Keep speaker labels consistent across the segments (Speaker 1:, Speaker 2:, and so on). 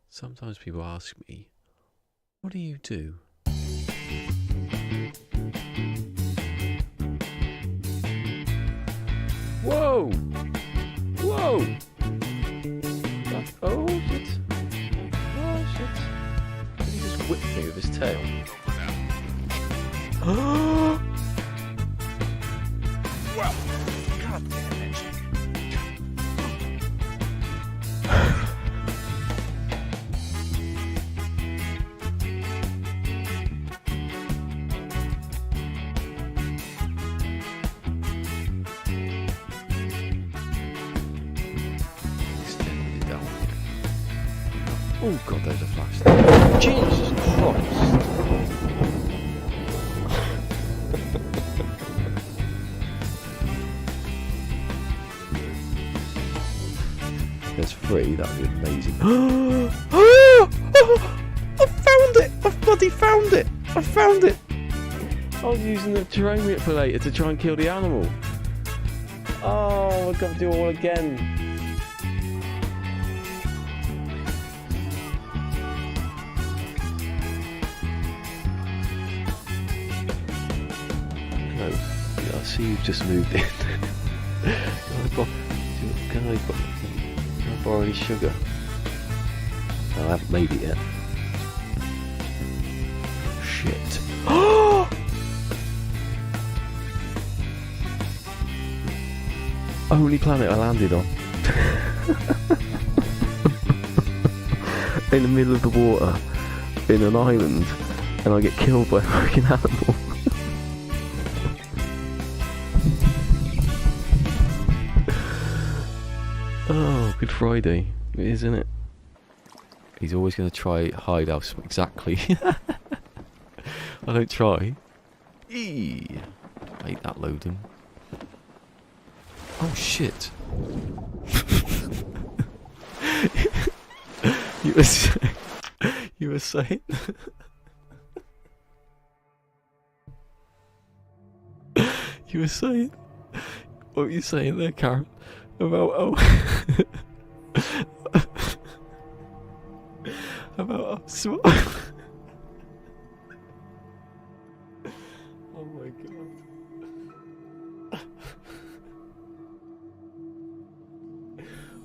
Speaker 1: Sometimes people ask me, what do you do? Whoa! Whoa! Oh shit! Oh shit! Did he just whip me with his tail?
Speaker 2: Well, god damn it.
Speaker 1: Extended it down. Oh god, there's a flash. Jesus Christ! There's 3, that'd be amazing. I found it! I bloody found it! I found it! I was using the terrain manipulator to try and kill the animal. Oh, I've got to do it all again. No, I see you've just moved in. Can I borrow any sugar? No, I haven't made it yet. Shit. Only planet I landed on. In the middle of the water, in an island, and I get killed by a fucking animal. Oh, Good Friday. It is, isn't it? He's always going to try hide us exactly. I don't try. Eee. I hate that loading. Oh shit. You were saying... You were saying... You were saying... What were you saying there, Karen? About about oh my god.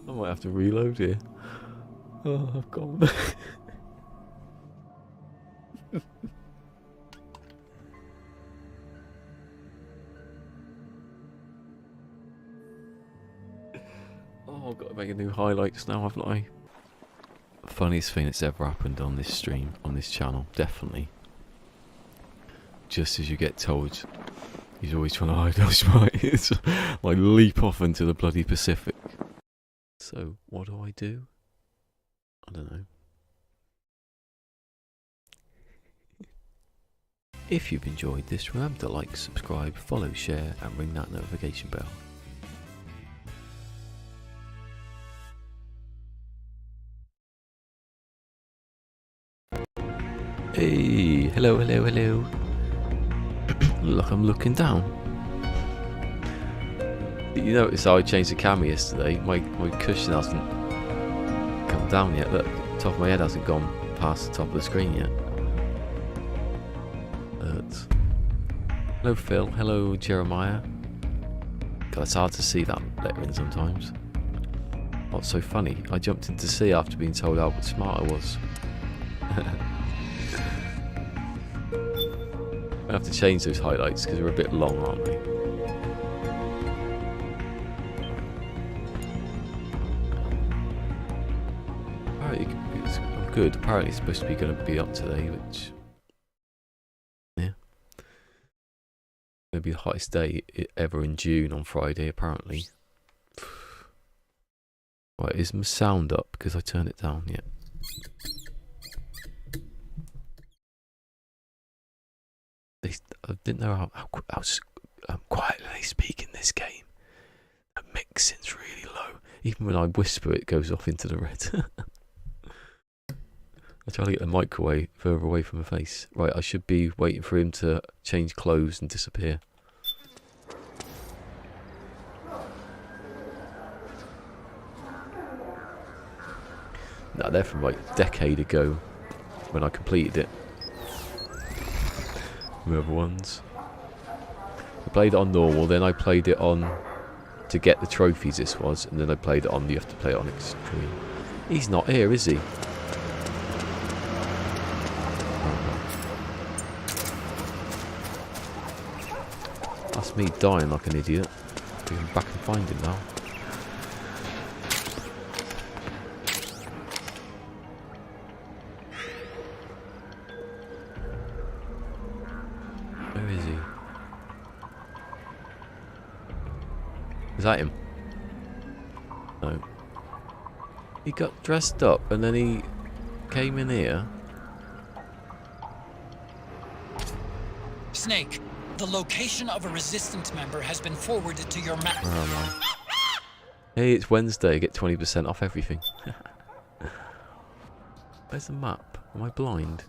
Speaker 1: I might have to reload here. Oh, I've gone. Oh, I've got to make a new highlights now, haven't I? Funniest thing that's ever happened on this stream, on this channel, definitely. Just as you get told, he's always trying to hide us, right? It's like leap off into the bloody Pacific. So, what do I do? I don't know. If you've enjoyed this, remember to like, subscribe, follow, share, and ring that notification bell. Hey, hello, hello, hello. Look, I'm looking down. You notice how I changed the camera yesterday? My cushion hasn't come down yet. Look, the top of my head hasn't gone past the top of the screen yet. Hello, Phil. Hello, Jeremiah. God, it's hard to see that lettering sometimes. What's so funny? I jumped into sea after being told how smart I was. I have to change those highlights because they're a bit long, aren't they? Apparently, it's good. Apparently, it's supposed to be going to be up today, which, yeah, going to be the hottest day ever in June on Friday. Apparently. Right, is my sound up because I turned it down? Yeah. I didn't know how quietly they speak in this game. The mixing's really low. Even when I whisper, it goes off into the red. I try to get the microwave further away from my face. Right, I should be waiting for him to change clothes and disappear. No, they're from like a decade ago when I completed it. The other ones. I played it on normal, then I played it on to get the trophies this was, and then I played it on, you have to play it on extreme. He's not here, is he? That's me dying like an idiot. We can back and find him now. Where is he? Is that him? No. He got dressed up and then he came in here.
Speaker 3: Snake, the location of a resistance member has been forwarded to your map.
Speaker 1: Where am I? Hey, it's Wednesday. Get 20% off everything. Where's the map? Am I blind?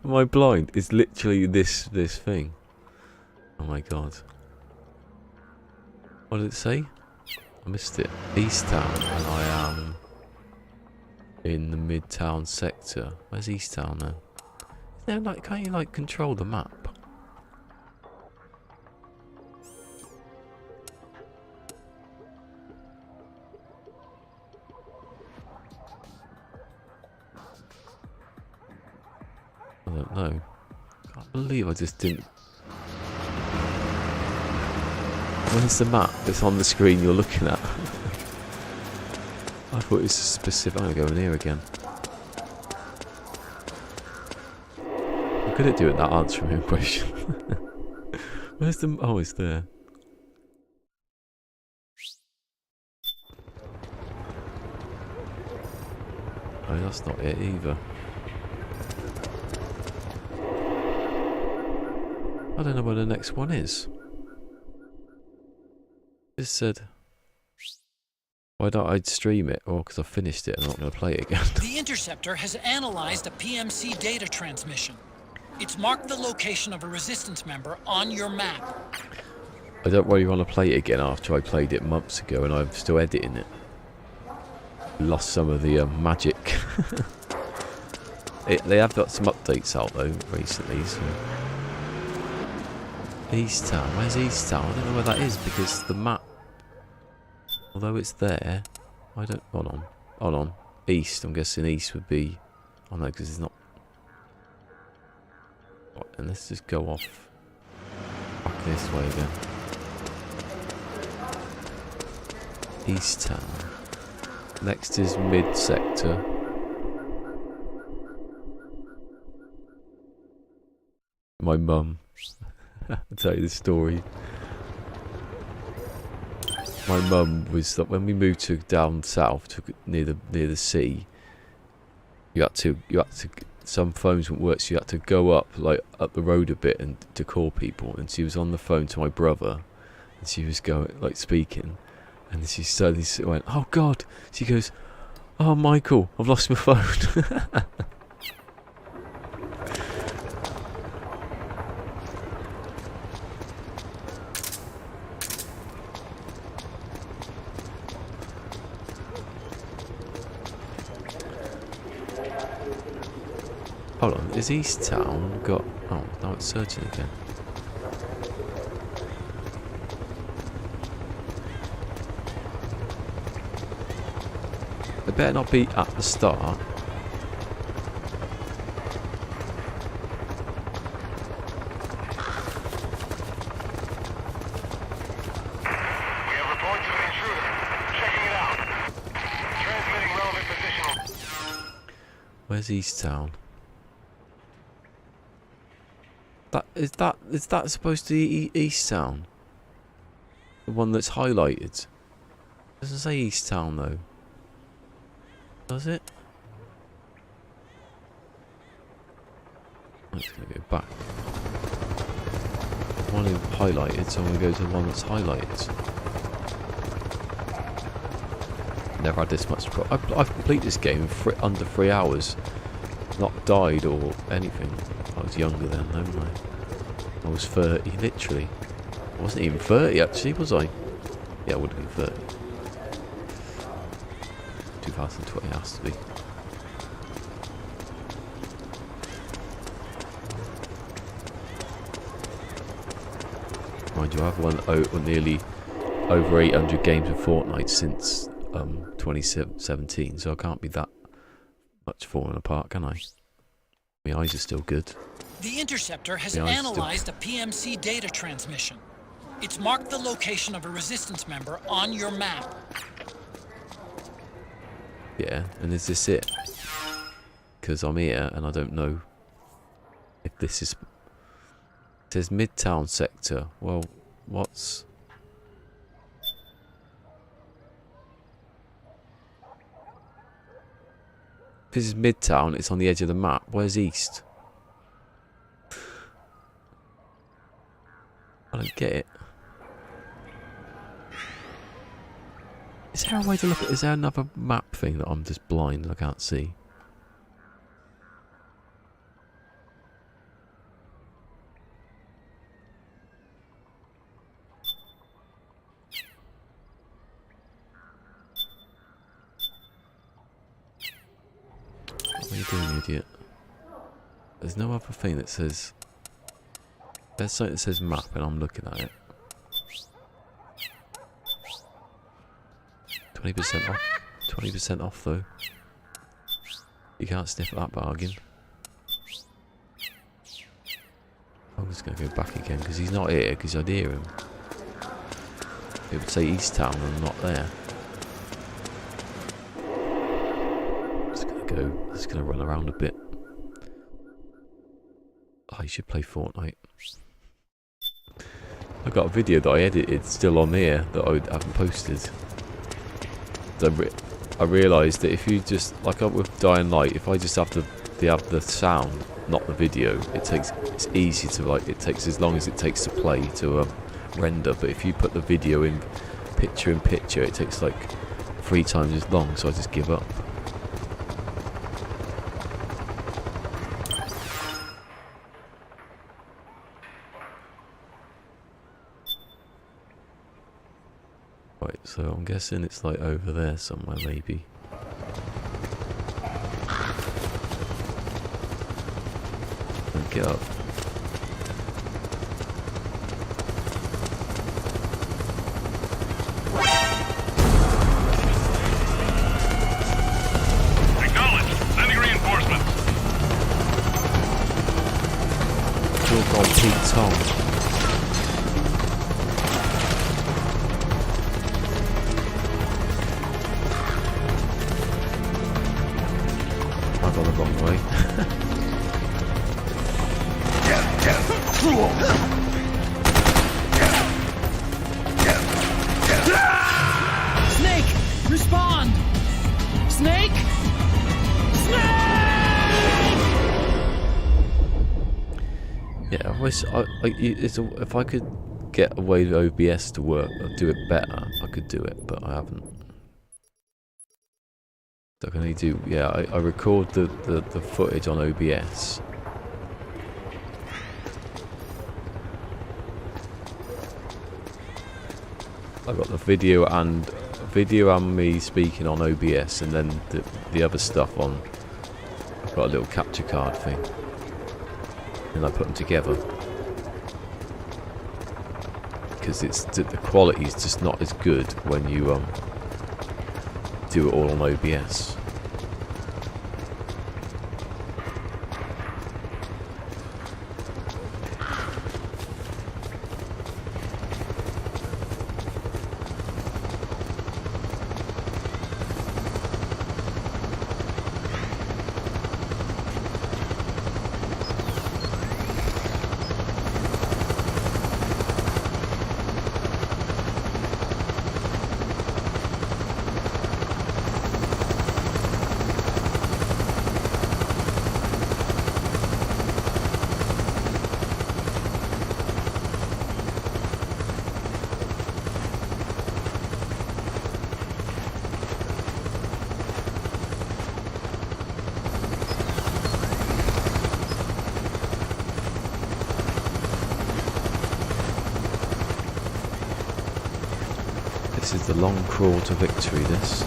Speaker 1: Am I blind? It's literally this thing. Oh my god. What did it say? I missed it. East Town, and I am in the Midtown sector. Where's East Town now? Is there like, can't you like control the map? I don't know. Can't believe I just didn't. Where's the map that's on the screen you're looking at? I thought it was specific. I'm going to go in here again. I'm good at doing that answering impression. Where's the... Oh, it's there. Oh, that's not it either. I don't know where the next one is. Just said, why don't I stream it? Or because I finished it, I'm not going to play it again.
Speaker 3: The Interceptor has analyzed a PMC data transmission. It's marked the location of a resistance member on your map.
Speaker 1: I don't really want to play it again after I played it months ago and I'm still editing it. Lost some of the magic. They have got some updates out though recently. So. East Town, where's East Town? I don't know where that is because the map, although it's there, I don't. Hold on. East, I'm guessing East would be. Oh no, because it's not. And let's just go off back this way again. East Town. Next is Mid Sector. My mum. I'll tell you the story. My mum was when we moved to down south, to near the sea. You had to. Some phones wouldn't work, so you had to go up the road a bit and to call people. And she was on the phone to my brother, and she was going speaking, and she suddenly went, "Oh God!" She goes, "Oh Michael, I've lost my phone." Hold on, is East Town got... Oh, now it's searching again. It better not be at the start. Where's East Town? Is that supposed to be East Town? The one that's highlighted. It doesn't say East Town though. Does it? I'm just gonna go back. One is highlighted, so I'm gonna go to the one that's highlighted. Never had this much. I've completed this game in under 3 hours. Not died or anything. I was younger then, wasn't I? I was 30, literally. I wasn't even 30 actually, was I? Yeah, I would have been 30. 2020 has to be. Mind you, I've won nearly over 800 games of Fortnite since 2017, so I can't be that much falling apart, can I? My eyes are still good.
Speaker 3: The Interceptor has
Speaker 1: Yeah, I
Speaker 3: analyzed a PMC data transmission. It's marked the location of a resistance member on your map.
Speaker 1: Yeah, and is this it? Because I'm here and I don't know if this is... It says Midtown sector. Well, what's... If this is Midtown, it's on the edge of the map. Where's East? I don't get it. Is there a way to look at... Is there another map thing that I'm just blind and I can't see? What are you doing, idiot? There's no other thing that says... There's something that says map and I'm looking at it. 20% off. 20% off though. You can't sniff at that bargain. I'm just going to go back again because he's not here because I'd hear him. It would say East Town and I'm not there. Just going to run around a bit. Oh, you should play Fortnite. I've got a video that I edited still on here that I haven't posted. I realised that if you just, like with Dying Light, if I just have the sound, not the video, it's easy to, like, it takes as long as it takes to play to render. But if you put the video in picture, it takes like 3 times as long. So I just give up. Right, so I'm guessing it's like over there somewhere, maybe. And get up.
Speaker 2: Acknowledged. Sending reinforcements.
Speaker 1: Talk on Pete Tom. Gone the wrong way.
Speaker 3: Snake! Respond! Snake! Snake!
Speaker 1: Yeah, I wish if I could get a way to OBS to work or do it better, I could do it, but I haven't. So I can only do, yeah, I record the footage on OBS. I've got the video and me speaking on OBS, and then the other stuff on. I've got a little capture card thing, and I put them together because the quality is just not as good when you do it all on OBS. This is the long crawl to victory, this.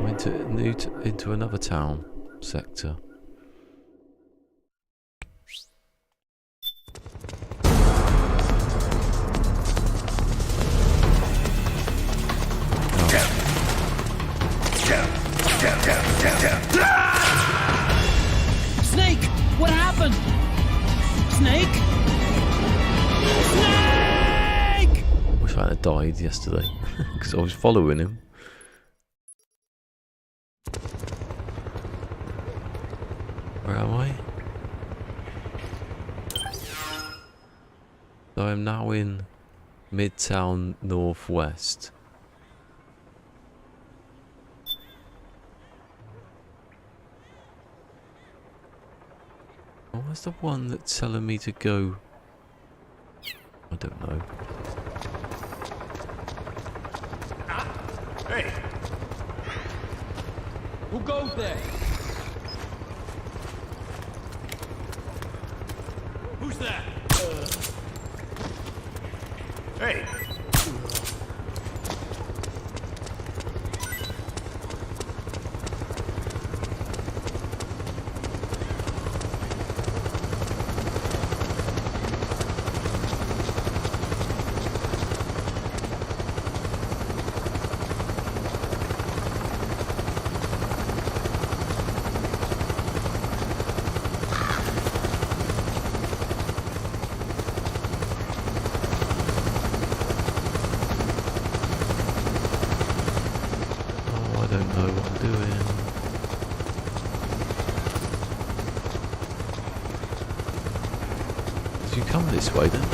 Speaker 1: I'm into another town sector.
Speaker 3: Snake! What happened? Snake? Snake!
Speaker 1: Wish I had died yesterday because I was following him. Where am I? So I'm now in Midtown Northwest. What was the one that's telling me to go? I don't know.
Speaker 4: Hey!
Speaker 5: Who goes there?
Speaker 4: Who's that? Hey!
Speaker 1: I don't know what I'm doing. You come this way, don't you?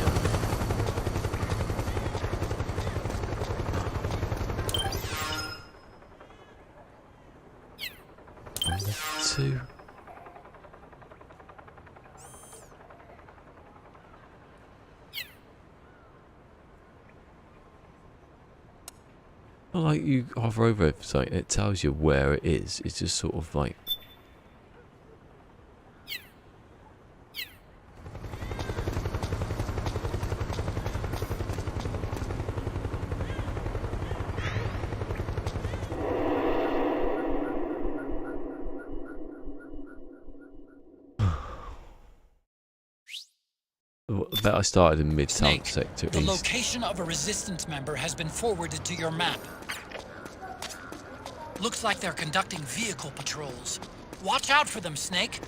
Speaker 1: Number 2. Not like you hover over it, so it tells you where it is. It's just sort of like. I bet I started in Midtown
Speaker 3: Snake,
Speaker 1: Sector
Speaker 3: the
Speaker 1: East.
Speaker 3: location of a resistance member has been forwarded to your map. Looks like they're conducting vehicle patrols. Watch out for them, Snake.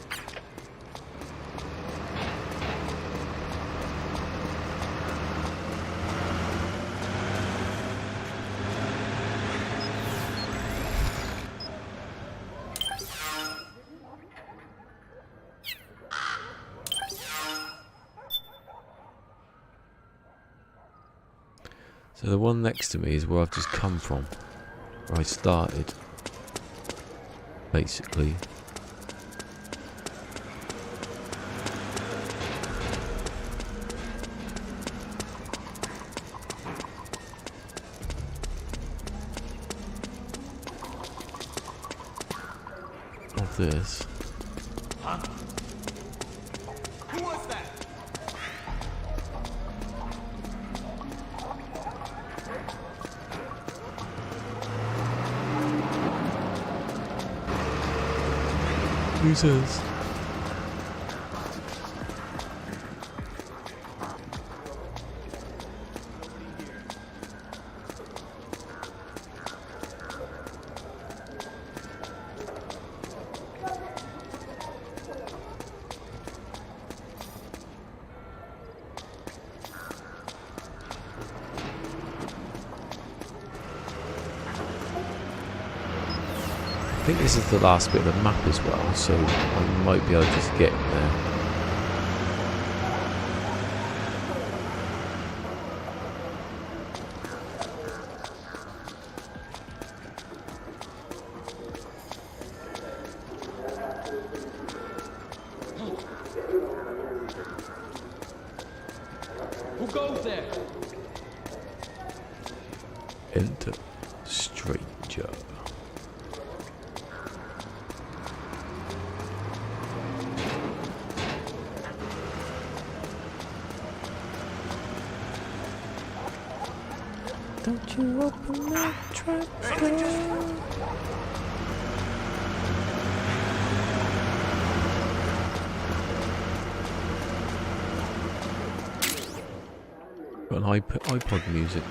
Speaker 1: So the one next to me is where I've just come from. Where I started. Basically. Of this.
Speaker 4: Who was that?
Speaker 1: Who's this? I think this is the last bit of the map as well, so I might be able to just get there.
Speaker 5: Who goes there?
Speaker 1: Enter stranger. Don't you open that trap door. Got an iPod music.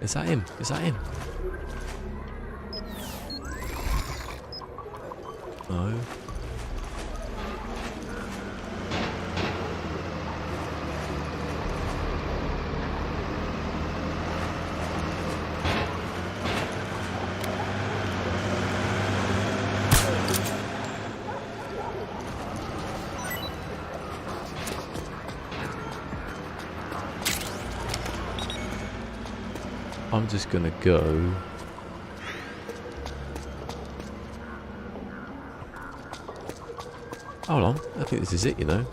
Speaker 1: Is that him? Is that him? No. I'm just gonna go. Hold on, I think this is it, you know.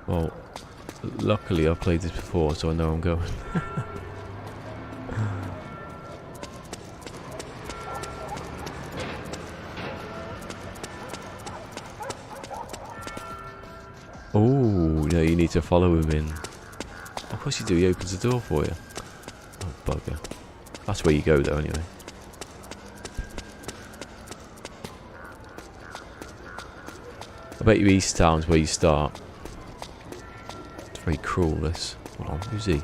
Speaker 1: Well, luckily I've played this before, so I know I'm going. Oh, no, you need to follow him in. Of course you do, he opens the door for you. Oh, bugger. That's where you go, though, anyway. I bet you East Town's where you start. It's very cruel, this. Hold on, who's he?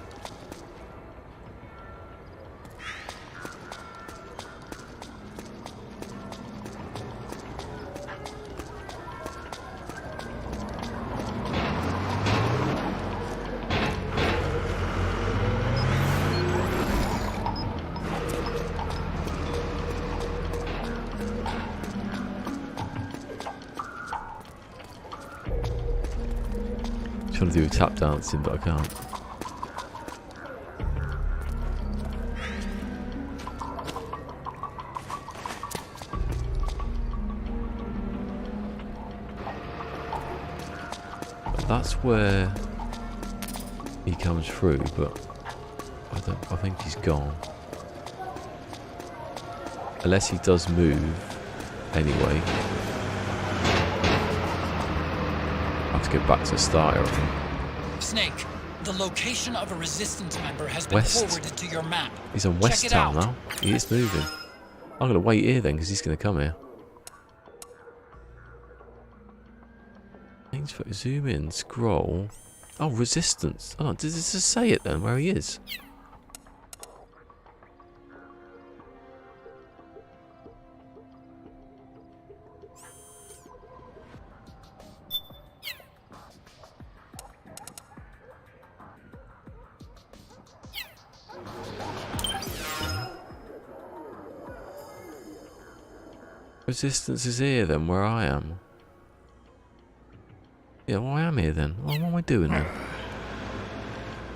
Speaker 1: Trying to do tap dancing, but I can't. That's where he comes through, but I think he's gone. Unless he does move anyway. I have to get back to the start, I think.
Speaker 3: Snake, the location of a resistance member has been
Speaker 1: West.
Speaker 3: forwarded to your map.
Speaker 1: He's on West
Speaker 3: Check it
Speaker 1: Town
Speaker 3: out.
Speaker 1: now. He is moving. I'm going to wait here then, because he's going to come here. Thanks for zoom in, scroll. Oh, resistance. Oh, does it just say it then, where he is? Resistance is here then, where I am. Yeah, well, I am here then. Well, what am I doing then?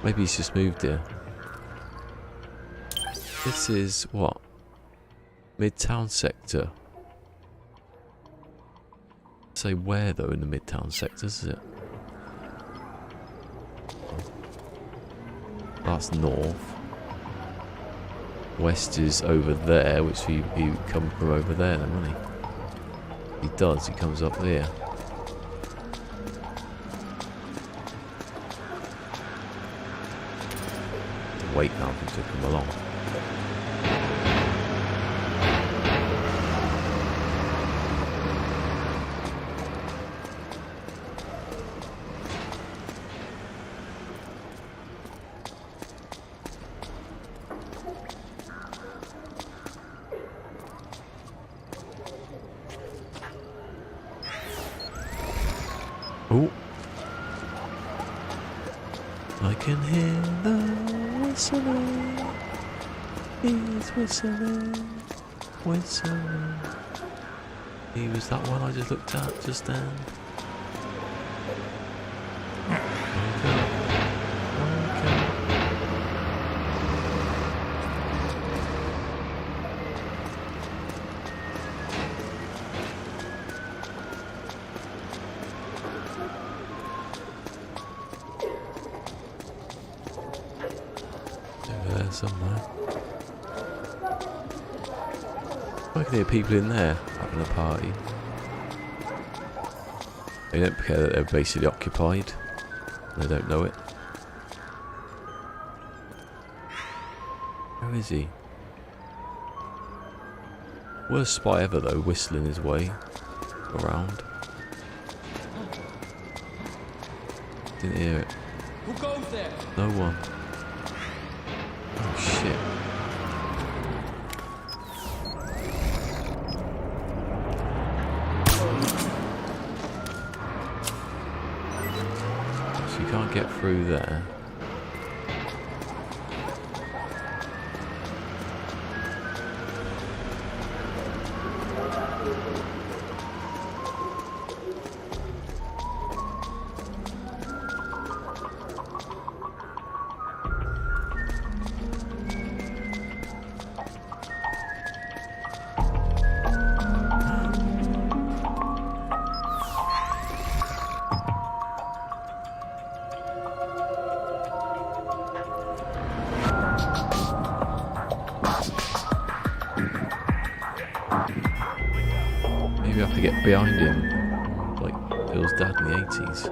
Speaker 1: Maybe he's just moved here. This is what? Midtown sector. Say where though in the Midtown sector, is it? That's north. West is over there, which he would come from over there then, wouldn't he? He does, he comes up there. Wait now for him to come along. Oh, I can hear the whistling. He's whistling, whistling. He was that one I just looked at just then. Okay. Over there somewhere. I can hear people in there having a party. They don't care that they're basically occupied. They don't know it. Where is he? Worst spy ever though, whistling his way around. Didn't hear it.
Speaker 5: Who goes there?
Speaker 1: No one. Oh shit. So you can't get through there. Maybe I have to get behind him, like Phil's dad in the 80s.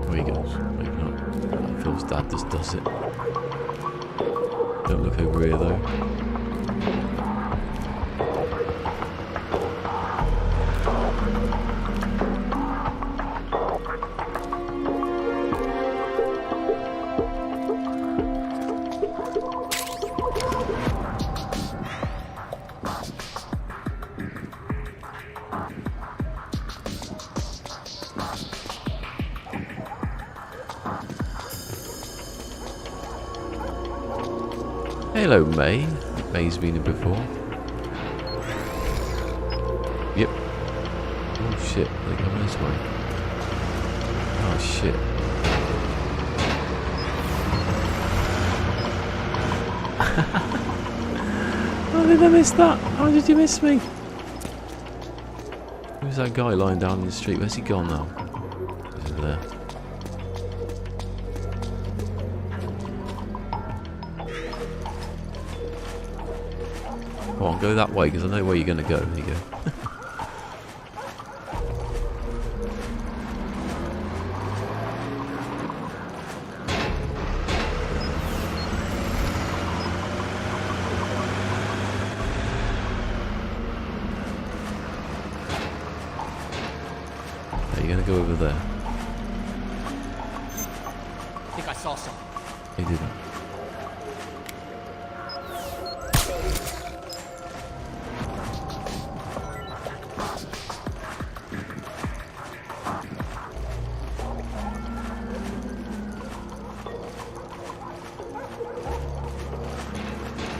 Speaker 1: Oh, he goes. Maybe not. Phil's dad just does it. Don't look over here though. Hello, May. May's been here before. Yep. Oh shit, they're coming this way. Oh shit. How did I miss that? How did you miss me? Who's that guy lying down in the street? Where's he gone now? He's over there. Come on, go that way, because I know where you're going to go. There you go. Are you going to go over there?
Speaker 5: I think I saw something.
Speaker 1: He didn't.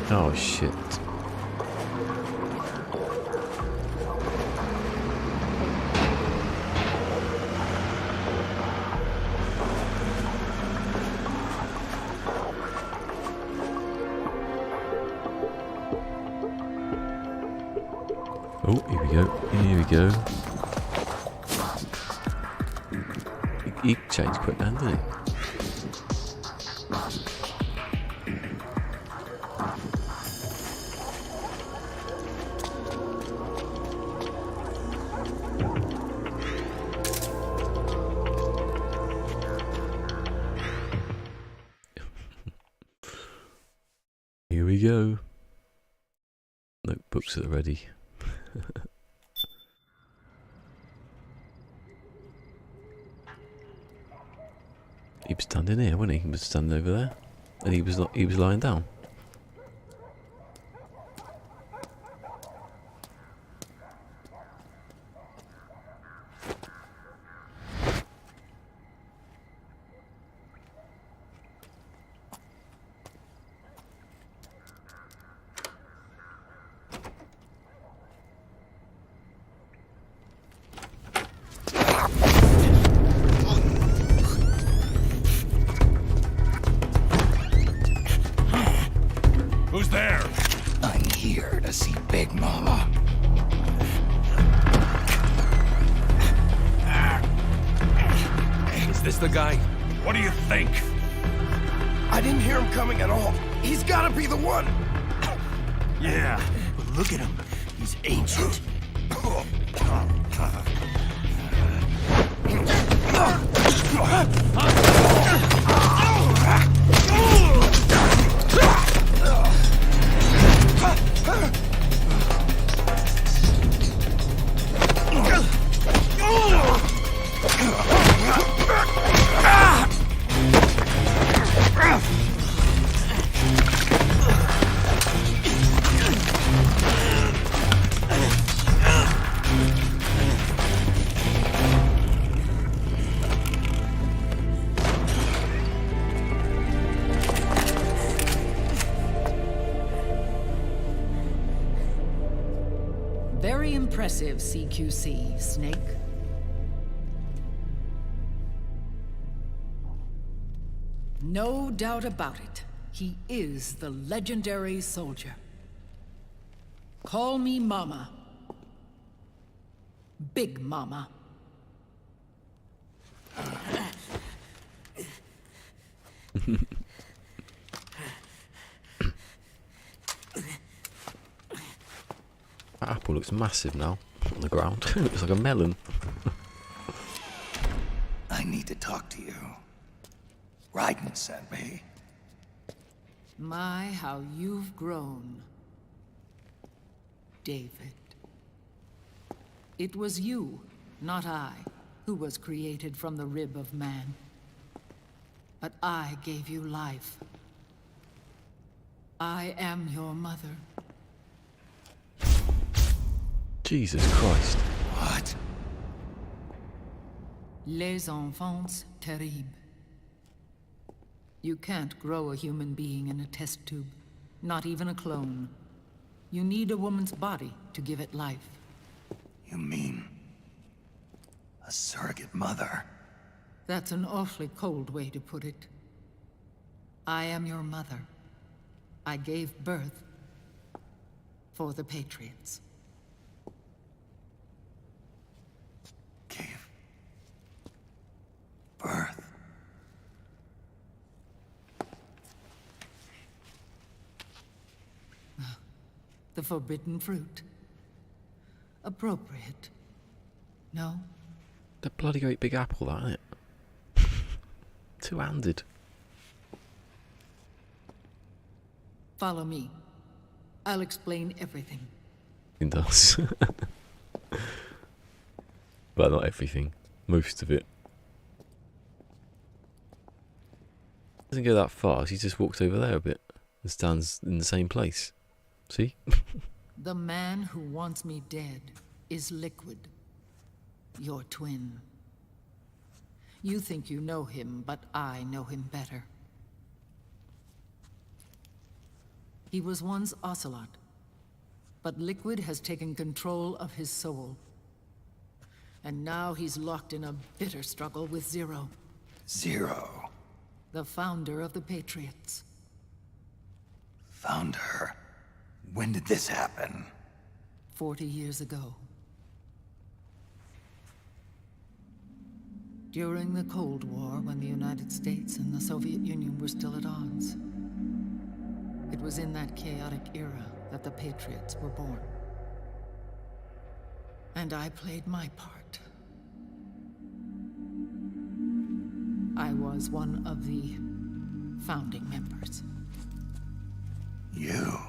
Speaker 1: Oh shit. Oh, here we go. Here we go. He changed quick then, didn't he? Here we go. Notebooks at the ready. He was standing here, wasn't he? He was standing over there, and he was lying down.
Speaker 2: Who's there?
Speaker 6: I'm here to see Big Mama.
Speaker 2: Is this the guy? What do you think?
Speaker 6: I didn't hear him coming at all. He's gotta be the one.
Speaker 2: Yeah.
Speaker 6: But look at him. He's ancient.
Speaker 7: Impressive, CQC, Snake. No doubt about it. He is the legendary soldier. Call me Mama. Big Mama.
Speaker 1: That apple looks massive now on the ground. It looks like a melon.
Speaker 6: I need to talk to you. Raiden sent me.
Speaker 7: My, how you've grown, David. It was you, not I, who was created from the rib of man. But I gave you life. I am your mother.
Speaker 1: Jesus Christ.
Speaker 6: What?
Speaker 7: Les enfants terribles. You can't grow a human being in a test tube, not even a clone. You need a woman's body to give it life.
Speaker 6: You mean... a surrogate mother?
Speaker 7: That's an awfully cold way to put it. I am your mother. I gave birth for the Patriots.
Speaker 6: Gave... birth?
Speaker 7: The forbidden fruit. Appropriate. No?
Speaker 1: The bloody great big apple, that, isn't it? Two-handed.
Speaker 7: Follow me. I'll explain everything.
Speaker 1: It does. But not everything. Most of it. Doesn't go that far. He just walks over there a bit and stands in the same place. See?
Speaker 7: The man who wants me dead is Liquid. Your twin. You think you know him, but I know him better. He was once Ocelot, but Liquid has taken control of his soul. And now he's locked in a bitter struggle with Zero.
Speaker 6: Zero.
Speaker 7: The founder of the Patriots.
Speaker 6: Founder? When did this happen?
Speaker 7: 40 years ago. During the Cold War, when the United States and the Soviet Union were still at odds. It was in that chaotic era that the Patriots were born. And I played my part. I was one of the founding members.
Speaker 6: You?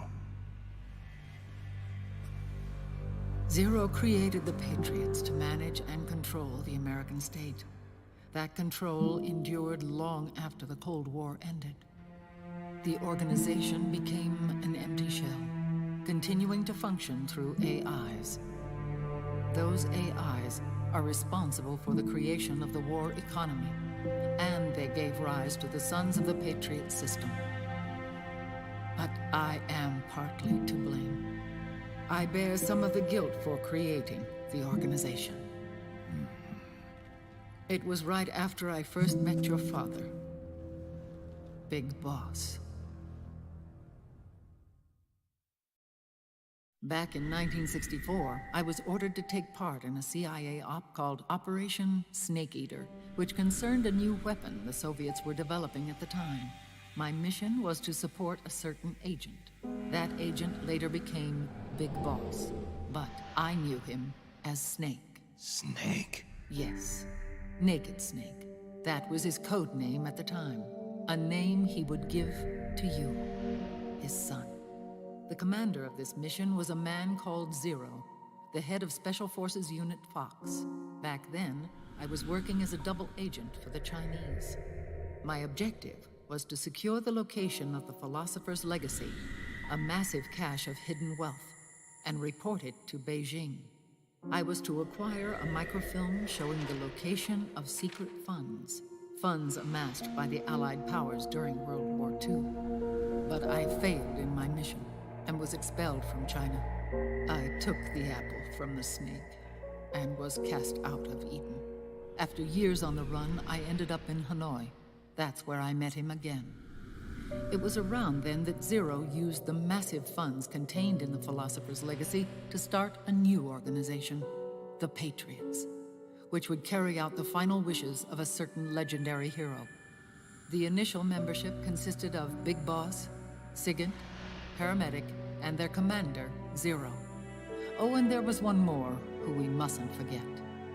Speaker 7: Zero created the Patriots to manage and control the American state. That control endured long after the Cold War ended. The organization became an empty shell, continuing to function through AIs. Those AIs are responsible for the creation of the war economy, and they gave rise to the Sons of the Patriot system. But I am partly to blame. I bear some of the guilt for creating the organization. It was right after I first met your father, Big Boss. Back in 1964, I was ordered to take part in a CIA op called Operation Snake Eater, which concerned a new weapon the Soviets were developing at the time. My mission was to support a certain agent. That agent later became Big Boss, but I knew him as Snake.
Speaker 6: Snake?
Speaker 7: Yes, Naked Snake. That was his code name at the time. A name he would give to you, his son. The commander of this mission was a man called Zero, the head of Special Forces Unit Fox. Back then, I was working as a double agent for the Chinese. My objective was to secure the location of the Philosopher's Legacy, a massive cache of hidden wealth, and report it to Beijing. I was to acquire a microfilm showing the location of secret funds, funds amassed by the Allied powers during World War II. But I failed in my mission and was expelled from China. I took the apple from the snake and was cast out of Eden. After years on the run, I ended up in Hanoi. That's where I met him again. It was around then that Zero used the massive funds contained in the Philosopher's Legacy to start a new organization, the Patriots, which would carry out the final wishes of a certain legendary hero. The initial membership consisted of Big Boss, Sigint, Paramedic, and their commander, Zero. Oh, and there was one more who we mustn't forget.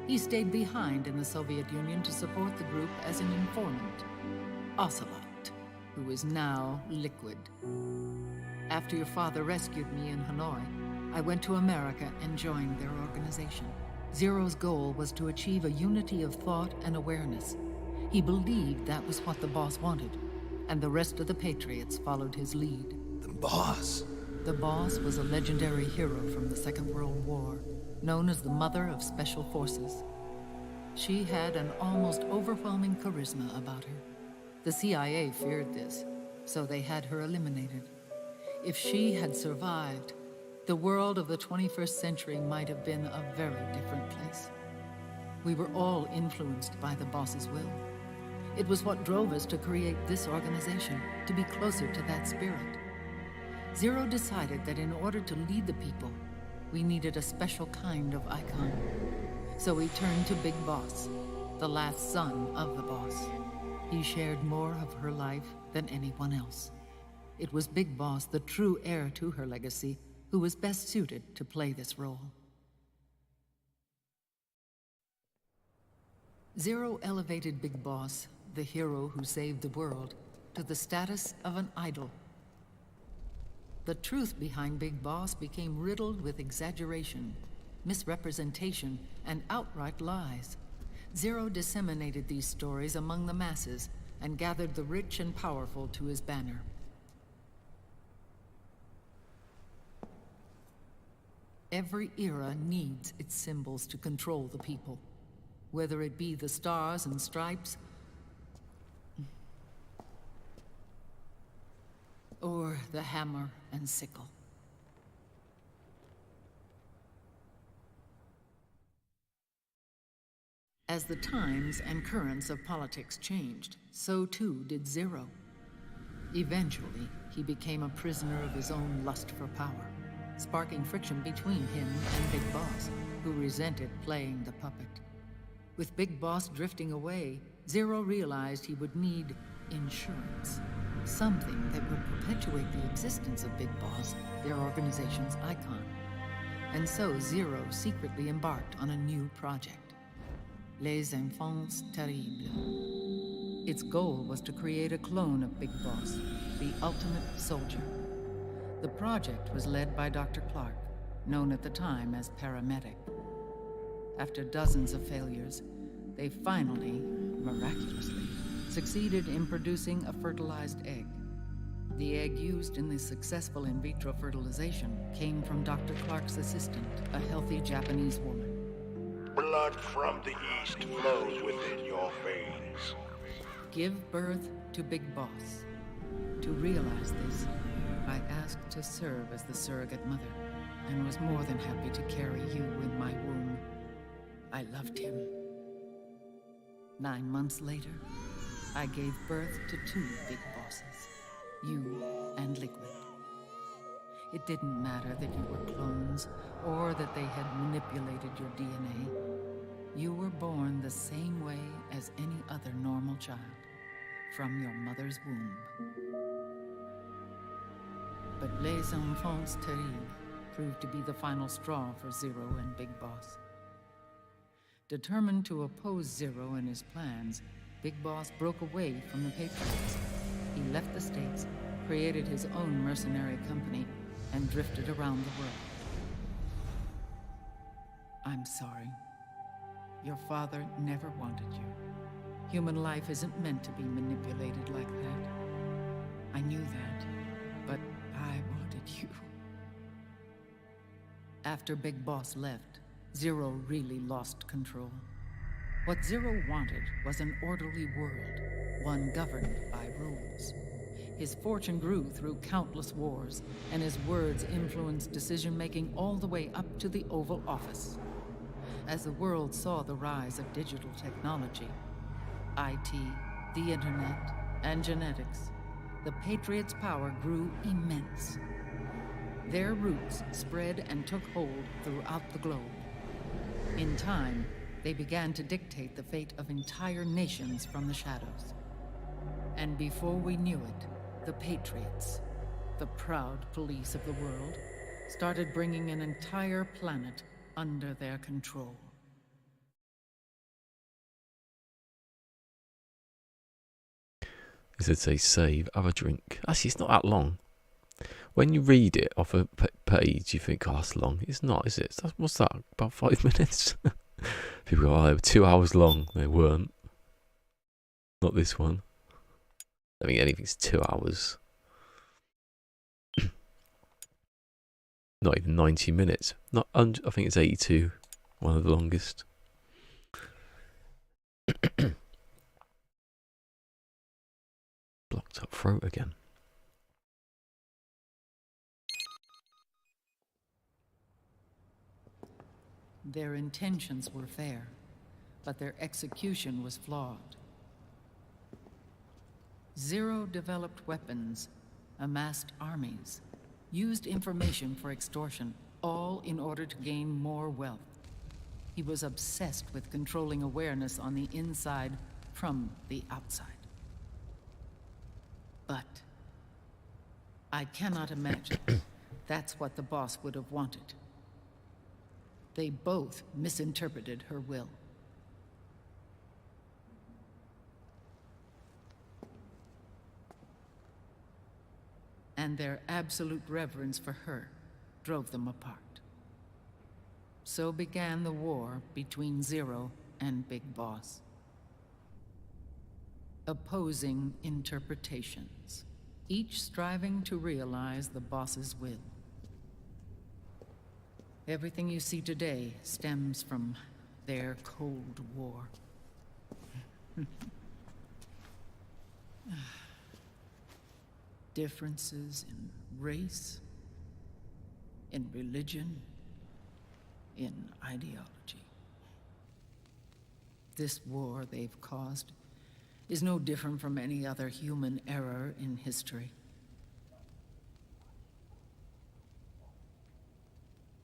Speaker 7: He stayed behind in the Soviet Union to support the group as an informant, Ocelot, who is now Liquid. After your father rescued me in Hanoi, I went to America and joined their organization. Zero's goal was to achieve a unity of thought and awareness. He believed that was what the boss wanted, and the rest of the Patriots followed his lead.
Speaker 6: The boss?
Speaker 7: The boss was a legendary hero from the Second World War, known as the Mother of Special Forces. She had an almost overwhelming charisma about her. The CIA feared this, so they had her eliminated. If she had survived, the world of the 21st century might have been a very different place. We were all influenced by the boss's will. It was what drove us to create this organization, to be closer to that spirit. Zero decided that in order to lead the people, we needed a special kind of icon. So we turned to Big Boss, the last son of the boss. He shared more of her life than anyone else. It was Big Boss, the true heir to her legacy, who was best suited to play this role. Zero elevated Big Boss, the hero who saved the world, to the status of an idol. The truth behind Big Boss became riddled with exaggeration, misrepresentation, and outright lies. Zero disseminated these stories among the masses and gathered the rich and powerful to his banner. Every era needs its symbols to control the people, whether it be the stars and stripes, or the hammer and sickle. As the times and currents of politics changed, so too did Zero. Eventually, he became a prisoner of his own lust for power, sparking friction between him and Big Boss, who resented playing the puppet. With Big Boss drifting away, Zero realized he would need insurance. Something that would perpetuate the existence of Big Boss, their organization's icon. And so Zero secretly embarked on a new project, Les Enfants Terribles. Its goal was to create a clone of Big Boss, the ultimate soldier. The project was led by Dr. Clark, known at the time as Paramedic. After dozens of failures, they finally, miraculously, succeeded in producing a fertilized egg. The egg used in the successful in vitro fertilization came from Dr. Clark's assistant, a healthy Japanese woman.
Speaker 8: Blood from the east flows within your veins.
Speaker 7: Give birth to Big Boss. To realize this, I asked to serve as the surrogate mother, and was more than happy to carry you in my womb. I loved him. 9 months later, I gave birth to 2 Big Bosses, you and Liquid. It didn't matter that you were clones, or that they had manipulated your DNA. You were born the same way as any other normal child, from your mother's womb. But Les Enfants Terribles proved to be the final straw for Zero and Big Boss. Determined to oppose Zero and his plans, Big Boss broke away from the Patriots. He left the States, created his own mercenary company, and drifted around the world. I'm sorry. Your father never wanted you. Human life isn't meant to be manipulated like that. I knew that, but I wanted you. After Big Boss left, Zero really lost control. What Zero wanted was an orderly world, one governed by rules. His fortune grew through countless wars, and his words influenced decision-making all the way up to the Oval Office. As the world saw the rise of digital technology, IT, the internet, and genetics, the Patriots' power grew immense. Their roots spread and took hold throughout the globe. In time, they began to dictate the fate of entire nations from the shadows. And before we knew it, the Patriots, the proud police of the world, started bringing an entire planet under their control.
Speaker 1: It said say save, have a drink. Actually, it's not that long. When you read it off a page, you think, oh, that's long. It's not, is it? What's that? About 5 minutes? People go, oh, they were 2 hours long. They weren't. Not this one. I mean, anything's 2 hours. Not even 90 minutes. Not. I think it's 82. One of the longest. Blocked up throat again.
Speaker 7: Their intentions were fair, but their execution was flawed. Zero developed weapons, amassed armies, used information for extortion, all in order to gain more wealth. He was obsessed with controlling awareness on the inside from the outside. But I cannot imagine that's what the boss would have wanted. They both misinterpreted her will. And their absolute reverence for her drove them apart. So began the war between Zero and Big Boss. Opposing interpretations, each striving to realize the boss's will. Everything you see today stems from their Cold War. Differences in race, in religion, in ideology. This war they've caused is no different from any other human error in history.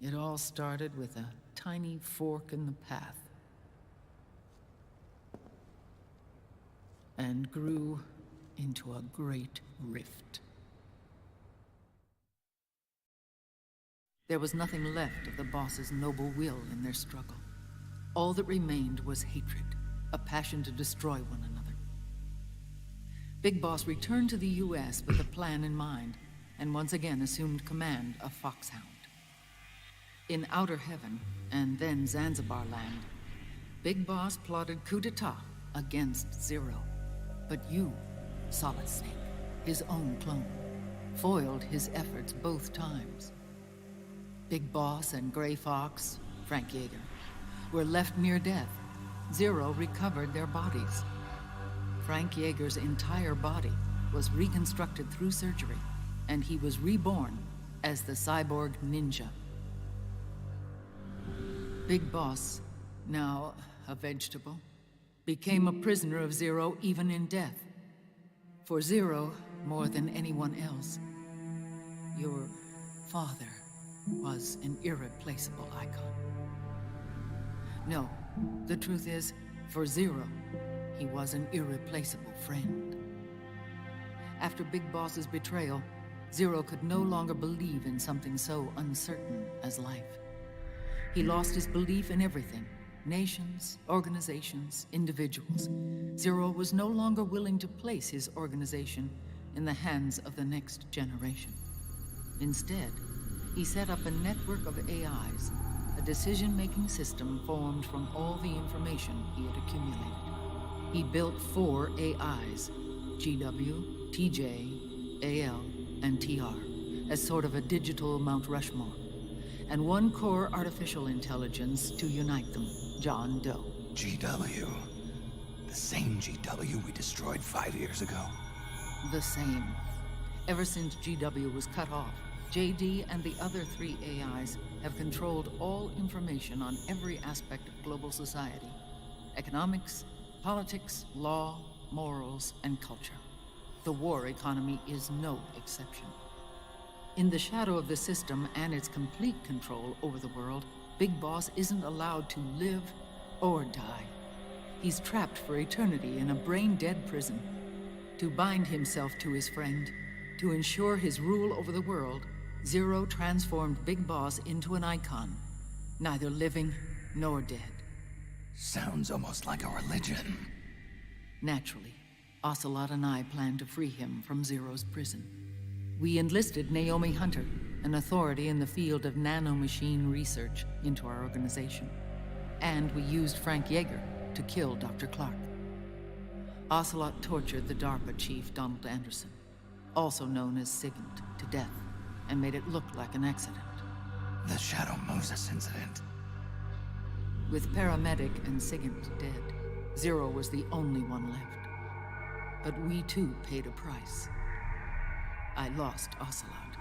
Speaker 7: It all started with a tiny fork in the path and grew into a great rift. There was nothing left of the boss's noble will in their struggle. All that remained was hatred, a passion to destroy one another. Big Boss returned to the US with a plan in mind, and once again assumed command of Foxhound. In Outer Heaven, and then Zanzibar Land, Big Boss plotted coup d'etat against Zero. But you, Solid Snake, his own clone, foiled his efforts both times. Big Boss and Gray Fox, Frank Yeager, were left near death. Zero recovered their bodies. Frank Yeager's entire body was reconstructed through surgery, and he was reborn as the cyborg ninja. Big Boss, now a vegetable, became a prisoner of Zero even in death. For Zero, more than anyone else, your father was an irreplaceable icon. No, the truth is, for Zero, he was an irreplaceable friend. After Big Boss's betrayal, Zero could no longer believe in something so uncertain as life. He lost his belief in everything. Nations, organizations, individuals. Zero was no longer willing to place his organization in the hands of the next generation. Instead, he set up a network of AIs, a decision-making system formed from all the information he had accumulated. He built 4 AIs, GW, TJ, AL, and TR, as sort of a digital Mount Rushmore, and 1 core artificial intelligence to unite them, John Doe.
Speaker 6: GW. The same GW we destroyed 5 years ago.
Speaker 7: The same. Ever since GW was cut off, JD and the other 3 AIs have controlled all information on every aspect of global society. Economics, politics, law, morals, and culture. The war economy is no exception. In the shadow of the system and its complete control over the world, Big Boss isn't allowed to live or die. He's trapped for eternity in a brain-dead prison. To bind himself to his friend, to ensure his rule over the world, Zero transformed Big Boss into an icon, neither living nor dead.
Speaker 6: Sounds almost like a religion.
Speaker 7: Naturally, Ocelot and I plan to free him from Zero's prison. We enlisted Naomi Hunter, an authority in the field of nanomachine research, into our organization. And we used Frank Yeager to kill Dr. Clark. Ocelot tortured the DARPA chief, Donald Anderson, also known as Sigint, to death, and made it look like an accident.
Speaker 6: The Shadow Moses incident.
Speaker 7: With Paramedic and Sigint dead, Zero was the only one left. But we too paid a price. I lost Ocelot.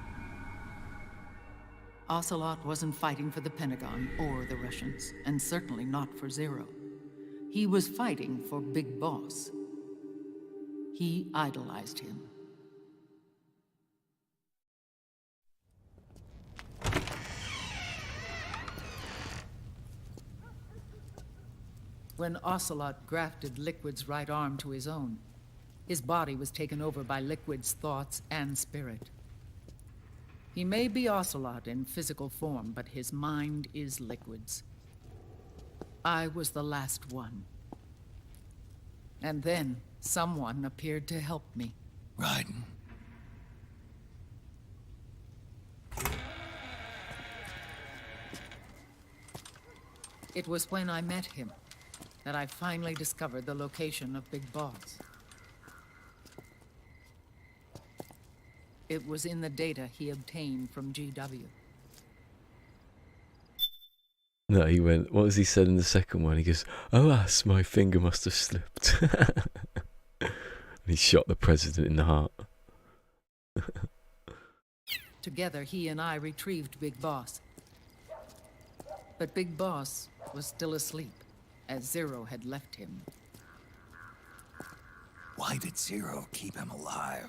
Speaker 7: Ocelot wasn't fighting for the Pentagon or the Russians, and certainly not for Zero. He was fighting for Big Boss. He idolized him. When Ocelot grafted Liquid's right arm to his own, his body was taken over by Liquid's thoughts and spirit. He may be Ocelot in physical form, but his mind is Liquid's. I was the last one. And then someone appeared to help me.
Speaker 6: Raiden.
Speaker 7: It was when I met him that I finally discovered the location of Big Boss. It was in the data he obtained from GW.
Speaker 1: No, he went, what was he said in the second one? He goes, alas, my finger must have slipped. And he shot the president in the heart.
Speaker 7: Together, he and I retrieved Big Boss. But Big Boss was still asleep, as Zero had left him.
Speaker 6: Why did Zero keep him alive?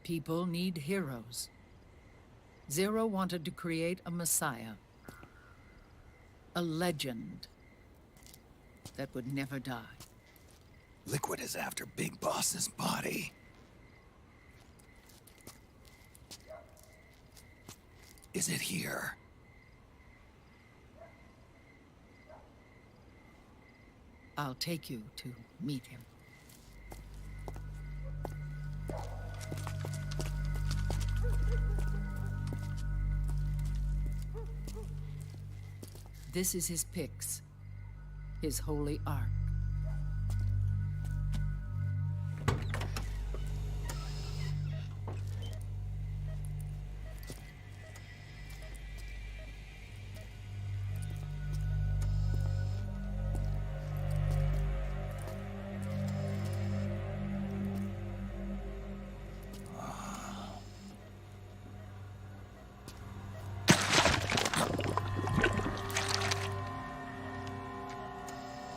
Speaker 7: People need heroes. Zero wanted to create a messiah. A legend that would never die.
Speaker 6: Liquid is after Big Boss's body. Is it here?
Speaker 7: I'll take you to meet him. This is his pyx, his holy ark.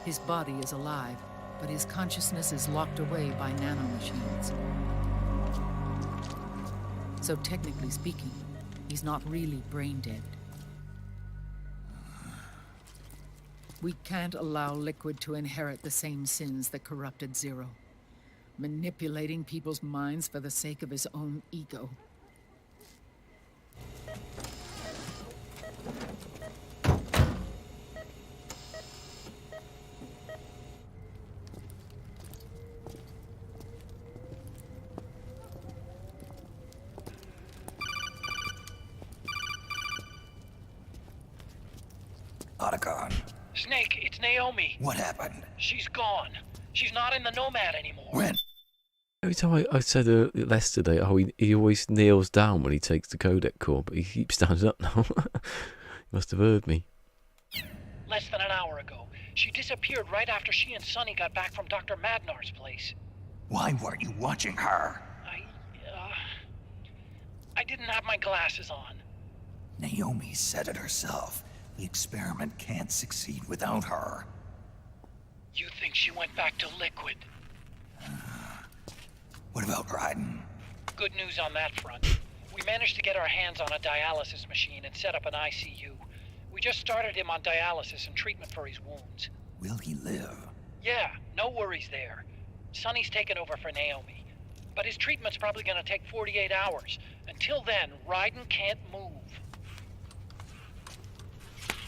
Speaker 7: His body is alive, but his consciousness is locked away by nanomachines. So technically speaking, he's not really brain dead. We can't allow Liquid to inherit the same sins that corrupted Zero, manipulating people's minds for the sake of his own ego.
Speaker 6: Otacon.
Speaker 3: Snake, it's Naomi.
Speaker 6: What happened?
Speaker 3: She's gone. She's not in the Nomad anymore.
Speaker 6: When?
Speaker 1: Every time I said yesterday, he always kneels down when he takes the codec core, but he keeps standing up now. He must have heard me.
Speaker 3: Less than an hour ago, She disappeared right after she and Sonny got back from Dr. Madnar's place.
Speaker 9: Why weren't you watching her?
Speaker 3: I didn't have my glasses on.
Speaker 9: Naomi said it herself. The experiment can't succeed without her.
Speaker 3: You think she went back to Liquid?
Speaker 9: What about Raiden?
Speaker 3: Good news on that front. We managed to get our hands on a dialysis machine and set up an ICU. We just started him on dialysis and treatment for his wounds.
Speaker 9: Will he live?
Speaker 3: Yeah, no worries there. Sonny's taken over for Naomi. But his treatment's probably gonna take 48 hours. Until then, Raiden can't move.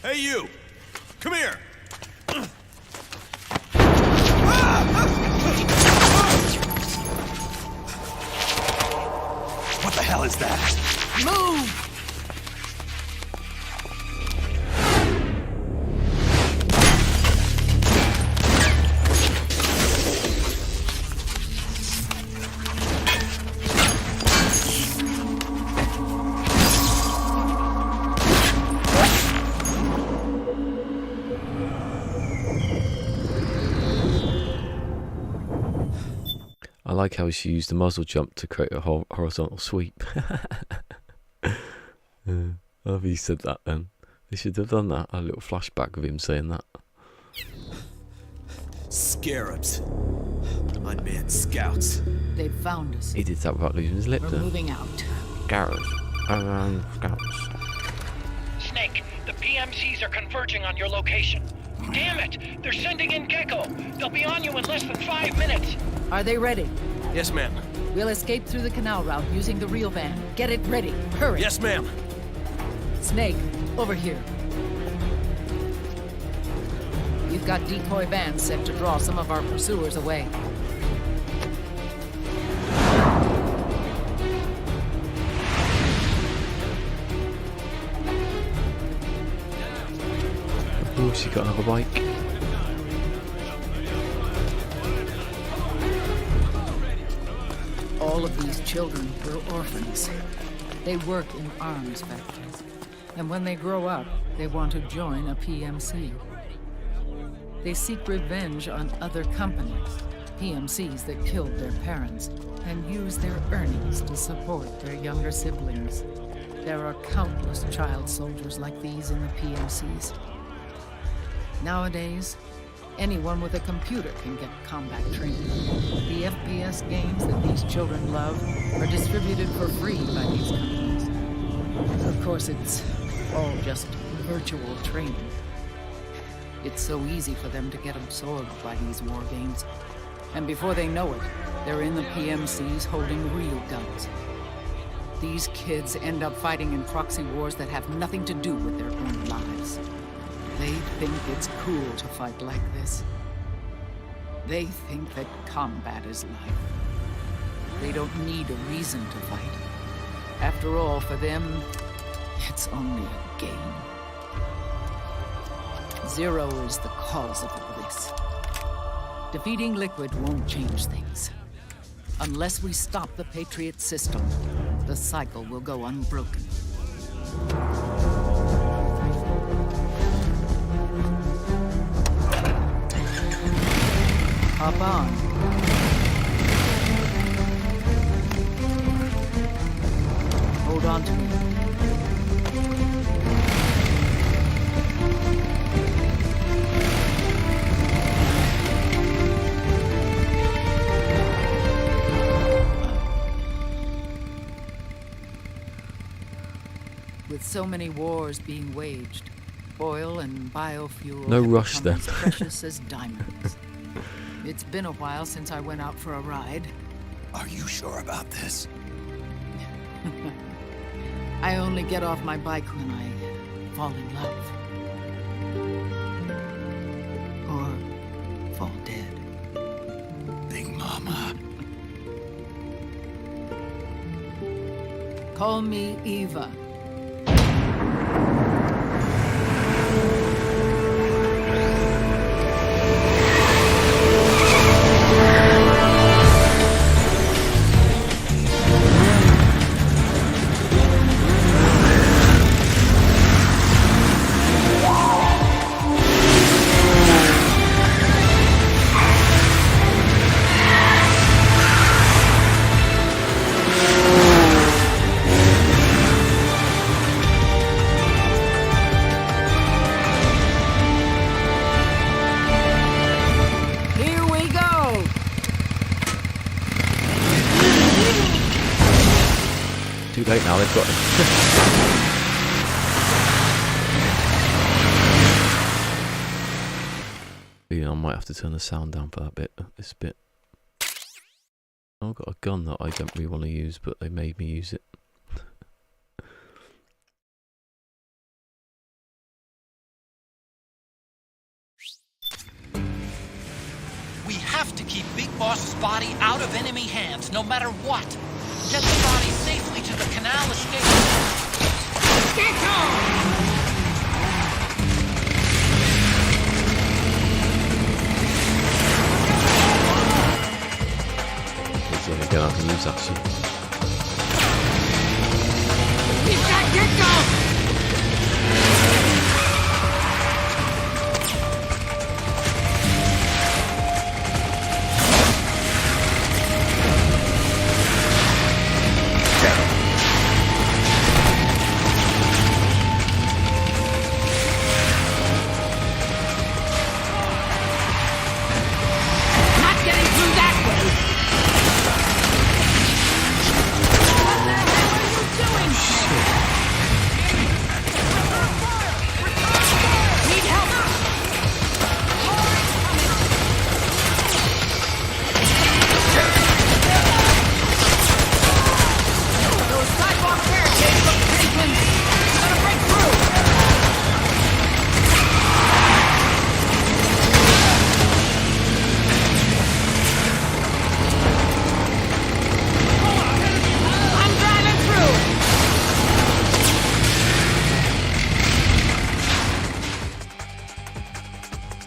Speaker 4: Hey, you! Come here!
Speaker 9: What the hell is that?
Speaker 3: Move!
Speaker 1: I like how she used the muzzle jump to create a horizontal sweep. I love he said that then. They should have done that. A little flashback of him saying that.
Speaker 4: Scarabs. Unmanned scouts.
Speaker 7: They've found us.
Speaker 1: He did that without losing his lip
Speaker 7: We're
Speaker 1: there.
Speaker 7: moving out.
Speaker 1: Gareth. Scouts.
Speaker 3: Snake, the PMCs are converging on your location. Damn it! They're sending in Gecko! They'll be on you in less than 5 minutes!
Speaker 7: Are they ready?
Speaker 4: Yes, ma'am.
Speaker 7: We'll escape through the canal route using the real van. Get it ready. Hurry.
Speaker 4: Yes, ma'am.
Speaker 7: Snake, over here. We've got decoy vans set to draw some of our pursuers away.
Speaker 1: Oh, she got another bike.
Speaker 7: All of these children were orphans. They work in arms factories. And when they grow up, they want to join a PMC. They seek revenge on other companies, PMCs that killed their parents, and use their earnings to support their younger siblings. There are countless child soldiers like these in the PMCs. Nowadays, anyone with a computer can get combat training. The FPS games that these children love are distributed for free by these companies. Of course, it's all just virtual training. It's so easy for them to get absorbed by these war games. And before they know it, they're in the PMCs holding real guns. These kids end up fighting in proxy wars that have nothing to do with their own lives. They think it's cool to fight like this. They think that combat is life. They don't need a reason to fight. After all, for them, it's only a game. Zero is the cause of all this. Defeating Liquid won't change things. Unless we stop the Patriot system, the cycle will go unbroken. Hop on. Hold on to me. With so many wars being waged, oil and biofuel
Speaker 1: No
Speaker 3: have
Speaker 1: rush
Speaker 3: become
Speaker 1: then.
Speaker 3: as precious as diamonds. It's been a while since I went out for a ride.
Speaker 9: Are you sure about this?
Speaker 3: I only get off my bike when I fall in love. Or fall dead.
Speaker 9: Big Mama.
Speaker 3: Call me Eva.
Speaker 1: now they've got him. Yeah, I might have to turn the sound down for that bit. This bit. I've got a gun that I don't really want to use, but they made me use it.
Speaker 3: We have to keep Big Boss's body out of enemy hands, no matter what. Get the body safely to the canal escape. Get on!
Speaker 1: I'm gonna have to use that soon.
Speaker 3: We've got Gecko! Not getting through that way!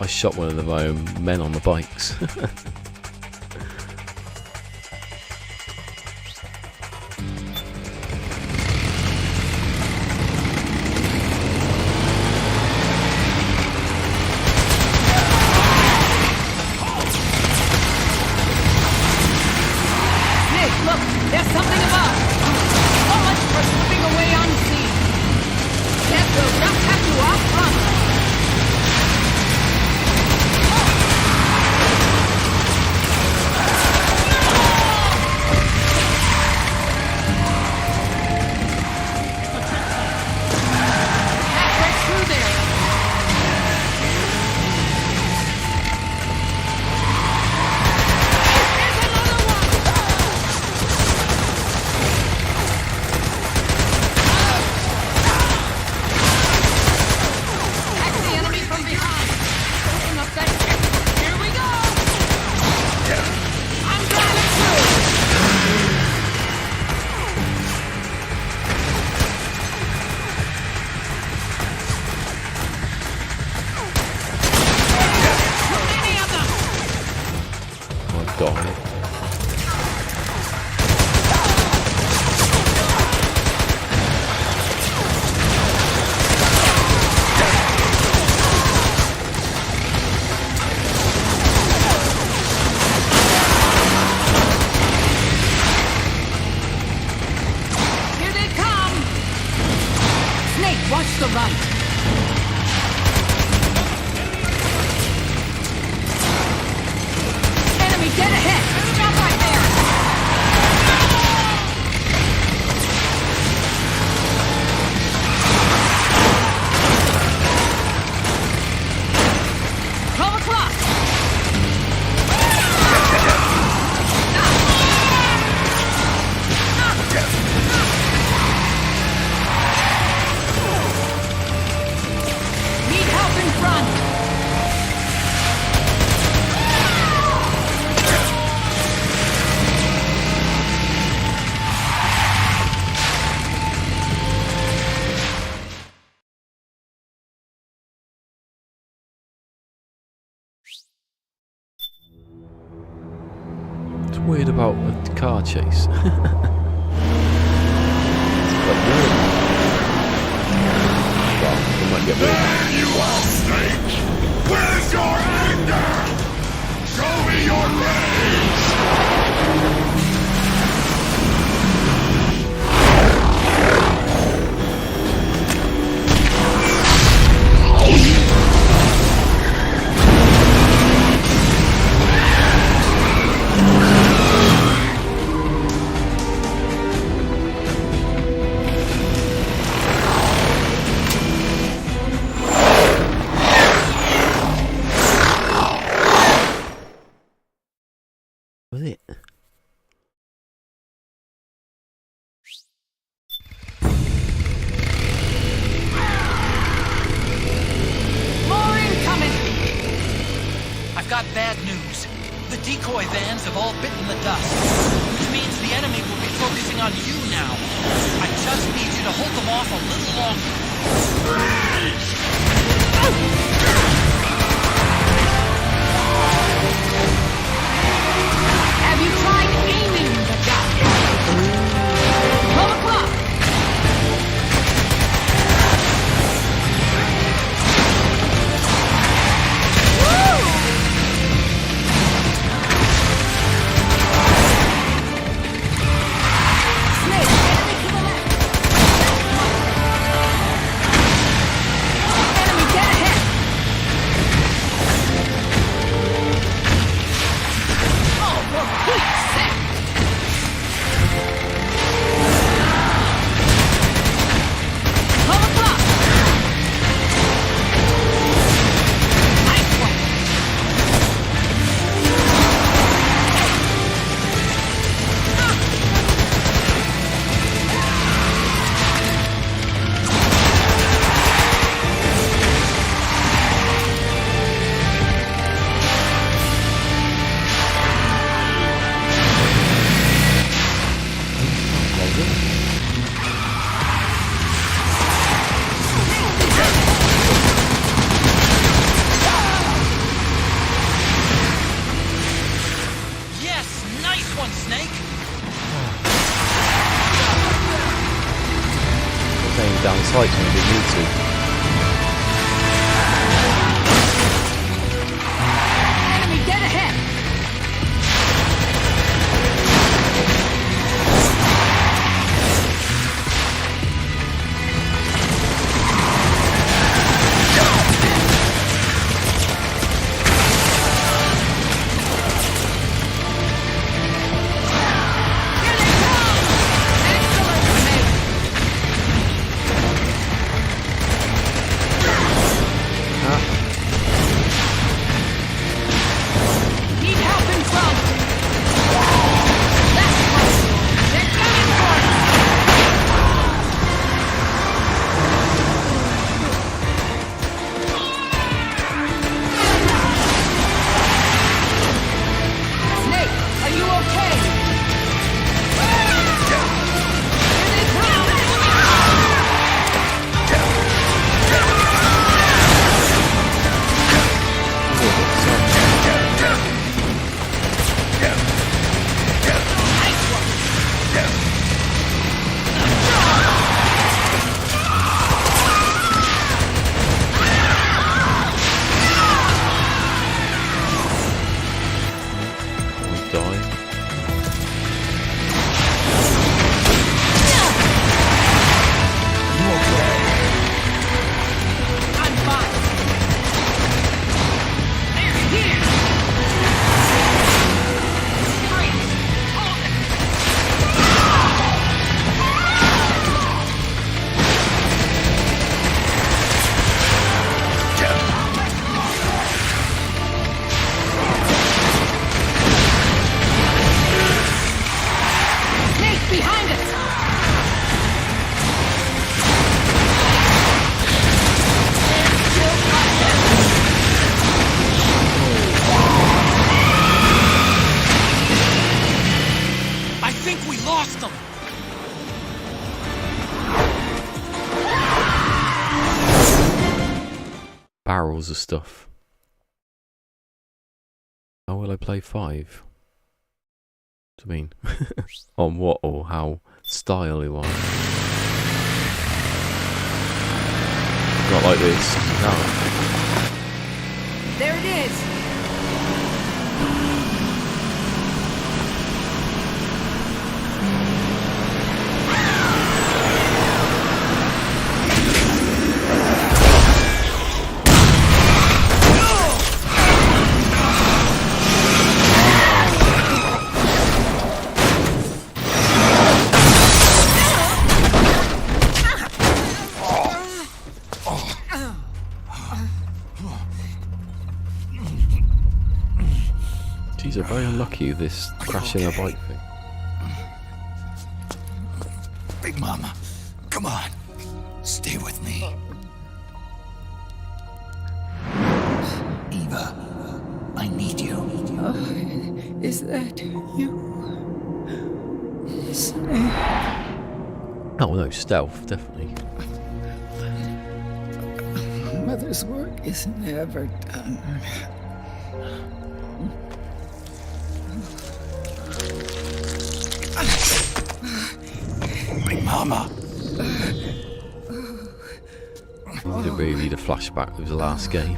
Speaker 1: I shot one of my own men on the bikes.
Speaker 3: Look, there's something above. So much for slipping away unseen. Guess we'll just have to outrun. Halfway through there. There's another one. That's the enemy from behind. Open up that. Here we go. I'm driving through. Too many of them.
Speaker 1: Oh my god.
Speaker 3: Here they come. Snake, watch the right. Enemy dead ahead. Stop right there. $12 o'clock. Need help in front.
Speaker 1: It's weird about a car chase. But no. Well, we might get rid of
Speaker 8: There you are, Snake! Where's your anger? Show me your rage!
Speaker 3: got bad news. The decoy vans have all bitten the dust, which means the enemy will be focusing on you now. I just need you to hold them off a little longer.
Speaker 10: Have you tried aiming the gun? 12 o'clock!
Speaker 1: Down sights when you didn't need to.
Speaker 10: Enemy dead ahead!
Speaker 1: Barrels of stuff. How will I play 5? What do you mean? On what or how style-wise? Not like this. No.
Speaker 10: There it is!
Speaker 1: Geez, I'm very unlucky with this crashing a bike thing.
Speaker 9: Big Mama, come on. Stay with me. Eva, I need
Speaker 7: Is that you? Snake.
Speaker 1: Oh no, stealth, definitely.
Speaker 7: Mother's work is never done.
Speaker 9: My mama.
Speaker 1: You didn't really need a flashback. It was the last game.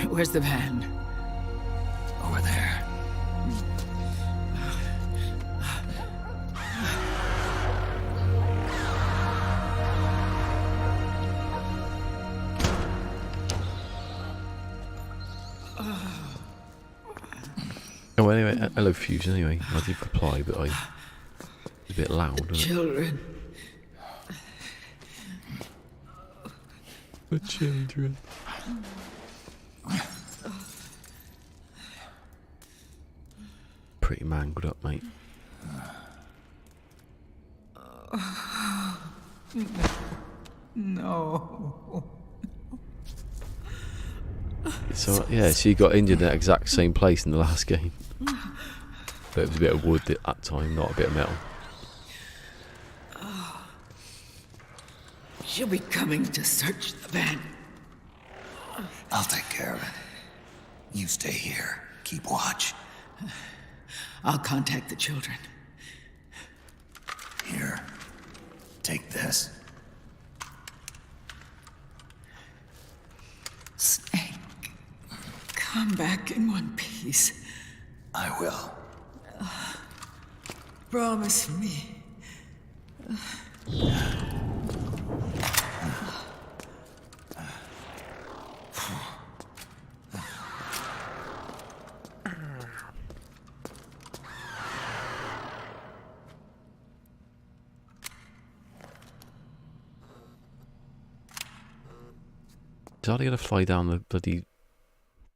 Speaker 7: Where's the van?
Speaker 9: Over there.
Speaker 1: Oh, anyway, hello Fusion. Anyway, I did reply, but I was a bit loud. Wasn't it?
Speaker 7: Children.
Speaker 1: The children. Pretty mangled up, mate.
Speaker 7: No.
Speaker 1: So yeah, so you got injured in that exact same place in the last game. But it was a bit of wood at that time, not a bit of metal.
Speaker 7: She'll be coming to search the van.
Speaker 9: I'll take care of it. You stay here. Keep watch.
Speaker 7: I'll contact the children.
Speaker 9: Here. Take this.
Speaker 7: Snake, come back in one piece.
Speaker 9: I will.
Speaker 7: Promise me.
Speaker 1: It's hardly going to fly down the bloody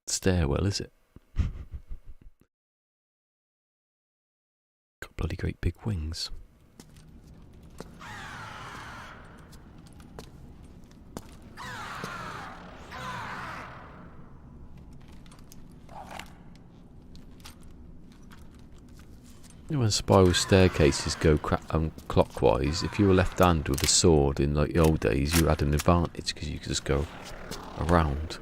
Speaker 1: stairwell, is it? Got bloody great big wings. You know, when spiral staircases go clockwise, if you were left-handed with a sword in like the old days, you had an advantage because you could just go around.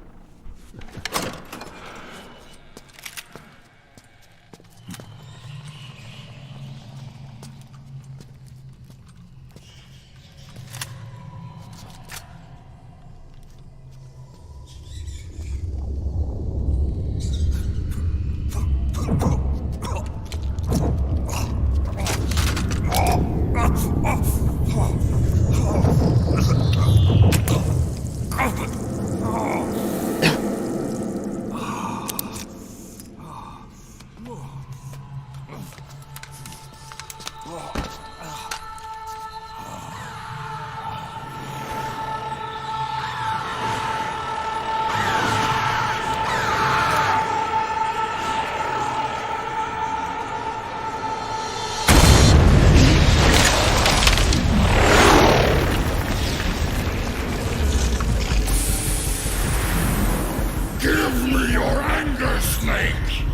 Speaker 8: Give me your anger, Snake!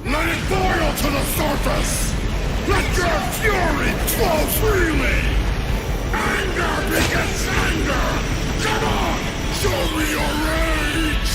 Speaker 8: Let it boil to the surface! Let your fury flow freely! Anger begets anger! Come on! Show me your rage!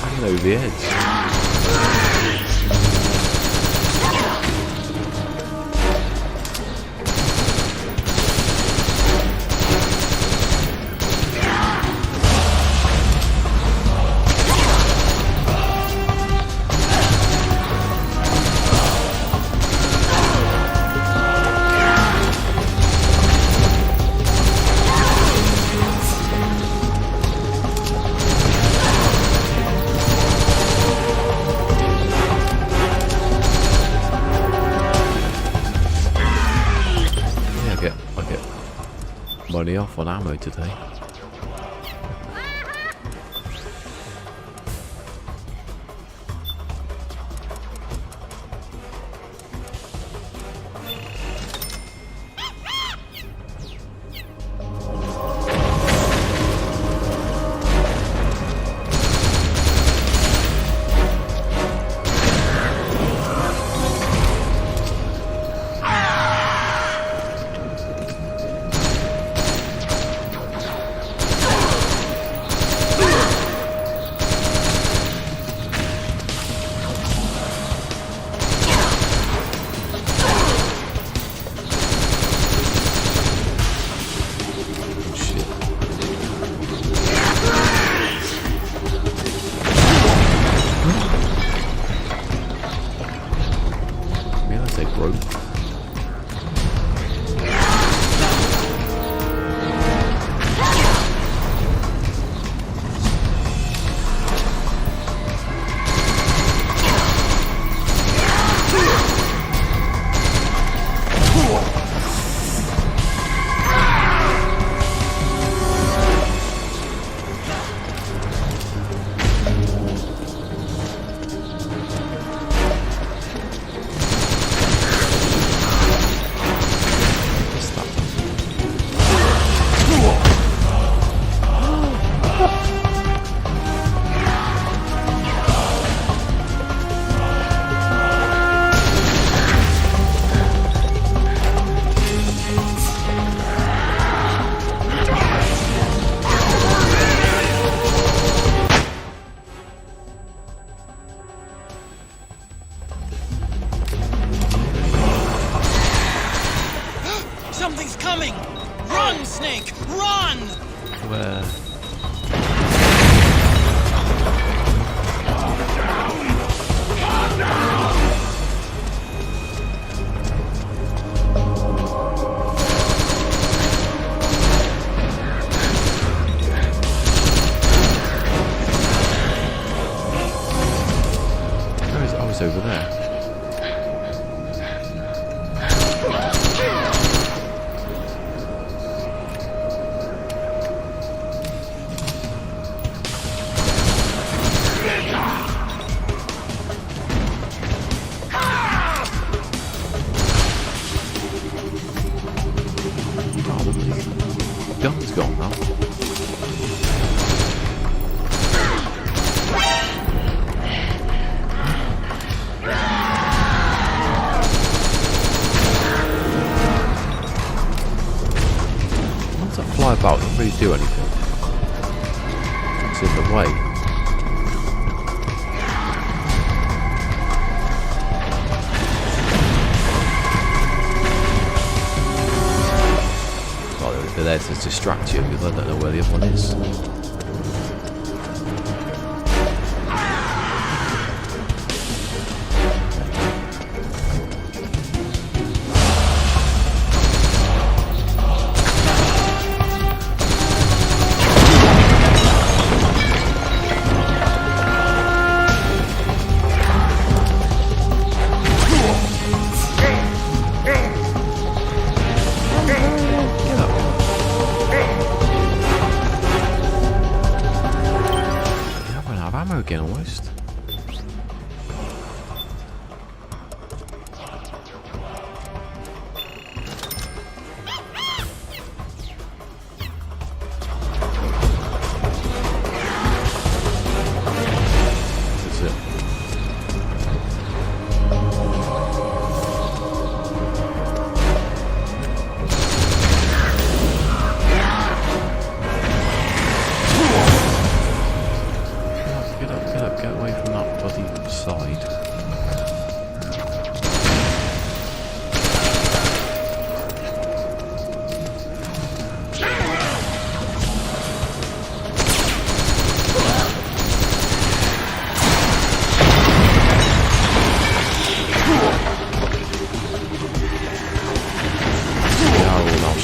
Speaker 1: Hanging over the edge. Money off on ammo today.
Speaker 3: Something's coming! Run, Snake! Run!
Speaker 1: Where? I was over there. Gun's gone now. Once I fly about, it doesn't really do anything. It's in the way. They're there to distract you because I don't know where the other one is. Again, almost. That's it.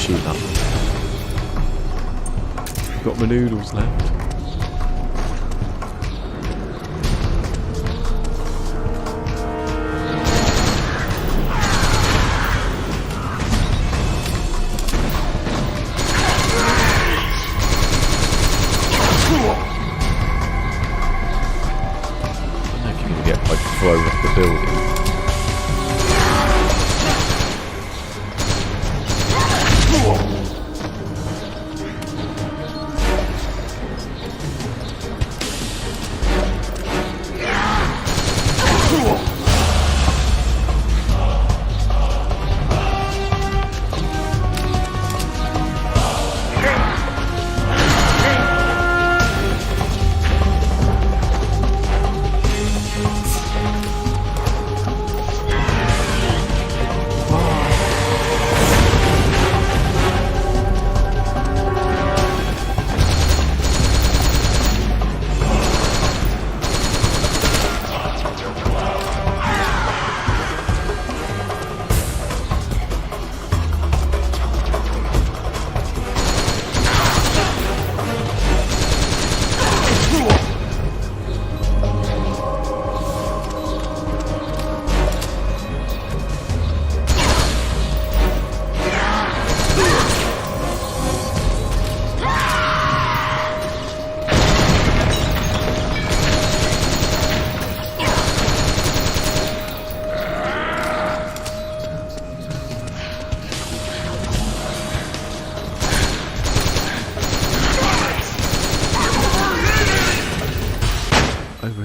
Speaker 1: shoot that. Got my noodles left. Thrown off the building.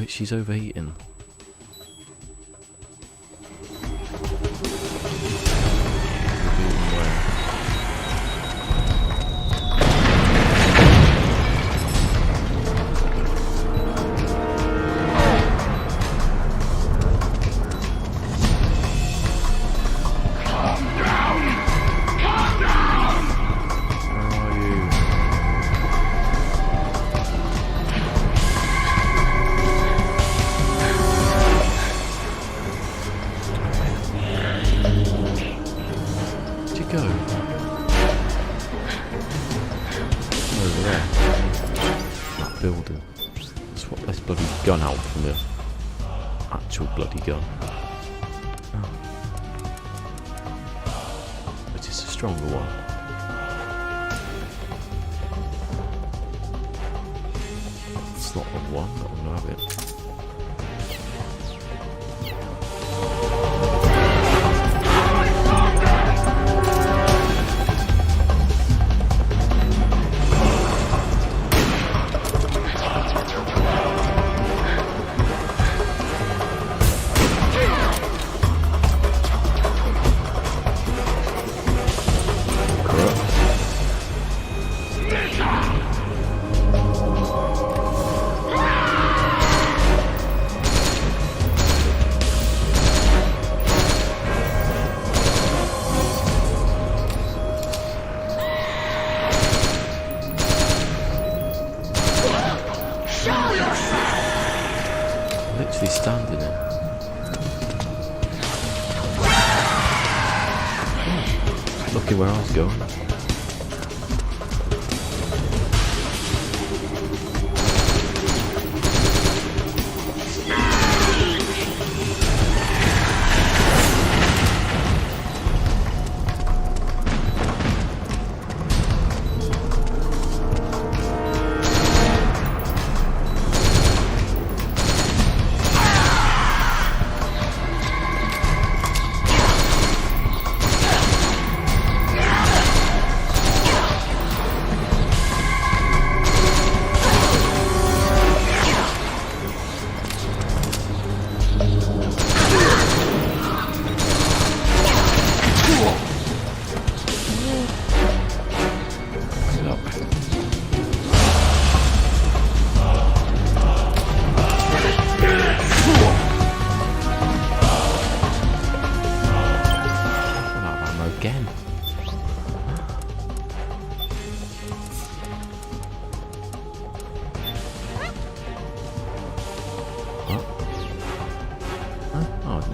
Speaker 1: She's overheating. Building. Swap this bloody gun out from the actual bloody gun. Oh. But it's a stronger one. It's not the one, but I'm gonna have it. Literally standing it. Looking where I was going.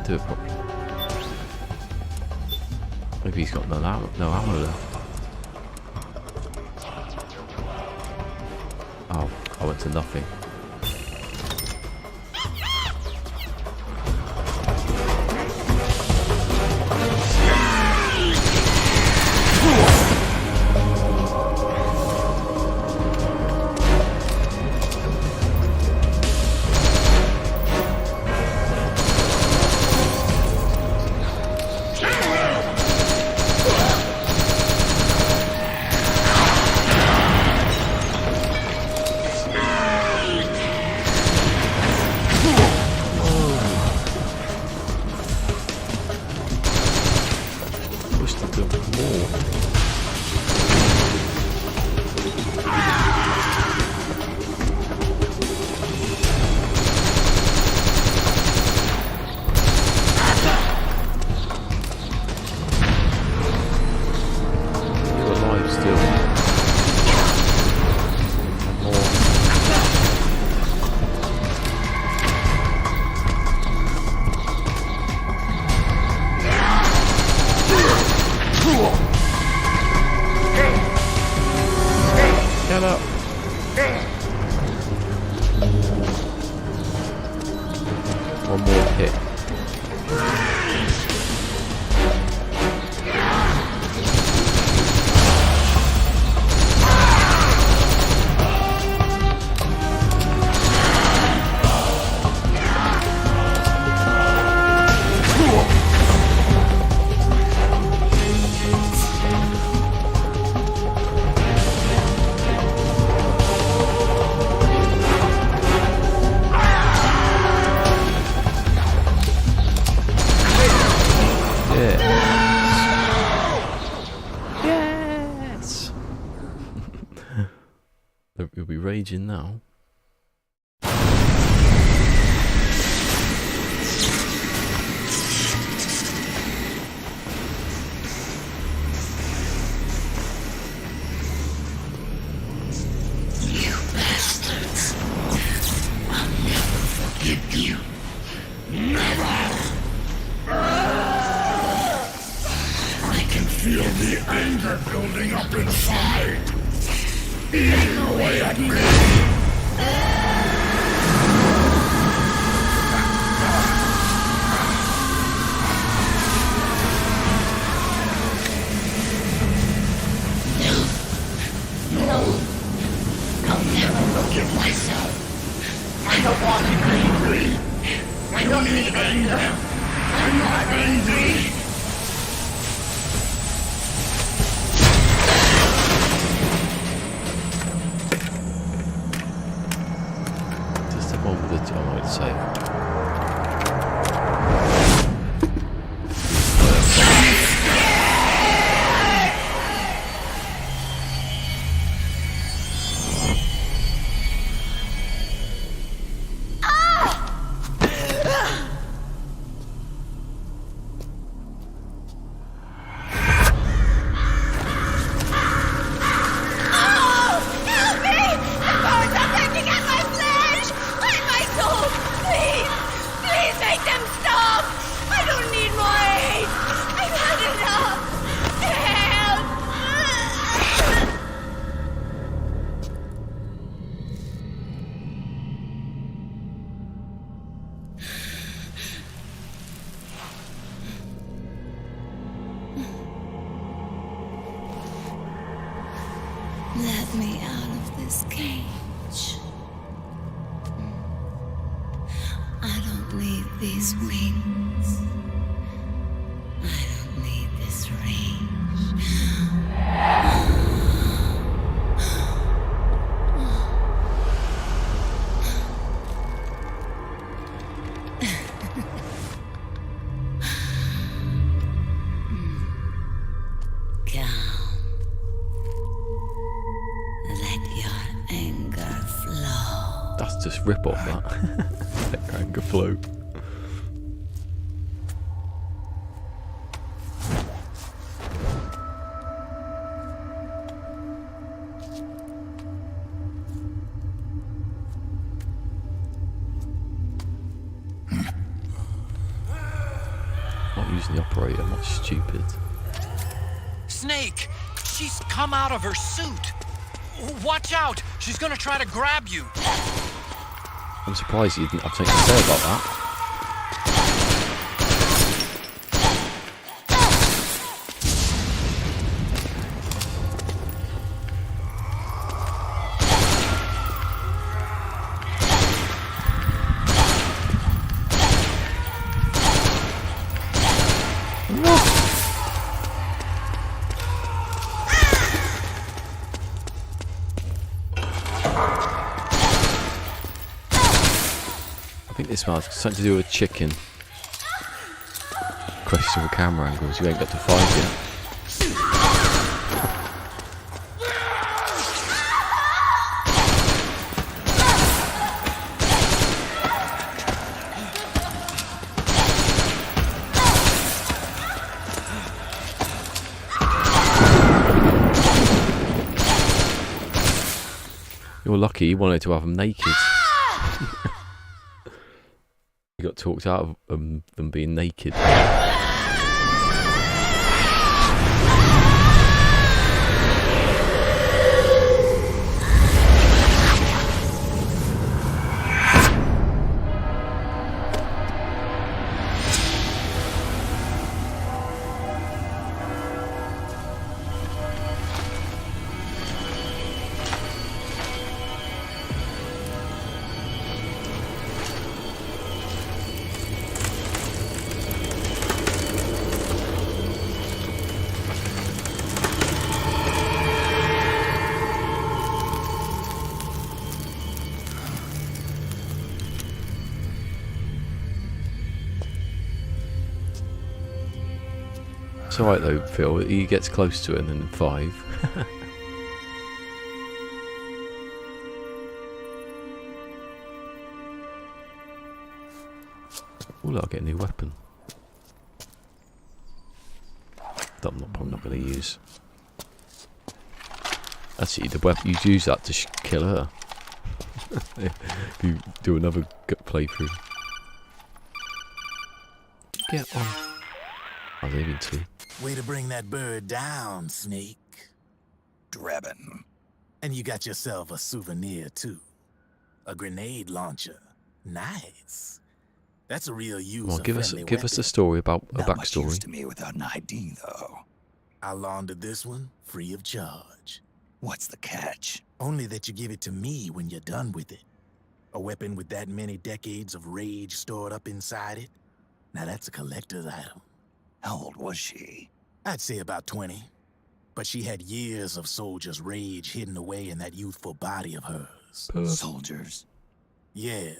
Speaker 1: Do it properly. Maybe he's got no ammo left. to nothing. One more hit. You'll be raging now.
Speaker 8: You bastards. I'll never forgive you. Never! I can feel the anger building up inside. Eating away at me! No, I'll never forgive myself. I don't want to be angry. I don't need anger. I'm not angry.
Speaker 1: I might say.
Speaker 11: Let me out of this cage. I don't need these wings. I don't need this range.
Speaker 1: That's just rip off that. Let your anger flow. Not using the operator, I'm not stupid.
Speaker 3: Snake! She's come out of her suit! Watch out! She's gonna try to grab you!
Speaker 1: I'm surprised you didn't have something to say about that. I think this one's something to do with chicken. Questionable camera angles, you ain't got to find it. You're lucky you wanted to have them naked. You got talked out of them being naked. It's alright though, Phil. He gets close to it and then 5. Oh look, I'll get a new weapon. That I'm probably not going to use. Actually, the weapon you use that to kill her. If you do another playthrough. Get on. I was aiming to.
Speaker 12: Way to bring that bird down, Snake.
Speaker 9: Drebin.
Speaker 12: And you got yourself a souvenir, too. A grenade launcher. Nice. That's a real user-friendly
Speaker 1: Well, give us a story about a
Speaker 9: Not much use
Speaker 1: backstory.
Speaker 9: to me without an ID, though.
Speaker 12: I'll launder this one free of charge.
Speaker 9: What's the catch?
Speaker 12: Only that you give it to me when you're done with it. A weapon with that many decades of rage stored up inside it? Now that's a collector's item.
Speaker 9: How old was she?
Speaker 12: I'd say about 20. But she had years of soldiers' rage hidden away in that youthful body of hers.
Speaker 9: Soldiers?
Speaker 12: Yeah,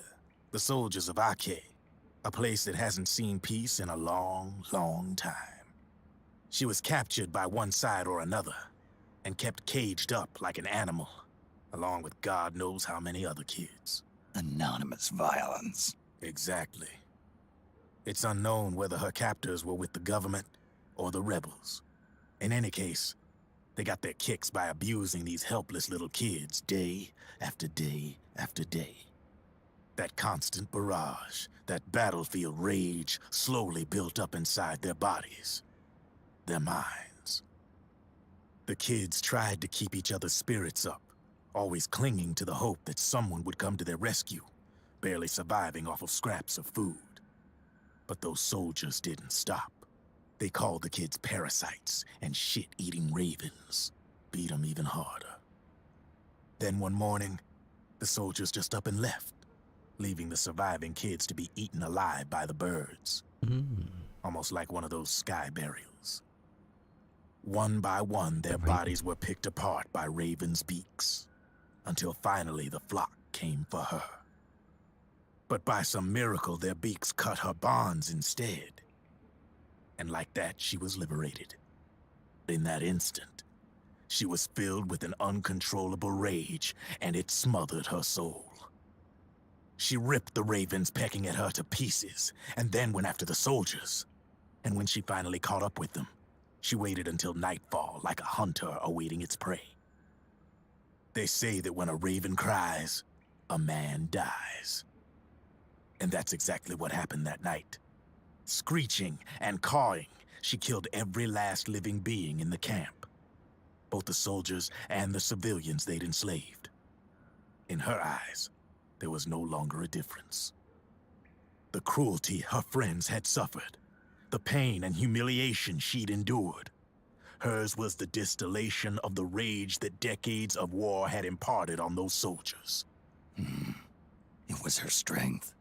Speaker 12: the soldiers of Ake. A place that hasn't seen peace in a long, long time. She was captured by one side or another, and kept caged up like an animal, along with God knows how many other kids.
Speaker 9: Anonymous violence.
Speaker 12: Exactly. It's unknown whether her captors were with the government or the rebels. In any case, they got their kicks by abusing these helpless little kids day after day after day. That constant barrage, that battlefield rage slowly built up inside their bodies, their minds. The kids tried to keep each other's spirits up, always clinging to the hope that someone would come to their rescue, barely surviving off of scraps of food. But those soldiers didn't stop. They called the kids parasites and shit-eating ravens, beat them even harder. Then one morning, the soldiers just up and left, leaving the surviving kids to be eaten alive by the birds. Almost like one of those sky burials. One by one, their bodies were picked apart by ravens' beaks, until finally the flock came for her. But by some miracle, their beaks cut her bonds instead. And like that, she was liberated. In that instant, she was filled with an uncontrollable rage, and it smothered her soul. She ripped the ravens pecking at her to pieces, and then went after the soldiers. And when she finally caught up with them, she waited until nightfall like a hunter awaiting its prey. They say that when a raven cries, a man dies. And that's exactly what happened that night. Screeching and cawing, she killed every last living being in the camp. both the soldiers and the civilians they'd enslaved. In her eyes, there was no longer a difference. The cruelty her friends had suffered, the pain and humiliation she'd endured. Hers was the distillation of the rage that decades of war had imparted on those soldiers.
Speaker 9: It was her strength,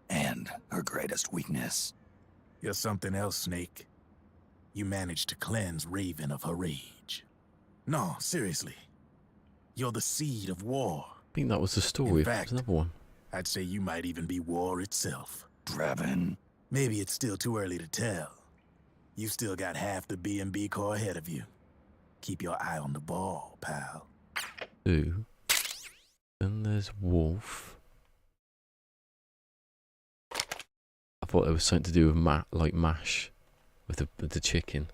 Speaker 9: and her greatest weakness.
Speaker 12: You're something else, Snake. You managed to cleanse Raven of her rage. No, seriously. You're the seed of war.
Speaker 1: I think that was the story.
Speaker 12: In fact,
Speaker 1: There's another one.
Speaker 12: I'd say you might even be war itself.
Speaker 9: Draven.
Speaker 12: Maybe it's still too early to tell. You've still got half the B&B Corps ahead of you. Keep your eye on the ball, pal.
Speaker 1: Then there's Wolf. I thought there was something to do with like MASH with the chicken.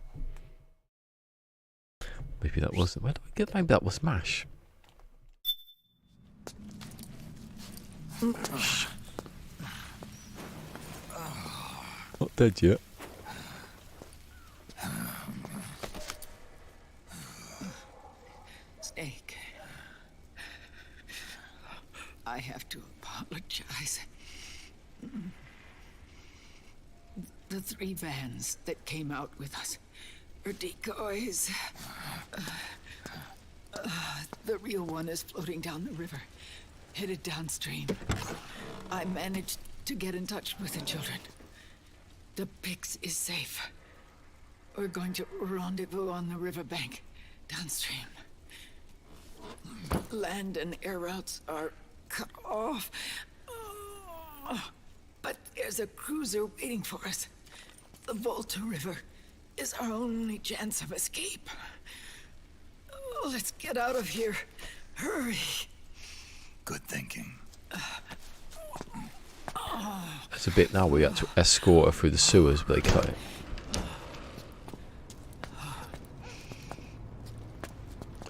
Speaker 1: Maybe that wasn't. Where do I get? Maybe that was MASH. Not dead yet.
Speaker 7: Snake. I have to apologize. The 3 vans that came out with us are decoys. The real one is floating down the river, headed downstream. I managed to get in touch with the children. The Pix is safe. We're going to rendezvous on the riverbank, downstream. Land and air routes are cut off. But there's a cruiser waiting for us. The Volta River is our only chance of escape. Let's get out of here. Hurry.
Speaker 9: Good thinking.
Speaker 1: There's a bit now where you have to escort her through the sewers, but they cut it.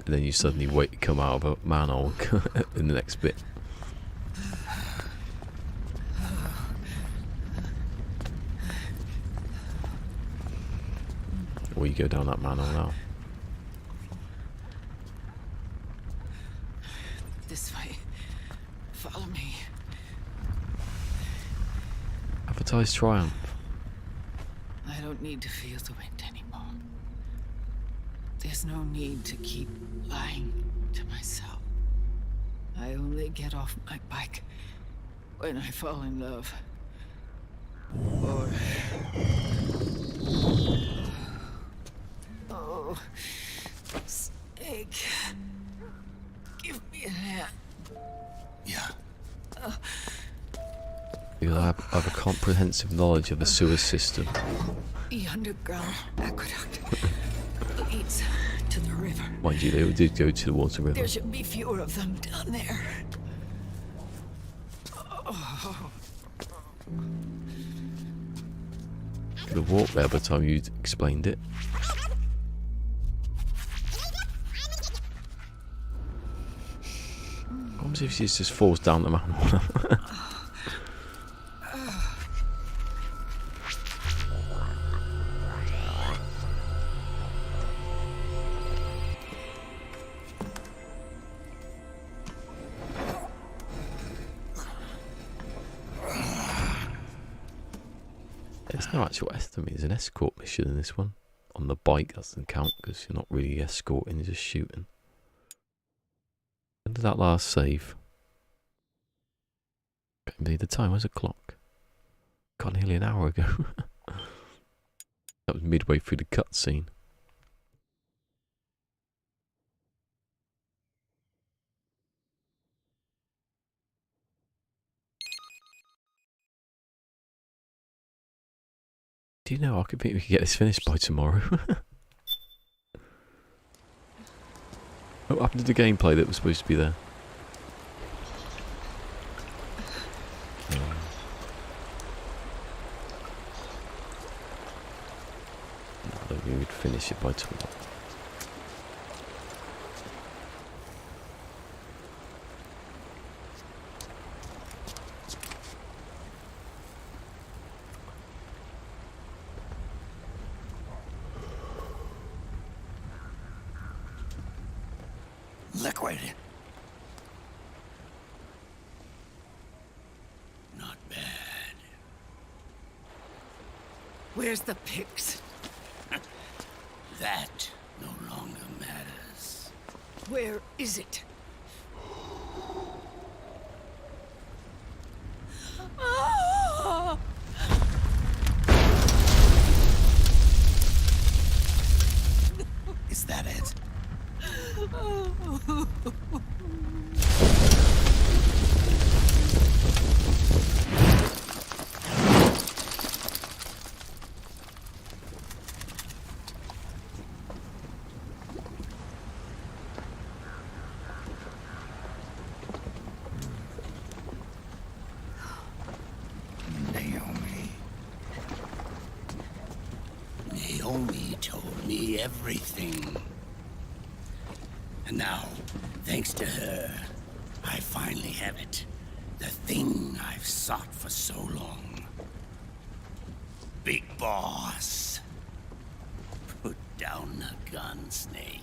Speaker 1: And then you suddenly wait to come out of a manhole in the next bit. Or you go down that manhole now.
Speaker 7: This way. Follow me.
Speaker 1: Advertise triumph.
Speaker 7: I don't need to feel the wind anymore. There's no need to keep lying to myself. I only get off my bike when I fall in love. Or... Oh, Snake. Give me a hand.
Speaker 9: Yeah.
Speaker 1: You'll have a comprehensive knowledge of the sewer system.
Speaker 7: The underground aqueduct leads to the river.
Speaker 1: Mind you, they did go to the water river.
Speaker 7: There should be fewer of them down there. Oh.
Speaker 1: Could have walked there by the time you'd explained it. What if she just falls down the mountain? There's no actual estimate. There's an escort mission in this one. On the bike, that doesn't count because you're not really escorting, you're just shooting. When did that last save? Can't believe the time. Where's the clock? God, nearly an hour ago. That was midway through the cutscene. Do you know, I think we could get this finished by tomorrow. What happened to the gameplay that was supposed to be there? I don't think we'd finish it by tomorrow.
Speaker 9: Liquid. Not bad.
Speaker 6: Where's the pigs?
Speaker 9: That no longer matters.
Speaker 6: Where is it? Ah!
Speaker 9: Is that it? Naomi told me everything. And now, thanks to her, I finally have it. The thing I've sought for so long. Big Boss. Put down the gun, Snake.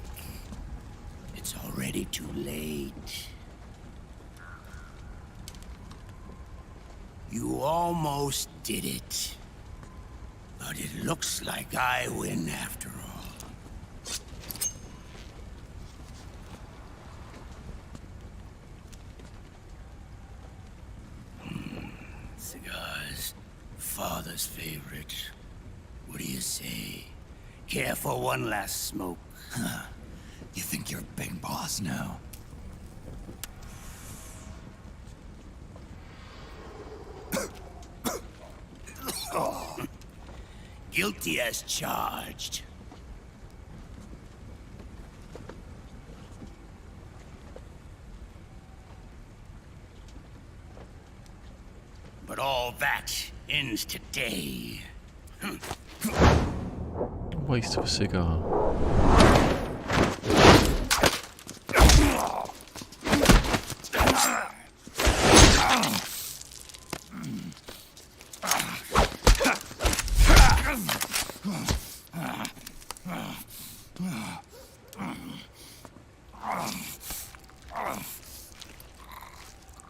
Speaker 9: It's already too late. You almost did it. But it looks like I win after all. Cigars. Father's favorite. What do you say? Care for one last smoke? Huh. You think you're Big Boss now? Guilty as charged. But all that ends today.
Speaker 1: Waste of a cigar.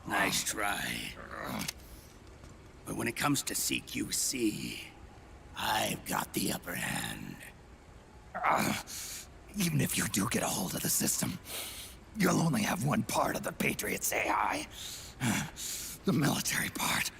Speaker 9: Nice try. But when it comes to CQC, I've got the upper hand. Even if you do get a hold of the system, you'll only have one part of the Patriots AI. The military part.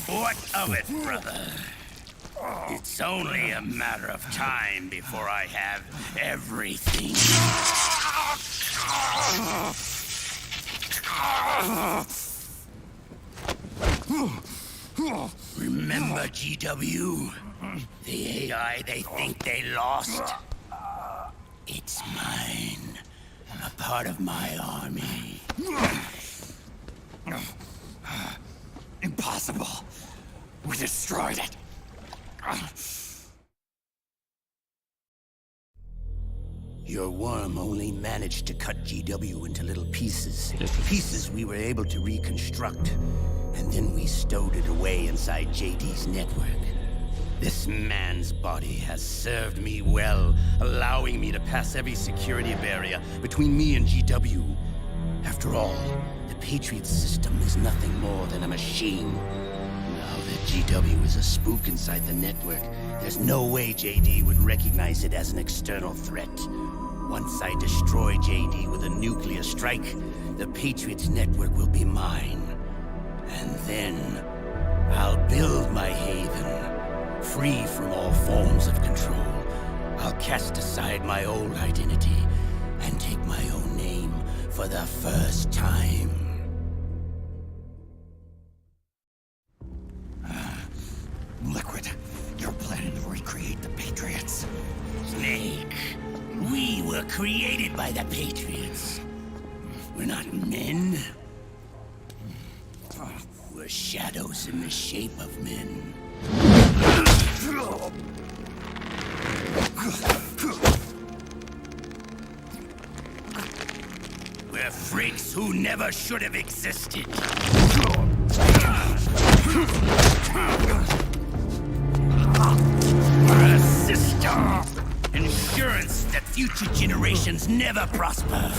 Speaker 9: What of it, brother? It's only a matter of time before I have everything. Remember GW? The AI they think they lost? It's mine. A part of my army. Impossible. We destroyed it. Your worm only managed to cut GW into little pieces. Pieces we were able to reconstruct. And then we stowed it away inside JD's network. This man's body has served me well, allowing me to pass every security barrier between me and GW. After all, the Patriots system is nothing more than a machine. Now that GW is a spook inside the network, there's no way JD would recognize it as an external threat. Once I destroy JD with a nuclear strike, the Patriots network will be mine. And then, I'll build my haven, free from all forms of control. I'll cast aside my old identity and take my own name for the first time. Liquid, you're planning to recreate the Patriots. Snake, we were created by the Patriots. We're not men. We're shadows in the shape of men. We're freaks who never should have existed. We're a system. Insurance that future generations never prosper.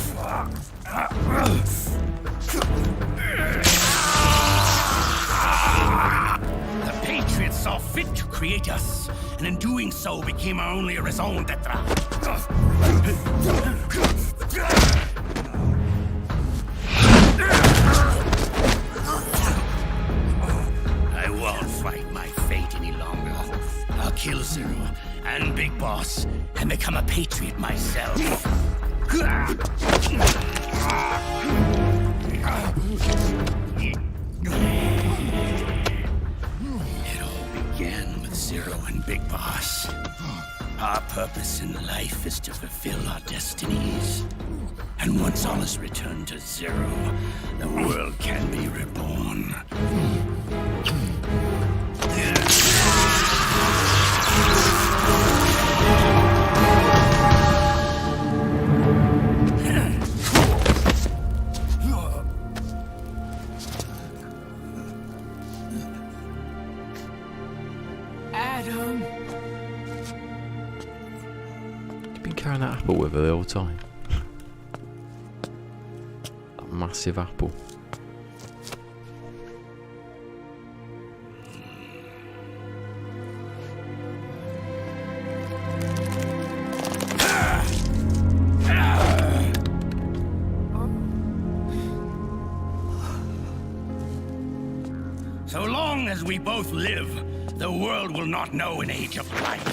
Speaker 9: The Patriots saw fit to create us, and in doing so became our only raison d'etre. I won't fight my fate any longer. I'll kill Zero and Big Boss and become a Patriot myself. It all began with Zero and Big Boss. Our purpose in life is to fulfill our destinies. And once all is returned to Zero, the world can be reborn.
Speaker 10: Adam.
Speaker 1: You've been carrying that apple with her the whole time. That massive apple.
Speaker 9: So long as we both live, the world will not know an age of light.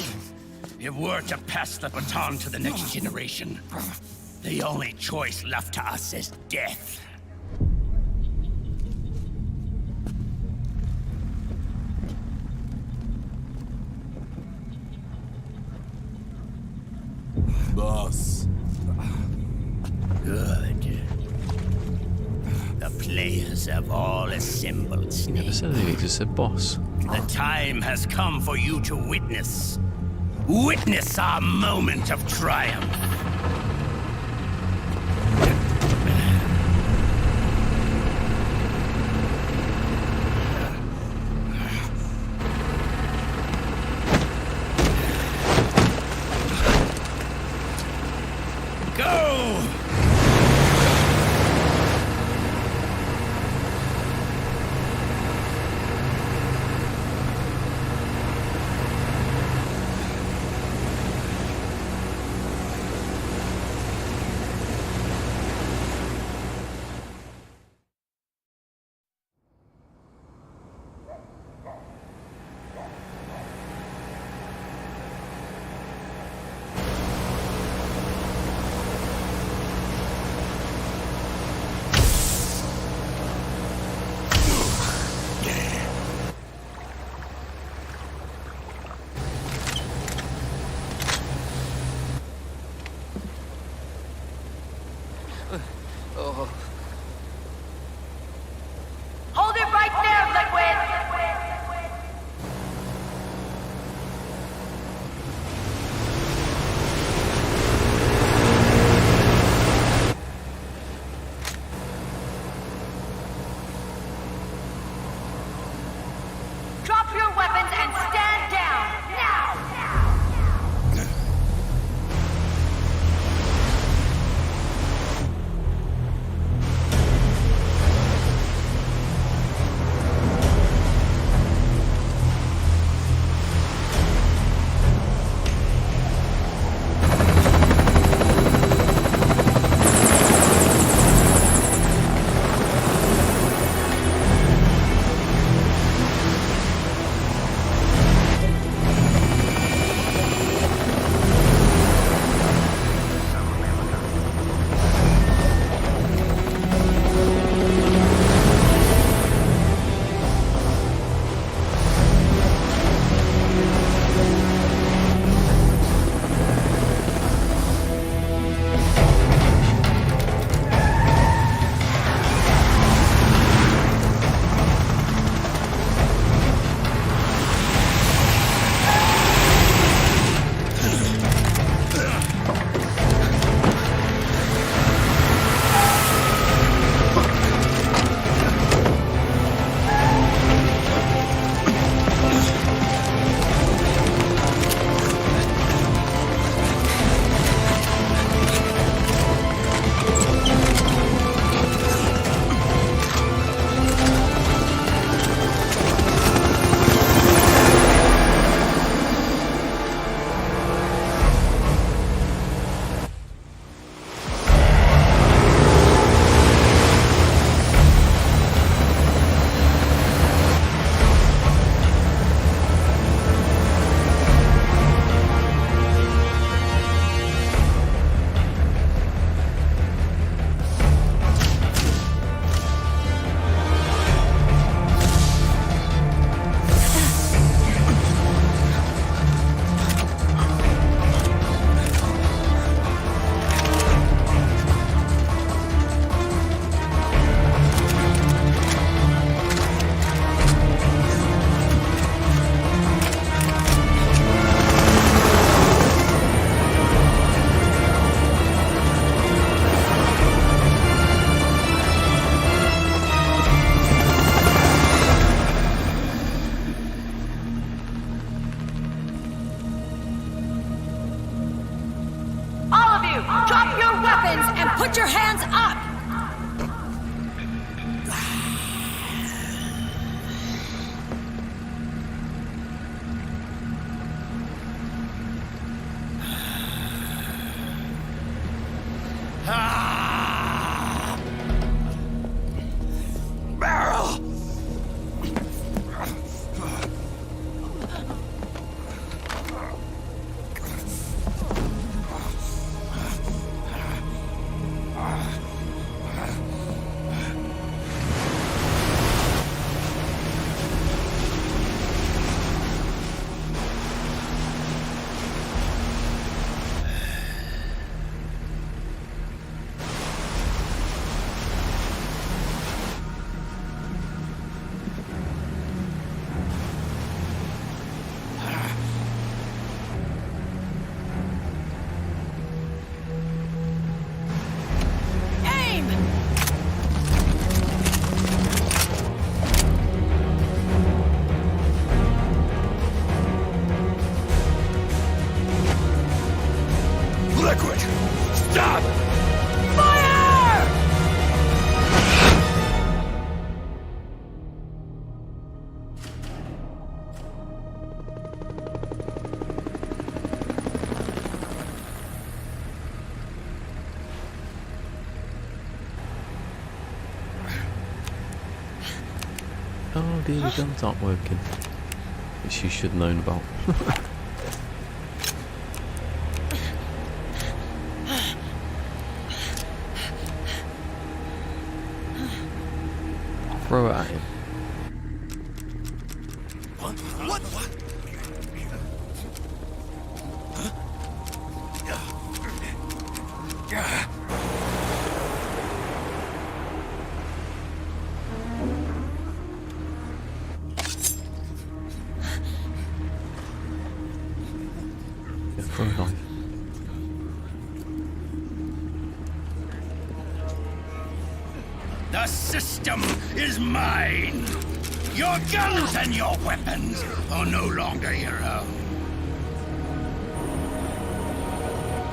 Speaker 9: If we're to pass the baton to the next generation, the only choice left to us is death.
Speaker 4: Boss.
Speaker 9: Good. The players have all assembled, Snake.
Speaker 1: Never said anything, just said boss.
Speaker 9: The time has come for you to witness. Witness our moment of triumph. Go!
Speaker 1: Oh dear, the guns aren't working. Which you should have known about. Throw it at him.
Speaker 9: What?
Speaker 1: Yeah, throw a knife.
Speaker 8: The system is mine. Your guns and your weapons are no longer your own.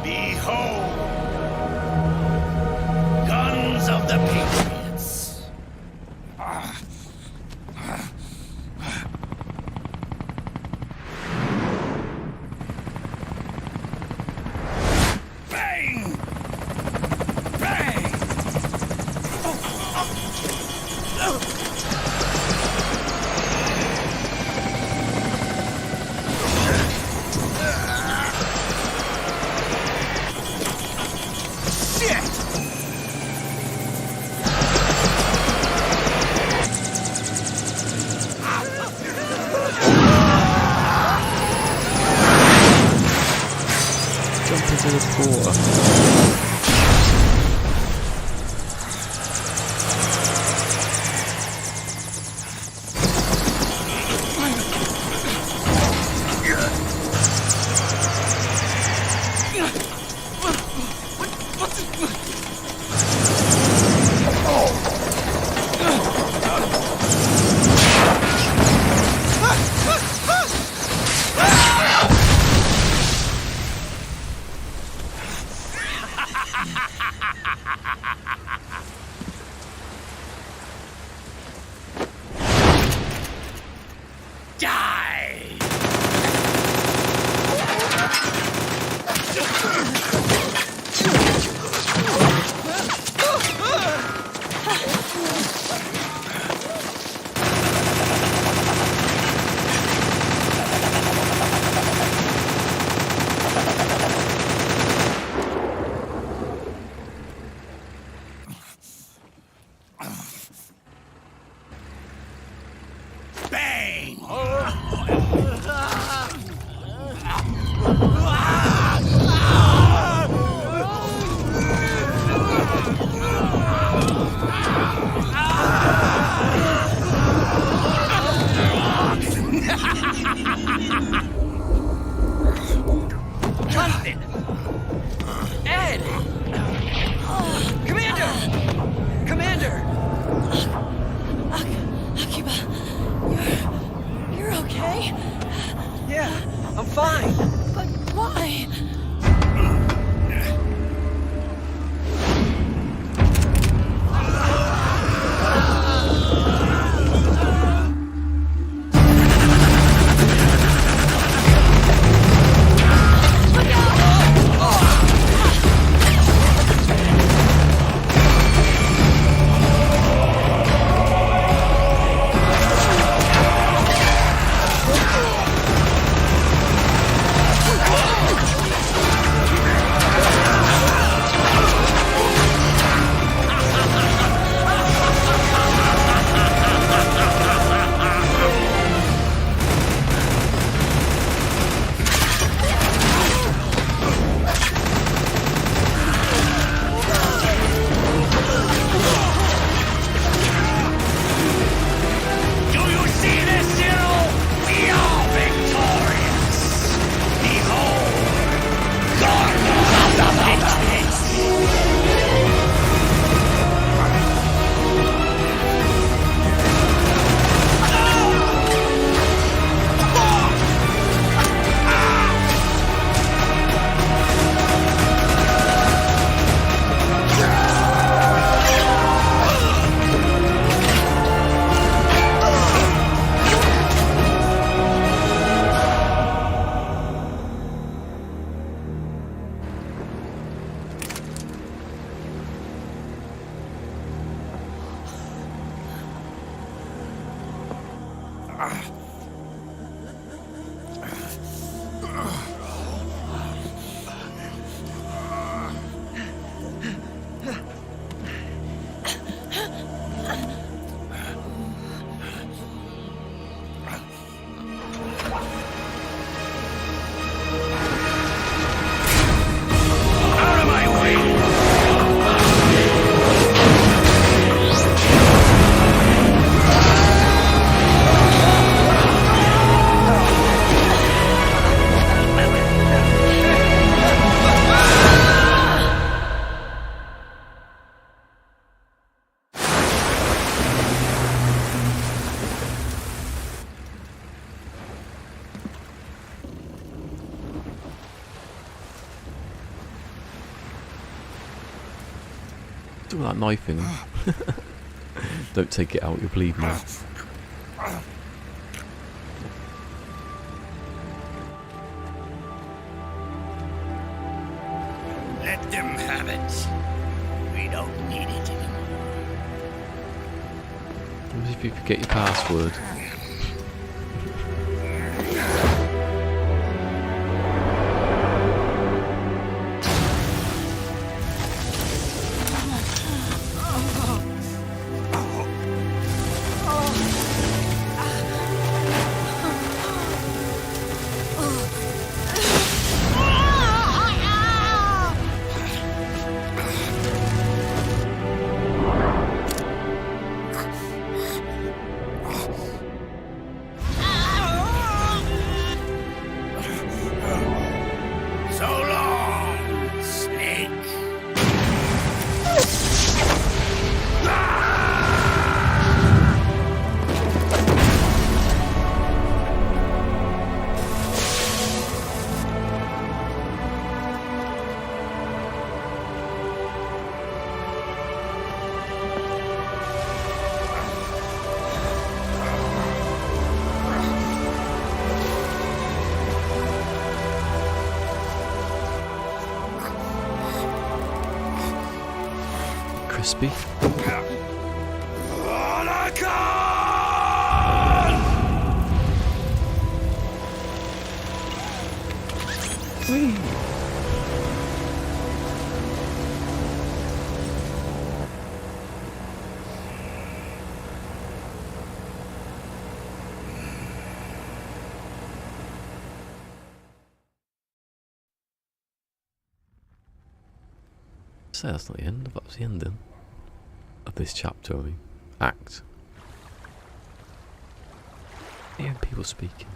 Speaker 8: Behold, guns of the Patriots. Bang! Bang!
Speaker 1: Jump into the water.
Speaker 3: Jonathan! Ed! Commander! Commander!
Speaker 10: Akiba, you're okay?
Speaker 3: Yeah, I'm fine.
Speaker 10: But why?
Speaker 1: Do that knifing. Don't take it out, you'll bleed more.
Speaker 9: Let them have it. We don't need it anymore.
Speaker 1: What if you forget your password? Crispy. Whee. So that's not the end. That was the ending of this chapter. I mean, act. Hearing people speaking.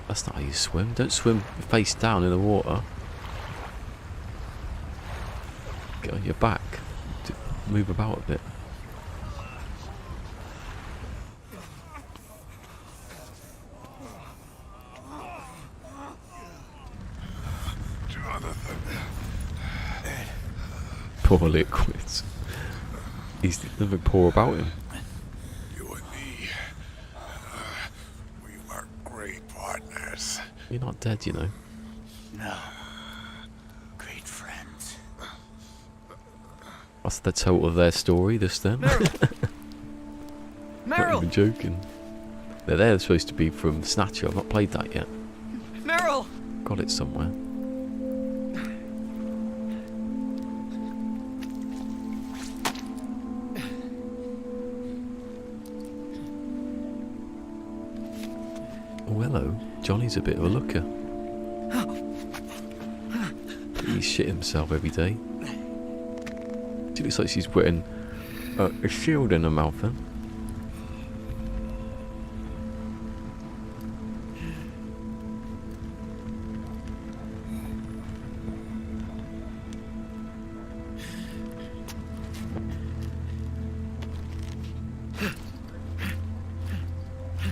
Speaker 1: That's not how you swim. Don't swim face down in the water. Get on your back. Move about a bit. Poor Liquids. He's nothing poor about him.
Speaker 8: You and me, we were great partners.
Speaker 1: You're not dead, you know.
Speaker 9: No. Great friends.
Speaker 1: That's the total of their story, this then. Not even joking. They're supposed to be from Snatcher. I've not played that yet.
Speaker 5: Meryl!
Speaker 1: Got it somewhere. Oh, hello. Johnny's a bit of a looker. He's shit himself every day. She looks like she's putting a shield in her mouth then.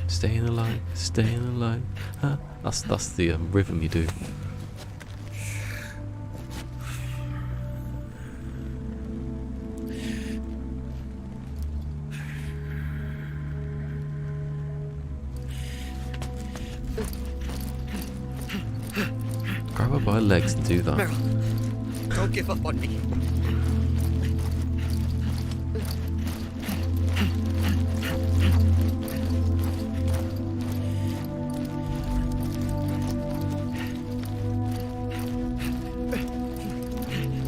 Speaker 1: Staying alive, staying alive. Huh? That's the rhythm you do. Grab her by her legs and do that.
Speaker 5: Meryl, don't give up on me.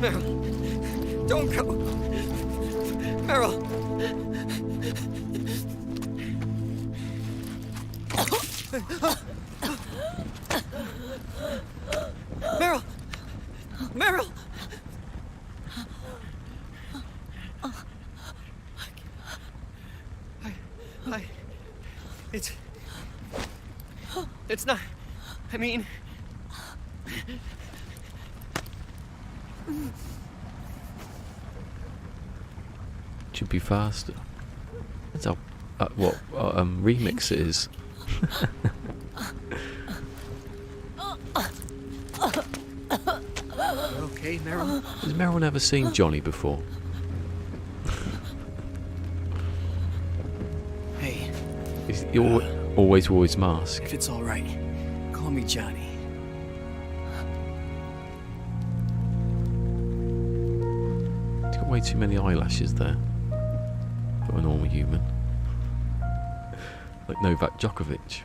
Speaker 6: Meryl, don't go. Meryl. Meryl. Meryl. It's not. I mean.
Speaker 1: Should be faster. That's how what remix it is.
Speaker 6: Okay, Meryl.
Speaker 1: Has Meryl never seen Johnny before?
Speaker 6: Hey.
Speaker 1: He always wore his mask.
Speaker 6: If it's all right, call me Johnny.
Speaker 1: He's got way too many eyelashes there for a normal human. Like Novak Djokovic.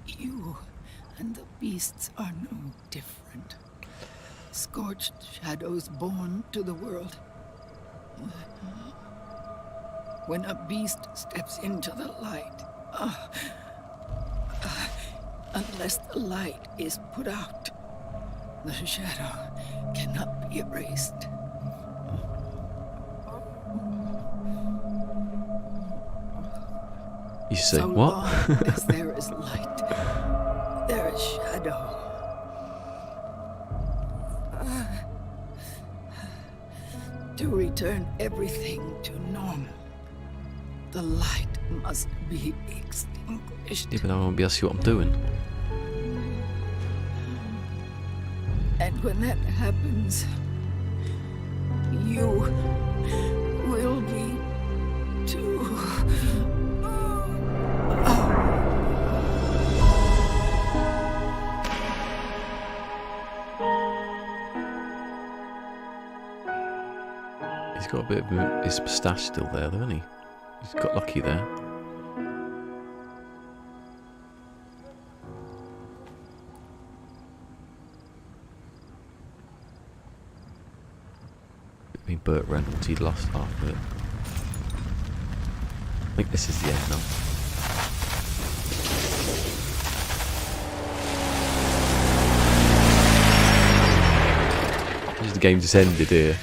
Speaker 7: You and the beasts are no different. Scorched shadows born to the world. When a beast steps into the light, unless the light is put out, the shadow cannot be erased.
Speaker 1: You say
Speaker 7: So
Speaker 1: what?
Speaker 7: long as there is light, there is shadow. To return everything to normal, the light must be extinguished.
Speaker 1: Yeah, but I won't be able to see what I'm doing.
Speaker 7: And when that happens, you will be too.
Speaker 1: He's got a bit of his moustache still there, though, hasn't he? He's got lucky there. I mean, Burt Reynolds, he'd lost half of it. I think this is the end now. The game just ended here.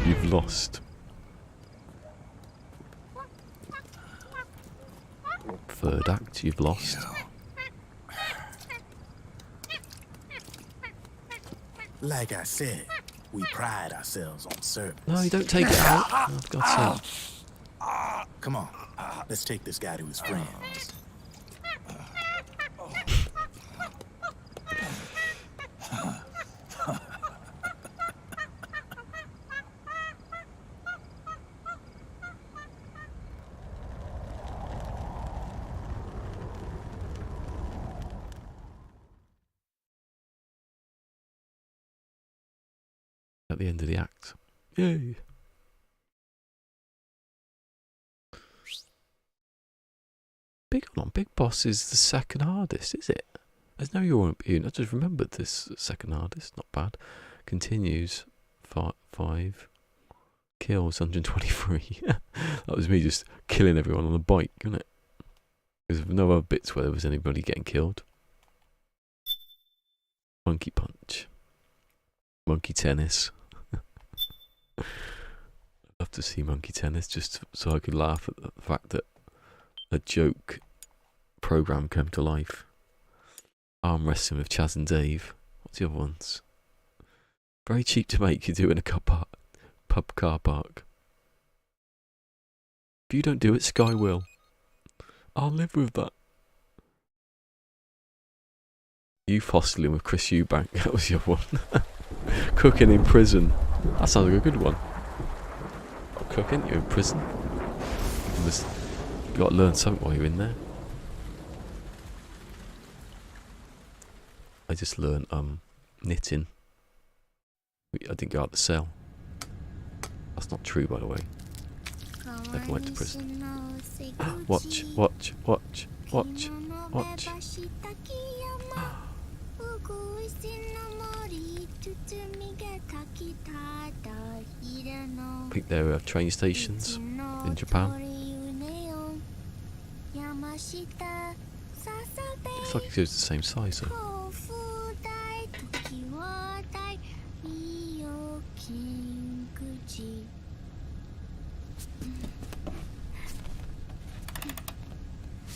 Speaker 1: You've lost. Third act, you've lost.
Speaker 12: Like I said, we pride ourselves on service.
Speaker 1: No, you don't take it out. Oh, God's sake.
Speaker 12: Come on, let's take this guy to his friends.
Speaker 1: At the end of the act. Yay. Big Boss is the second hardest, is it? There's no European. I just remembered this second hardest. Not bad. Continues. 5 kills, 123. That was me just killing everyone on the bike, wasn't it? Because no other bits where there was anybody getting killed. Monkey punch. Monkey tennis. I'd love to see monkey tennis just so I could laugh at the fact that a joke program came to life. Arm wrestling with Chaz and Dave. What's the other ones? Very cheap to make. You do in a pub car park. If you don't do it, Sky will. I'll live with that. You fossling with Chris Eubank. That was your one. Cooking in prison. That sounds like a good one. Cooking? You're in prison? You got to learn something while you're in there. I just learned knitting. I didn't go out the cell. That's not true, by the way. Never went to prison. Watch. I think there are train stations in Japan. Looks like it goes the same size though.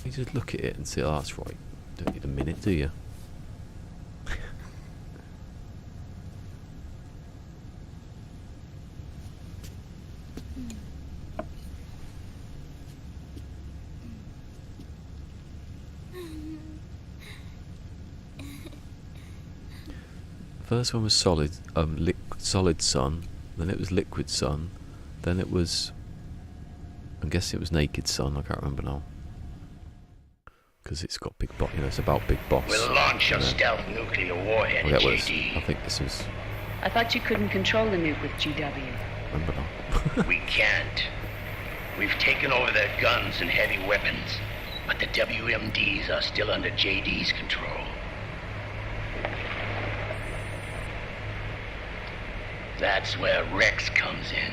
Speaker 1: You just look at it and say, oh, that's right. Don't need a minute, do you? First one was solid sun, then it was liquid sun, then it was, I'm guessing it was naked sun, I can't remember now. Because it's got big boss, you know, it's about big boss.
Speaker 9: We'll launch a stealth nuclear warhead at JD.
Speaker 1: I think this was...
Speaker 13: I thought you couldn't control the nuke with GW.
Speaker 1: Remember now.
Speaker 9: We can't. We've taken over their guns and heavy weapons, but the WMDs are still under JD's control. That's where Rex comes in.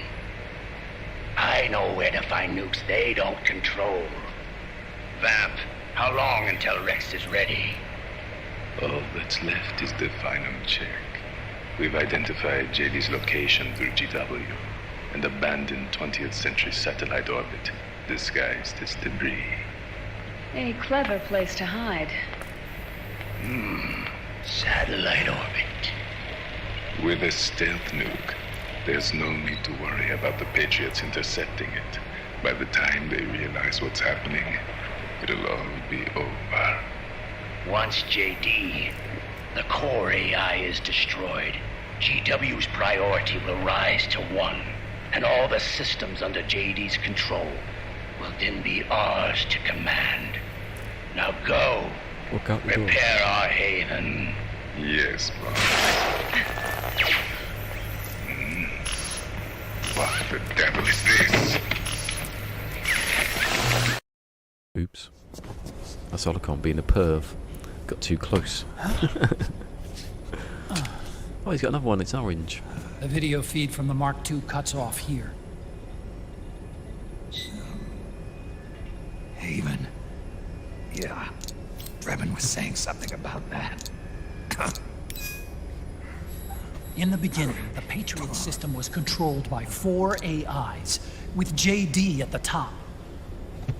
Speaker 9: I know where to find nukes they don't control. Vamp, how long until Rex is ready?
Speaker 14: All that's left is the final check. We've identified JD's location through GW, an abandoned 20th century satellite orbit, disguised as debris.
Speaker 13: A clever place to hide.
Speaker 9: Satellite orbit.
Speaker 14: With a stealth nuke, there's no need to worry about the Patriots intercepting it. By the time they realize what's happening, it'll all be over.
Speaker 9: Once JD, the core AI is destroyed, GW's priority will rise to 1, and all the systems under JD's control will then be ours to command. Now go. Repair our haven.
Speaker 14: Yes, boss. What the devil is this?
Speaker 1: Oops. That's Ocelot being a perv. Got too close. Oh, he's got another one. It's orange.
Speaker 3: The video feed from the Mark II cuts off here.
Speaker 6: Haven. Yeah. Drebin was saying something about that.
Speaker 3: In the beginning, the Patriot system was controlled by 4 AIs, with JD at the top.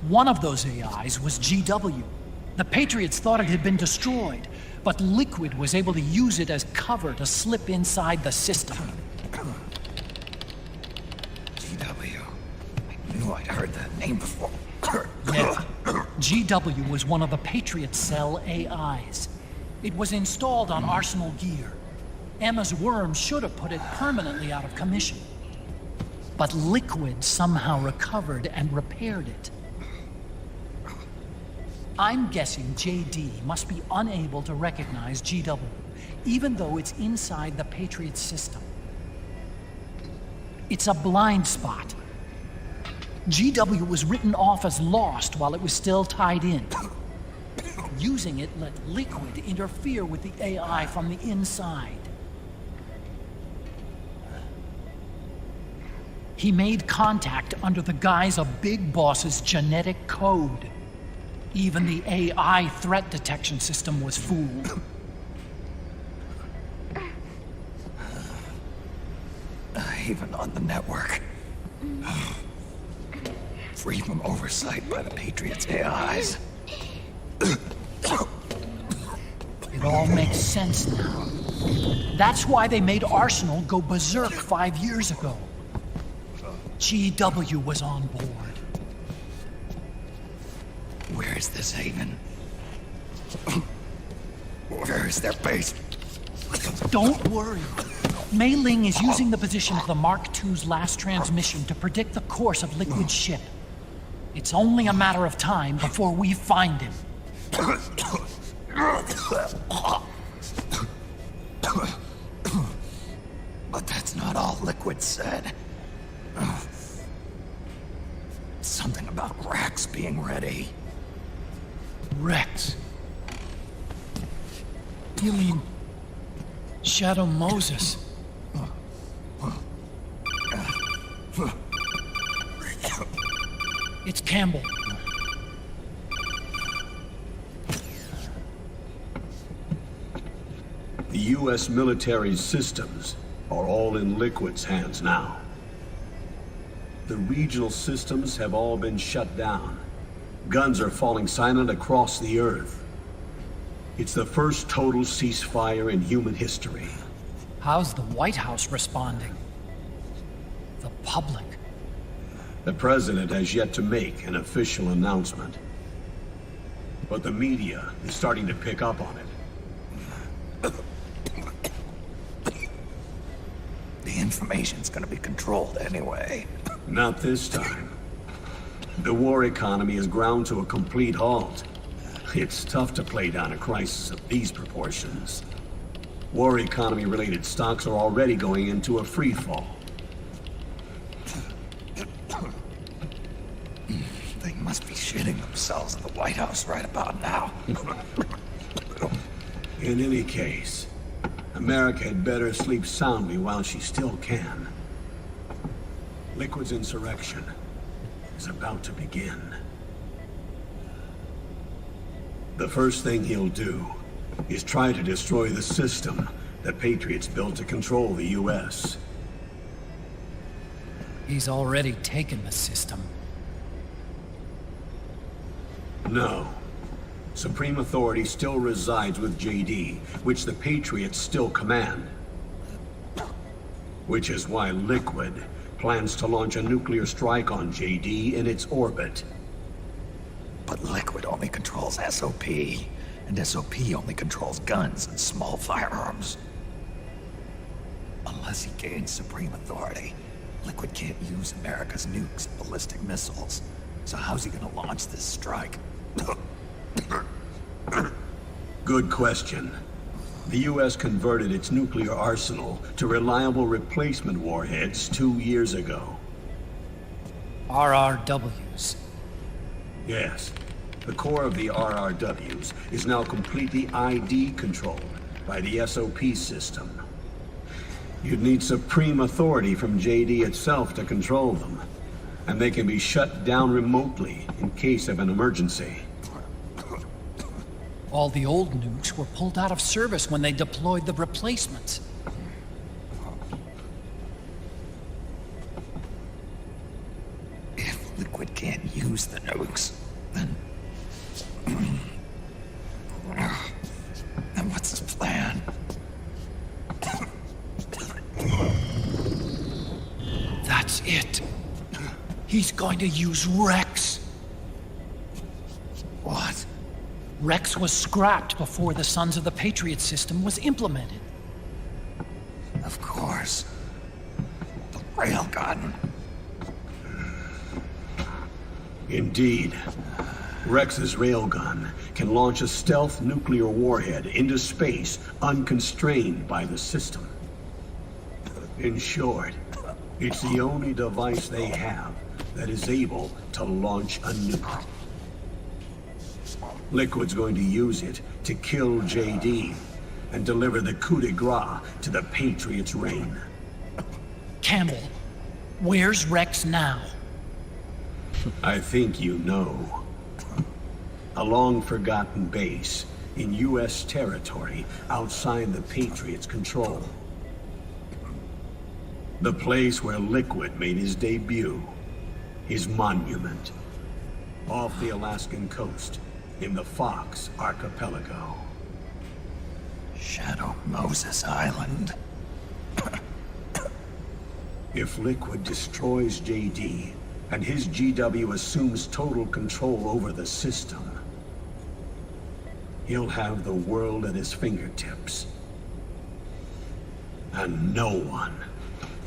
Speaker 3: One of those AIs was GW. The Patriots thought it had been destroyed, but Liquid was able to use it as cover to slip inside the system.
Speaker 6: GW. I knew I'd heard that name before.
Speaker 3: Yeah. GW was one of the Patriot Cell AIs. It was installed on Arsenal gear. Emma's worm should have put it permanently out of commission. But Liquid somehow recovered and repaired it. I'm guessing JD must be unable to recognize GW, even though it's inside the Patriot system. It's a blind spot. GW was written off as lost while it was still tied in. Using it let Liquid interfere with the AI from the inside. He made contact under the guise of Big Boss's genetic code. Even the AI threat detection system was fooled.
Speaker 6: Even on the network. Free from oversight by the Patriots' AIs.
Speaker 3: It all makes sense now. That's why they made Arsenal go berserk 5 years ago. GW was on board.
Speaker 6: Where is this haven? Where is their base?
Speaker 3: Don't worry. Mei Ling is using the position of the Mark II's last transmission to predict the course of Liquid's ship. It's only a matter of time before we find him.
Speaker 6: But that's not all Liquid said. Something about Rex being ready.
Speaker 3: Rex? You mean Shadow Moses. It's Campbell.
Speaker 15: The U.S. military systems are all in Liquid's hands now. The regional systems have all been shut down. Guns are falling silent across the Earth. It's the first total ceasefire in human history.
Speaker 3: How's the White House responding? The public?
Speaker 15: The president has yet to make an official announcement. But the media is starting to pick up on it.
Speaker 6: The information's gonna be controlled anyway.
Speaker 15: Not this time. The war economy is ground to a complete halt. It's tough to play down a crisis of these proportions. War economy-related stocks are already going into a free fall.
Speaker 6: They must be shitting themselves in the White House right about now.
Speaker 15: In any case, America had better sleep soundly while she still can. Liquid's insurrection is about to begin. The first thing he'll do is try to destroy the system that Patriots built to control the U.S.
Speaker 3: He's already taken the system.
Speaker 15: No. Supreme authority still resides with JD, which the Patriots still command. Which is why Liquid plans to launch a nuclear strike on JD in its orbit.
Speaker 6: But Liquid only controls SOP, and SOP only controls guns and small firearms. Unless he gains supreme authority, Liquid can't use America's nukes and ballistic missiles. So how's he gonna launch this strike?
Speaker 15: Good question. The U.S. converted its nuclear arsenal to reliable replacement warheads 2 years ago.
Speaker 3: RRWs.
Speaker 15: Yes. The core of the RRWs is now completely ID controlled by the SOP system. You'd need supreme authority from JD itself to control them, and they can be shut down remotely in case of an emergency.
Speaker 3: All the old nukes were pulled out of service when they deployed the replacements.
Speaker 6: If Liquid can't use the nukes, then what's his plan?
Speaker 3: That's it. He's going to use Rex.
Speaker 6: What?
Speaker 3: Rex was scrapped before the Sons of the Patriot system was implemented.
Speaker 6: Of course. The railgun.
Speaker 15: Indeed. Rex's railgun can launch a stealth nuclear warhead into space unconstrained by the system. In short, it's the only device they have that is able to launch a nuke. Liquid's going to use it to kill JD and deliver the coup de grace to the Patriots' reign.
Speaker 3: Campbell, where's Rex now?
Speaker 15: I think you know. A long-forgotten base in U.S. territory outside the Patriots' control. The place where Liquid made his debut, his monument, off the Alaskan coast in the Fox Archipelago.
Speaker 6: Shadow Moses Island.
Speaker 15: If Liquid destroys JD and his GW assumes total control over the system, he'll have the world at his fingertips. And no one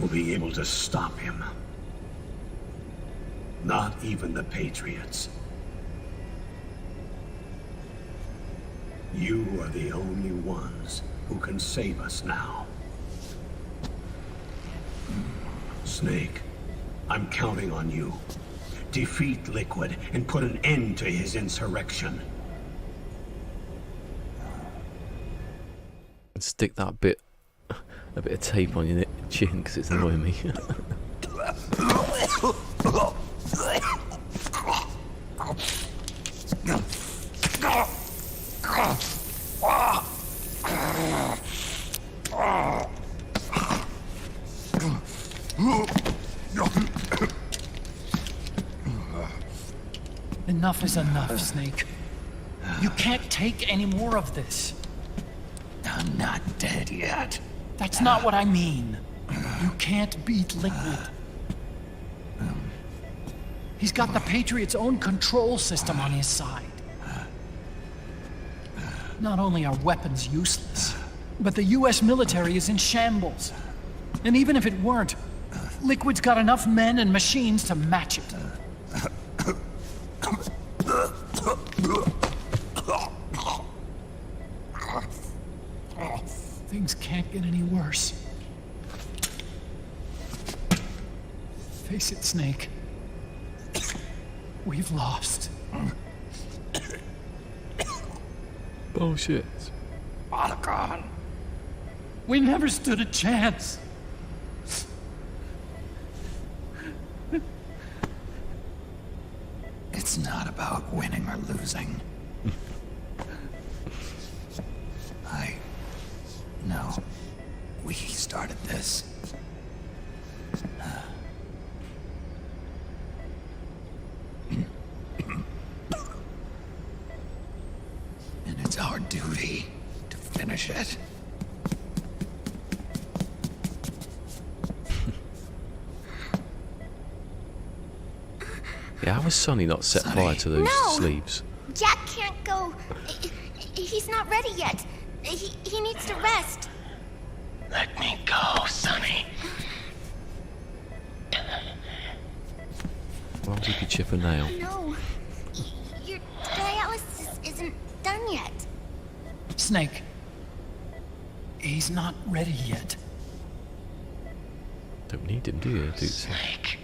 Speaker 15: will be able to stop him. Not even the Patriots. You are the only ones who can save us now. Snake, I'm counting on you. Defeat Liquid and put an end to his insurrection.
Speaker 1: Stick that bit a bit of tape on your chin because it's annoying me.
Speaker 3: Enough is enough, Snake. You can't take any more of this.
Speaker 6: I'm not dead yet.
Speaker 3: That's not what I mean. You can't beat Liquid. He's got the Patriots' own control system on his side. Not only are weapons useless, but the US military is in shambles. And even if it weren't, Liquid's got enough men and machines to match it. Things can't get any worse. Face it, Snake. We've lost.
Speaker 1: Bullshit.
Speaker 6: Otacon.
Speaker 3: We never stood a chance.
Speaker 6: It's not about winning or losing. No. We started this. And it's our duty to finish it.
Speaker 1: Yeah, how was Sonny not set fire to those sleeves?
Speaker 16: Jack can't go. He's not ready yet. He needs to rest.
Speaker 9: Let me go, Sonny.
Speaker 1: Why would you could chip a nail?
Speaker 16: No. Your dialysis isn't done yet.
Speaker 3: Snake. He's not ready yet.
Speaker 1: Don't need him, do you, dude?
Speaker 9: Snake.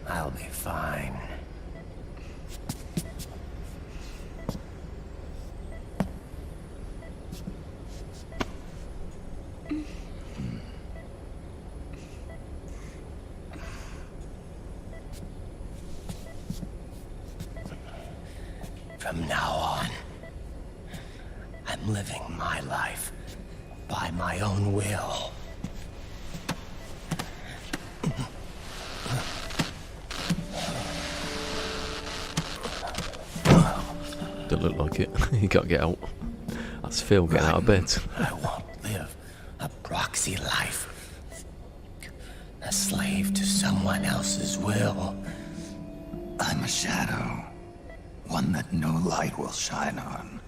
Speaker 9: I'll be fine. From now on, I'm living my life by my own will.
Speaker 1: Don't look like it. You gotta get out. That's Phil getting out of bed.
Speaker 9: I won't live a proxy life. A slave to someone else's will.
Speaker 6: I'm a shadow. One that no light will shine on.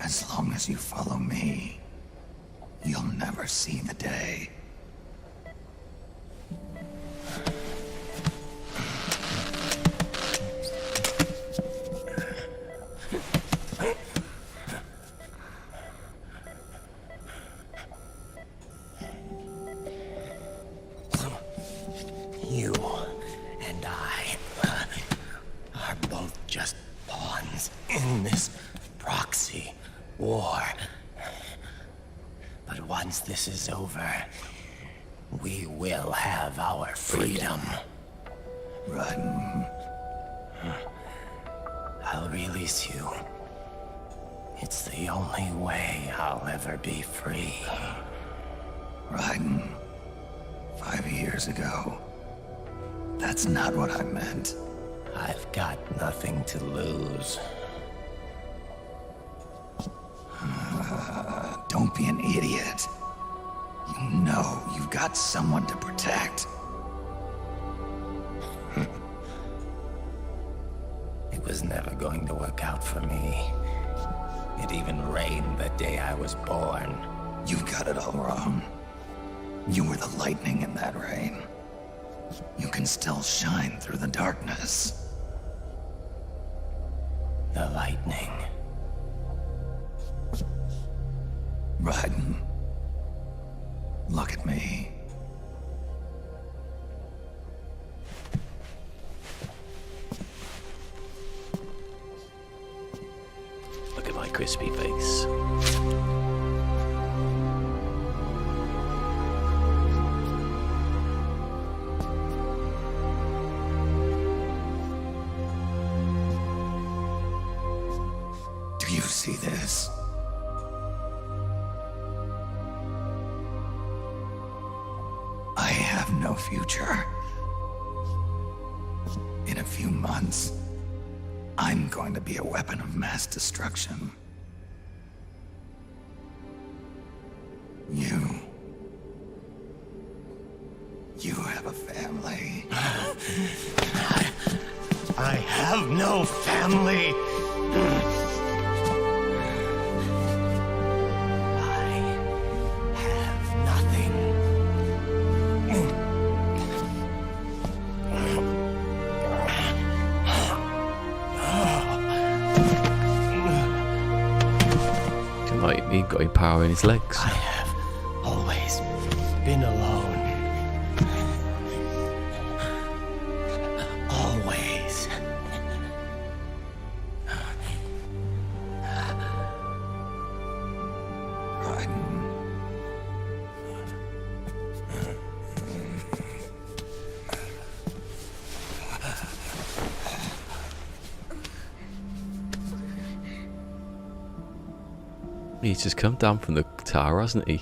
Speaker 6: As long as you follow me, you'll never see the day.
Speaker 9: You and I are both just pawns in this proxy war. But once this is over, we will have our freedom.
Speaker 6: Right.
Speaker 9: I'll release you. It's the only way I'll ever be free.
Speaker 6: Raiden, 5 years ago. That's not what I meant.
Speaker 9: I've got nothing to lose.
Speaker 6: Don't be an idiot. You know you've got someone to protect.
Speaker 9: It was never going to work out for me. It even rained the day I was born.
Speaker 6: You've got it all wrong. You were the lightning in that rain. You can still shine through the darkness.
Speaker 9: The lightning.
Speaker 6: Raiden, look at me.
Speaker 1: crispy face.
Speaker 6: Do you see this? I have no future. In a few months, I'm going to be a weapon of mass destruction. You have a family.
Speaker 9: I have no family.
Speaker 1: He got any power in his legs.
Speaker 9: I have always been alone. Always.
Speaker 1: He's just come down from the tower, hasn't he?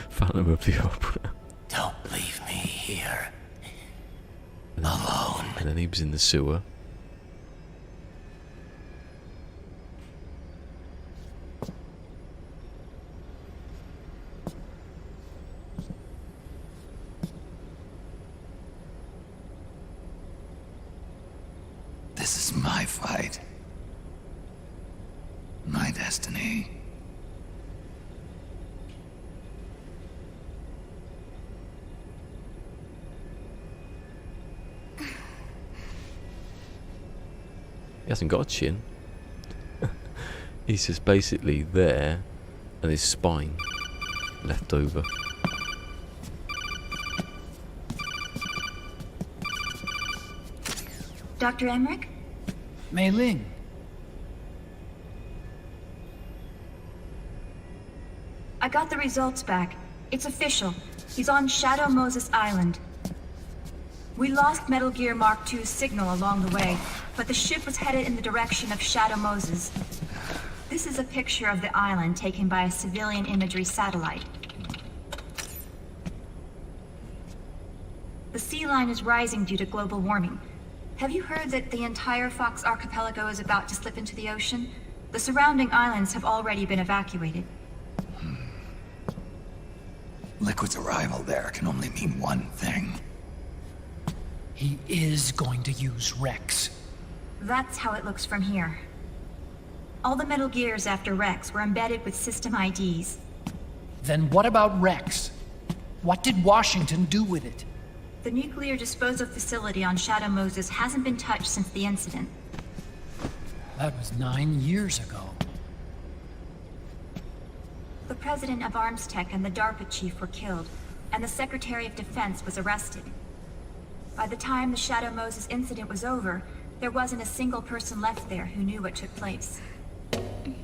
Speaker 1: Phantom of the Opera.
Speaker 9: Don't leave me here. Alone.
Speaker 1: And then he was in the sewer.
Speaker 6: This is my fight. My destiny.
Speaker 1: He hasn't got a chin. He's just basically there and his spine left over.
Speaker 17: Dr. Emmerich?
Speaker 3: Mei Ling.
Speaker 17: I got the results back. It's official. He's on Shadow Moses Island. We lost Metal Gear Mark II's signal along the way, but the ship was headed in the direction of Shadow Moses. This is a picture of the island taken by a civilian imagery satellite. The sea line is rising due to global warming. Have you heard that the entire Fox archipelago is about to slip into the ocean? The surrounding islands have already been evacuated.
Speaker 6: Liquid's arrival there can only mean one thing.
Speaker 3: He is going to use Rex.
Speaker 17: That's how it looks from here. All the Metal Gears after Rex were embedded with system IDs.
Speaker 3: Then what about Rex? What did Washington do with it?
Speaker 17: The nuclear disposal facility on Shadow Moses hasn't been touched since the incident.
Speaker 3: That was 9 years ago.
Speaker 17: The president of ArmsTech and the DARPA chief were killed, and the Secretary of Defense was arrested. By the time the Shadow Moses incident was over, there wasn't a single person left there who knew what took place.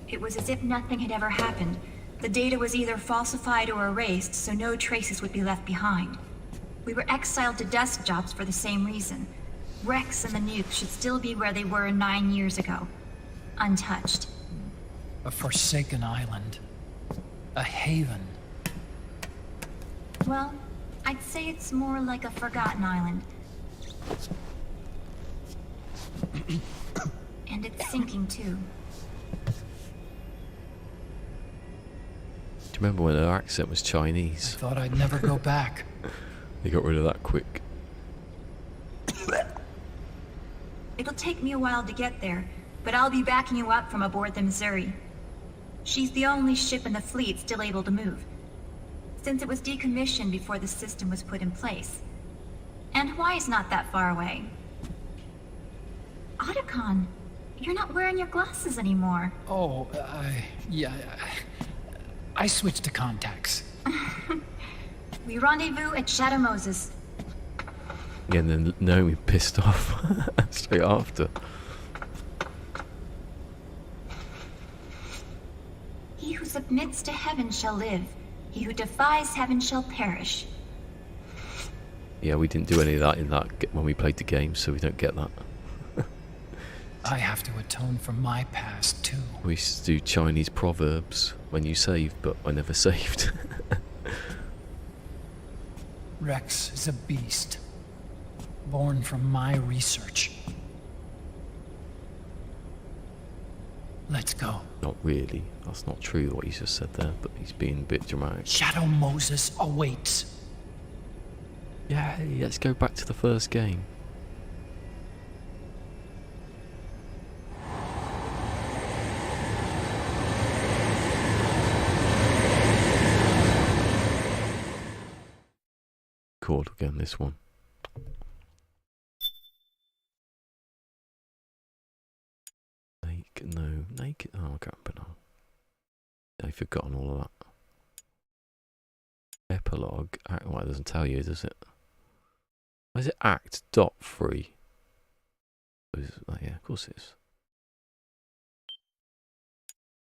Speaker 17: It was as if nothing had ever happened. The data was either falsified or erased, so no traces would be left behind. We were exiled to desk jobs for the same reason. Rex and the nuke should still be where they were 9 years ago. Untouched.
Speaker 3: A forsaken island. A haven.
Speaker 17: Well, I'd say it's more like a forgotten island. And it's sinking too.
Speaker 1: Do you remember when her accent was Chinese?
Speaker 3: I thought I'd never go back.
Speaker 1: They got rid of that quick.
Speaker 17: It'll take me a while to get there, but I'll be backing you up from aboard the Missouri. She's the only ship in the fleet still able to move, since it was decommissioned before the system was put in place. And Hawaii's not that far away. Otacon, you're not wearing your glasses anymore.
Speaker 3: Oh, I switched to contacts.
Speaker 17: We rendezvous at Shadow Moses.
Speaker 1: Yeah, and then Naomi pissed off straight after.
Speaker 17: submits to heaven shall live. He who defies heaven shall perish.
Speaker 1: Yeah, we didn't do any of that in that when we played the game, so we don't get that.
Speaker 3: I have to atone for my past, too.
Speaker 1: We used to do Chinese proverbs when you save, but I never saved.
Speaker 3: Rex is a beast, born from my research. Let's go.
Speaker 1: Not really. That's not true what he just said there, but he's being a bit dramatic.
Speaker 3: Shadow Moses awaits.
Speaker 1: Yeah, let's go back to the first game. Chord again, this one. Naked. Oh, I can't remember now. I've forgotten all of that. Epilogue. Well, it doesn't tell you, does it? Why is it act.3? Oh, yeah, of course it is.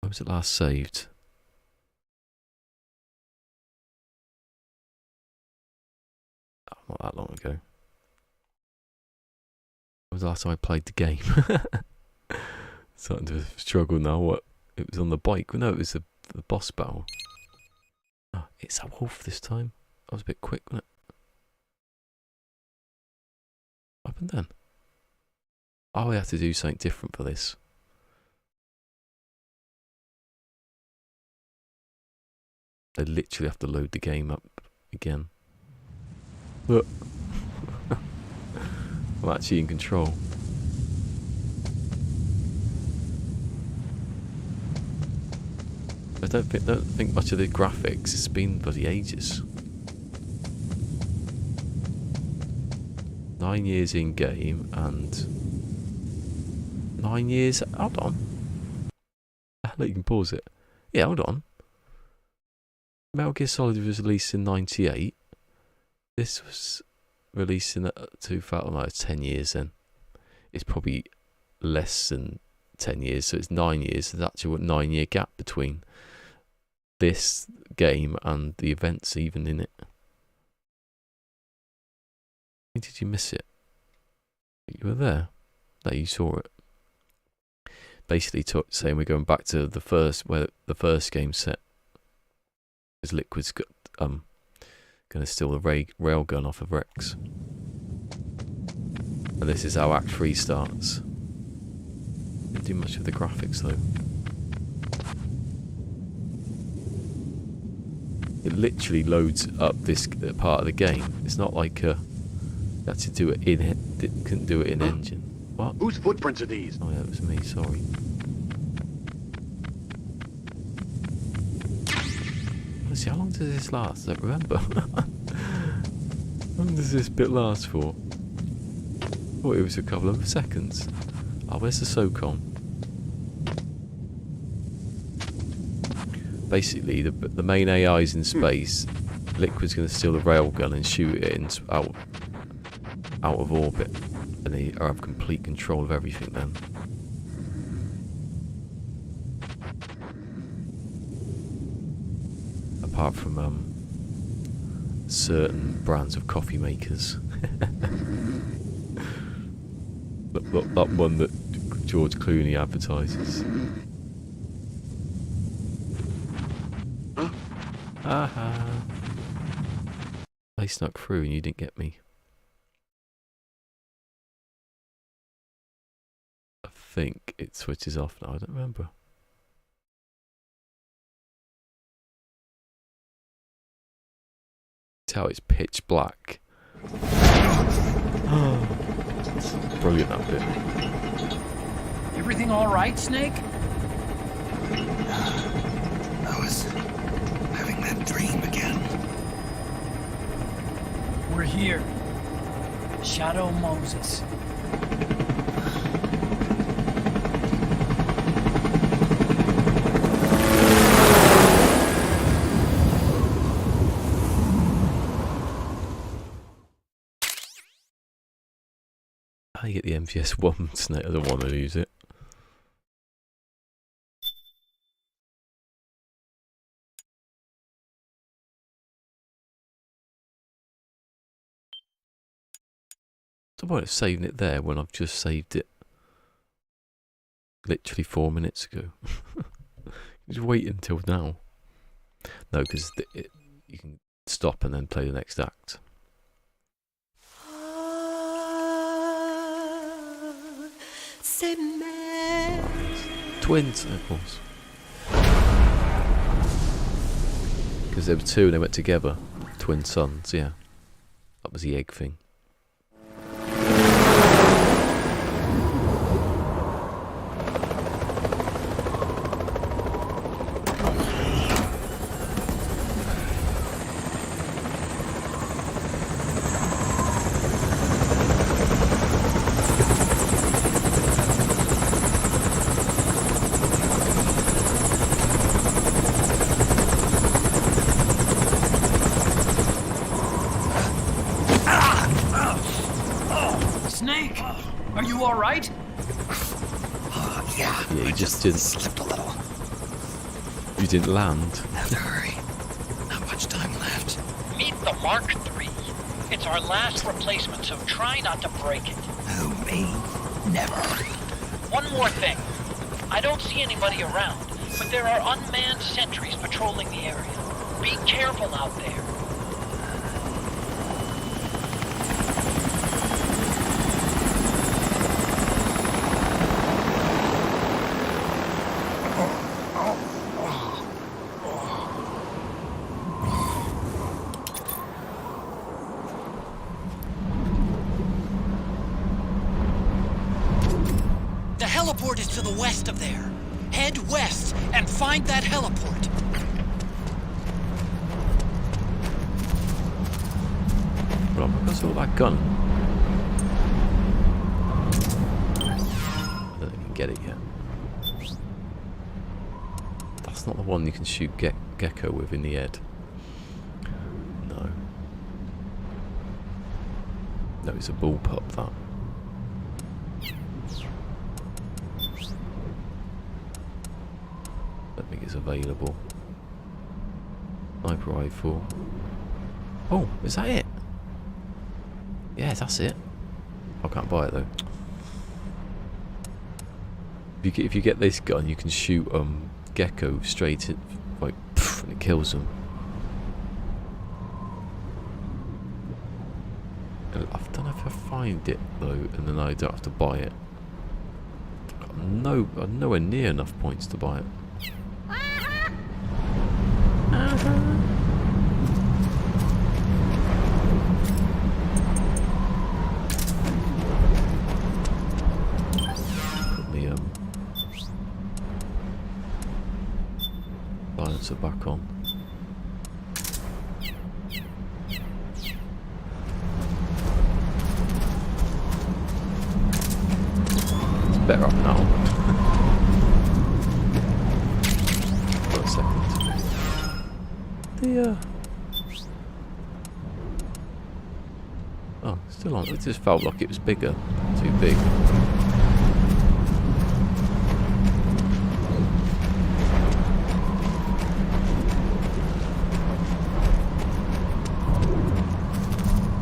Speaker 1: When was it last saved? Oh, not that long ago. When was the last time I played the game? Starting to struggle now. What? It was on the bike. No, it was the boss battle. Oh, it's a wolf this time. I was a bit quick, wasn't it? What happened then? Oh, we have to do something different for this. I literally have to load the game up again. Look. I'm actually in control. I don't think much of the graphics. It's been bloody ages. 9 years in game and 9 years. Hold on. Look, you can pause it. Yeah, hold on. Metal Gear Solid was released in '98. This was released in 2000. No, it's 10 years then. It's probably less than 10 years, so it's 9 years. There's actually a 9-year gap between this game and the events even in it. When did you miss it? You were there. No, you saw it. Basically saying we're going back to the first, where the first game set. Because Liquid's got, going to steal the railgun off of Rex. And this is how Act 3 starts. Didn't do much with the graphics though. It literally loads up this part of the game. It's not like you had to do it in couldn't do it in engine. What?
Speaker 8: Whose footprints are these?
Speaker 1: Oh yeah, it was me, sorry. Let's see, how long does this last? I don't remember. How long does this bit last for? Oh, it was a couple of seconds. Oh, where's the SOCOM? Basically, the main AI's in space. Liquid's going to steal the railgun and shoot it out of orbit, and they have complete control of everything then. Apart from certain brands of coffee makers. that one that George Clooney advertises. Aha! I snuck through and you didn't get me. I think it switches off now, I don't remember. It's how it's pitch black. Brilliant, that bit.
Speaker 3: Everything all right, Snake?
Speaker 6: I was having that dream again.
Speaker 3: We're here. Shadow Moses.
Speaker 1: I get the MGS1 snake, I don't want to use it. the point of saving it there when I've just saved it literally 4 minutes ago? Just wait until now. No, because you can stop and then play the next act. Twins, of course. Because there were two and they went together. Twin sons, yeah. That was the egg thing.
Speaker 6: Yeah,
Speaker 1: you just didn't.
Speaker 6: Slipped a little.
Speaker 1: You didn't land.
Speaker 6: Have to hurry. Not much time left.
Speaker 3: Meet the Mark III. It's our last replacement, so try not to break it.
Speaker 6: Who, me? Never.
Speaker 3: One more thing. I don't see anybody around, but there are unmanned sentries patrolling the area. Be careful out there. To the west of there. Head west and find that heliport.
Speaker 1: Well, what's all that gun? I don't think I can get it yet. That's not the one you can shoot Gecko with in the head. No. No, it's a bullpup, that. I think it's available. Sniper rifle. Oh, is that it? Yeah, that's it. I can't buy it though. If you get this gun, you can shoot Gecko straight in, like, and it kills them. I don't know if I find it though, and then I don't have to buy it. I've got nowhere near enough points to buy it. Put the silencer back on. It's better up now. For a second. Oh, still on. It just felt like it was bigger. Too big.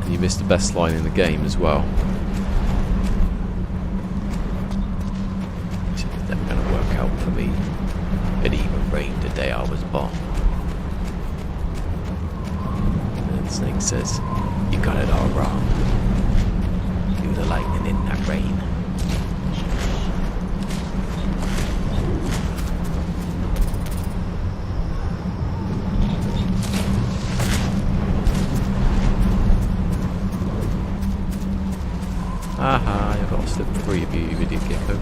Speaker 1: And you missed the best line in the game as well. It's never going to work out for me. It even rained the day I was born. Snake says, "You got it all wrong. You the lightning in that rain." Aha, I've got to slip free of you, you idiot gecko.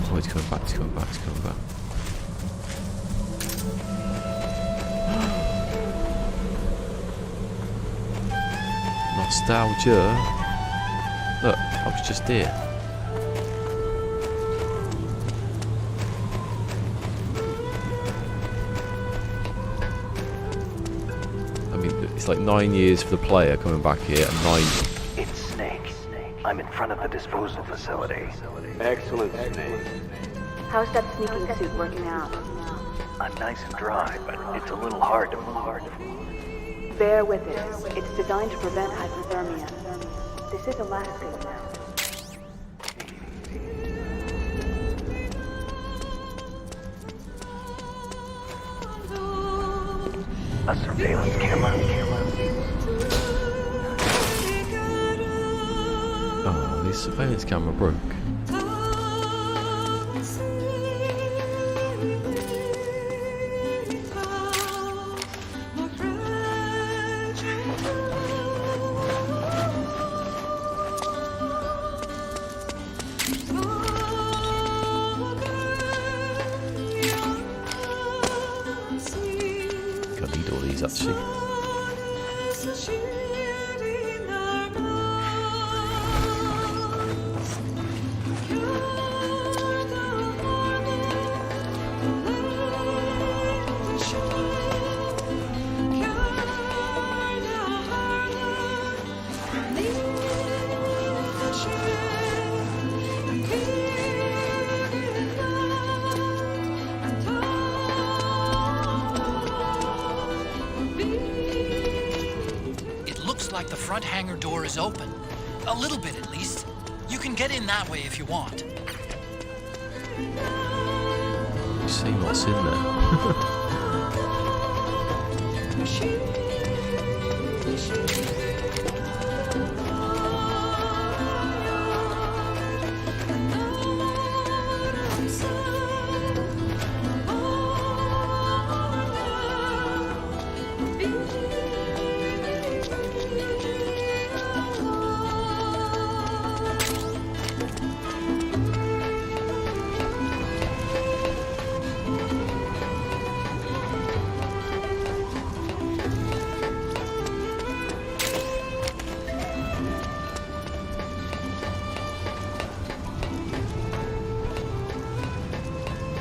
Speaker 1: Oh, he's coming back, he's coming back, he's coming back. Nostalgia. Look, I was just here. I mean, it's like 9 years for the player coming back here, and 9.
Speaker 18: It's Snake. I'm in front of the disposal facility.
Speaker 19: Excellent, Snake.
Speaker 13: How's that sneaking suit working out?
Speaker 18: I'm nice and dry, but it's a little hard to move.
Speaker 13: Bear with it. It's designed to prevent hypothermia. This is Alaska now.
Speaker 18: A surveillance camera.
Speaker 1: Oh, this surveillance camera broke. I need all these actually.
Speaker 3: Like the front hangar door is open. A little bit at least. You can get in that way if you want.
Speaker 1: See what's in there.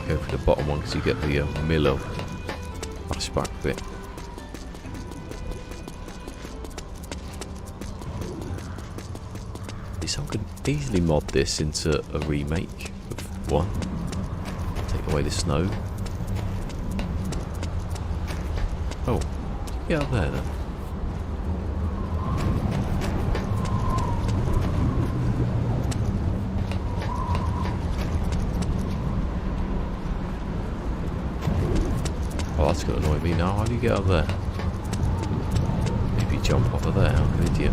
Speaker 1: Go for the bottom one because you get the Miller flashback bit. I could easily mod this into a remake of one. Take away the snow. Oh, get up there then. Oh, that's gonna annoy me now. How do you get up there? Maybe jump off of there. I'm an idiot.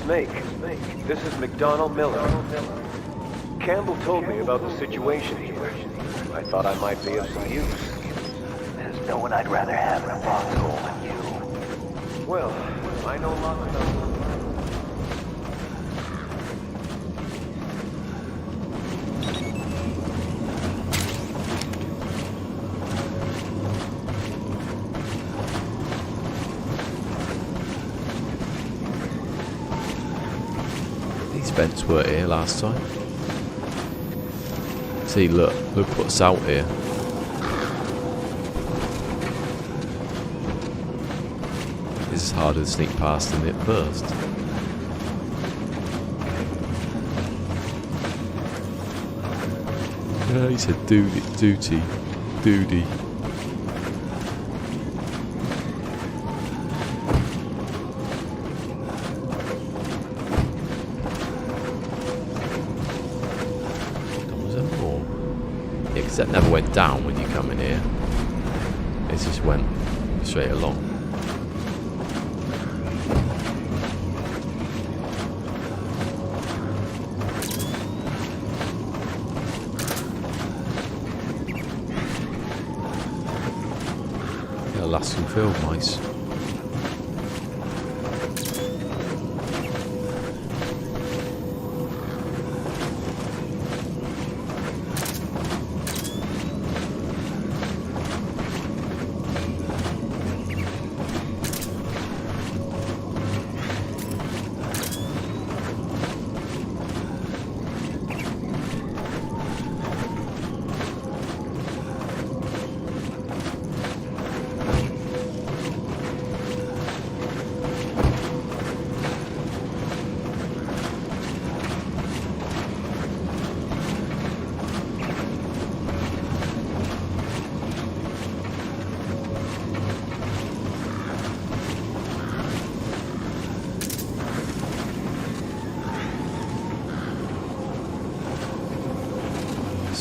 Speaker 19: Snake, this is McDonnell Miller. Campbell told me about the situation here. I thought I might be of some use.
Speaker 18: There's no one I'd rather have in a foxhole than you.
Speaker 19: Well, I know lots about
Speaker 1: vents were here last time. See, look what's out here. This is harder to sneak past than it first. Yeah, he said duty. That never went down when you come in here. It just went straight along. Alaskan field mice.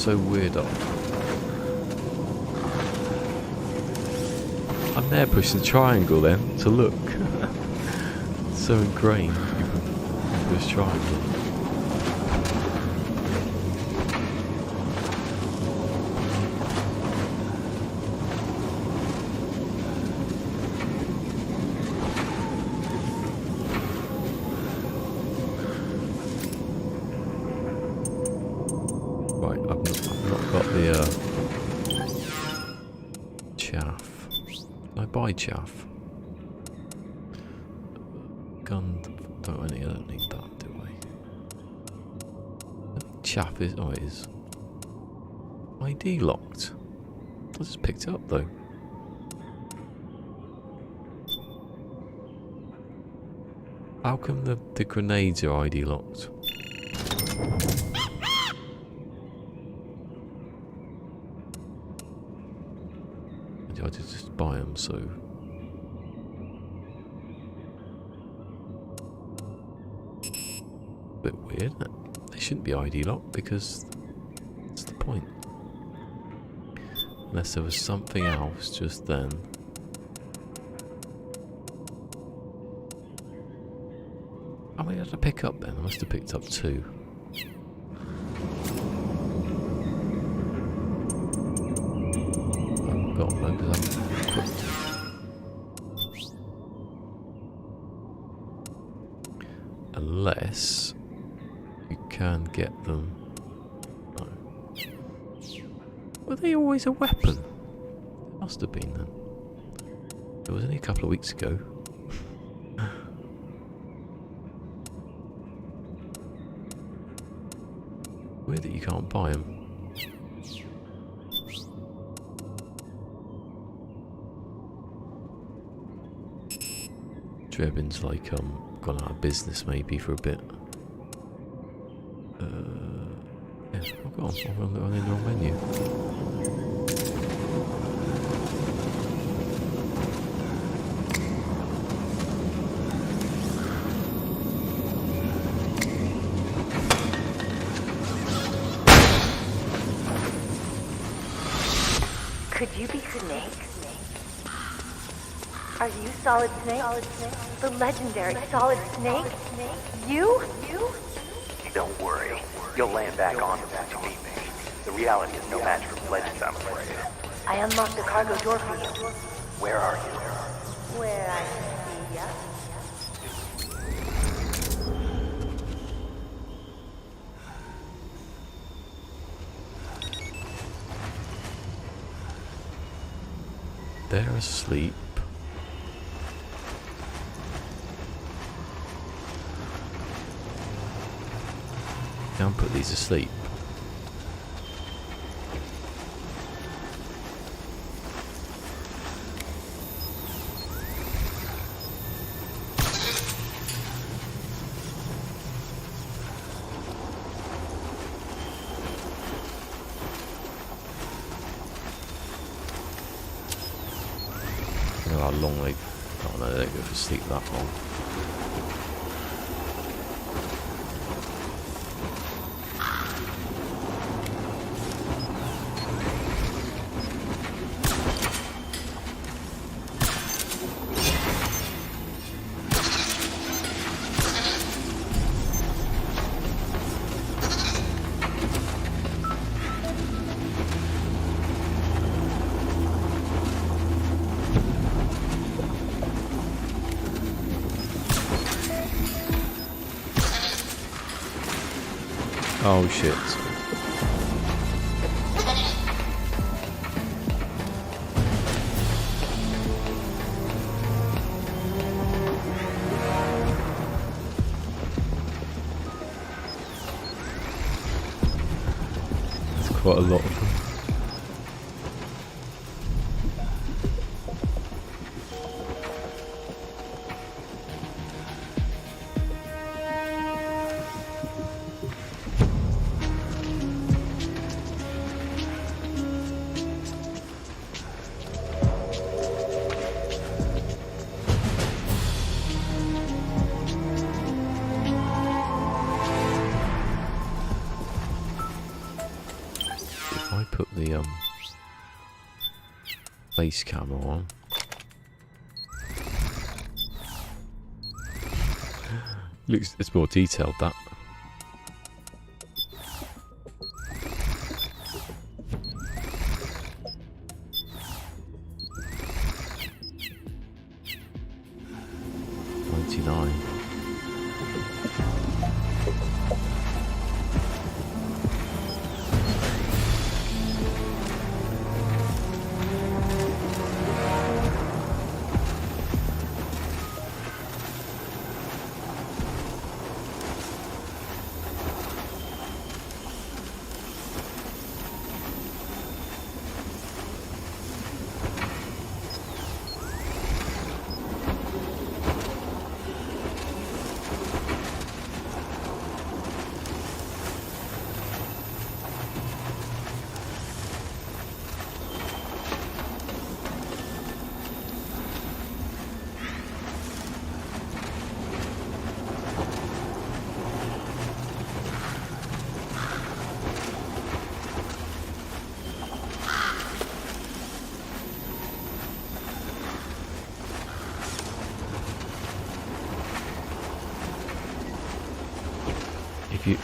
Speaker 1: so weird up. I'm there pushing the triangle then to look. So ingrained. You push triangle. Right, I've not got the chaff. Can I buy chaff? Gun. I don't need that, do I? Chaff is. Oh, it is. ID locked. I just picked it up though. How come the grenades are ID locked? I did just buy them, so. Bit weird, isn't it? They shouldn't be ID locked because what's the point? Unless there was something else just then. How many did I pick up then? I must have picked up 2. I haven't got them because I'm equipped. Unless you can get them. No. Were they always a weapon? They must have been then. It was only a couple of weeks ago. Weird that you can't buy them. Drebin's like gone out of business maybe for a bit. Yeah, I've got them. I'm on the wrong menu.
Speaker 13: Could you be Snake? Are you Solid Snake? The legendary Solid Snake? You?
Speaker 18: Don't worry. You'll land back on them when you meet me. The reality is no match for legends, I'm afraid.
Speaker 13: I unlocked the cargo door for you.
Speaker 18: Where are you?
Speaker 13: Where I see ya.
Speaker 1: They're asleep. Can't put these asleep. I don't know how long they. Oh no, they don't go for sleep that long. Oh shit. That's quite a lot of them. face camera on. Looks, it's more detailed, that.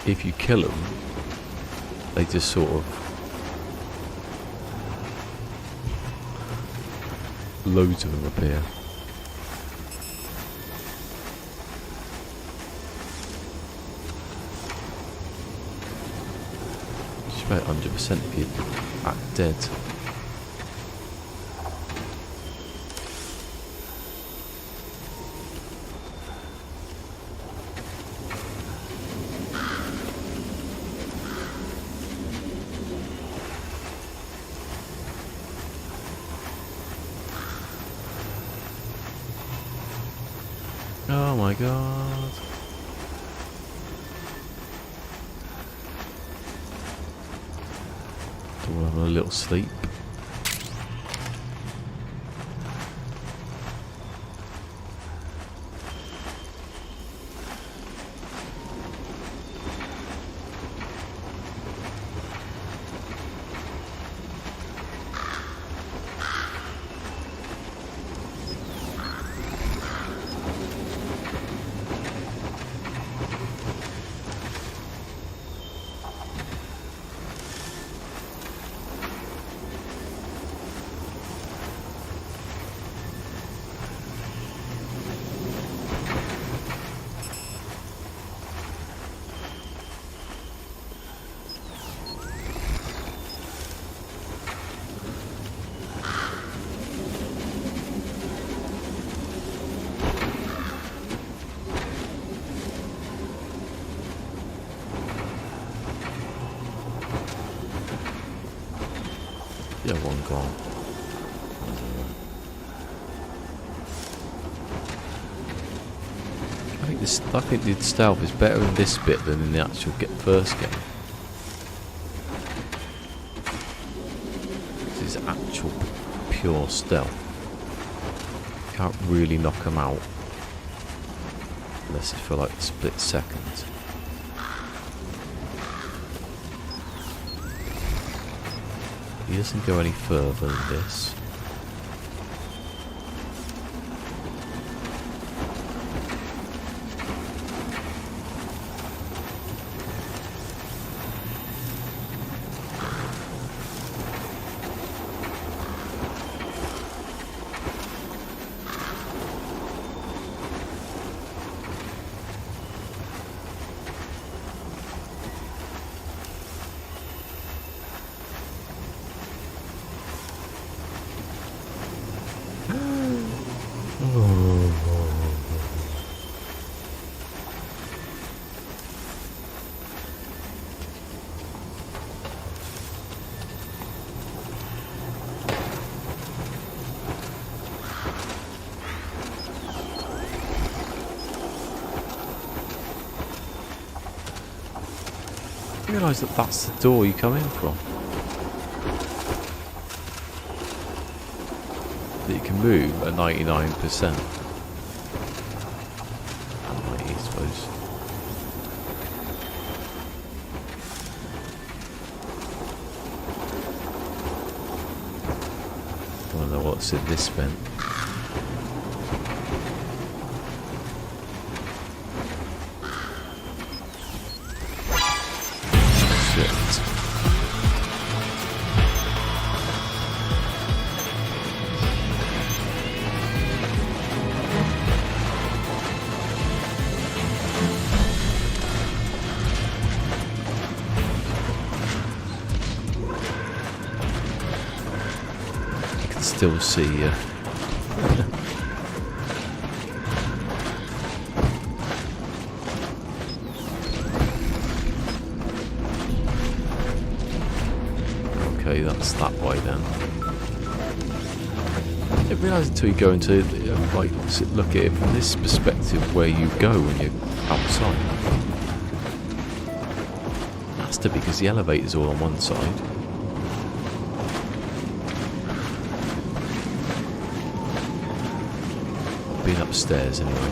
Speaker 1: If you kill them, they just sort of loads of them appear. Just about 100% if you act dead. Oh my god. All having a little sleep. Yeah, one gone. I think the stealth is better in this bit than in the actual first game. This is actual pure stealth. You can't really knock them out unless it's for like a split second. He doesn't go any further than this. I realise that that's the door you come in from. That you can move at 99%. I suppose. I don't know what's in this vent. Shit. Still see you. Okay, that's that way then. I didn't realise until you go into like look at it from this perspective where you go when you're outside. Has to be because the elevator's all on one side. Been upstairs anyway.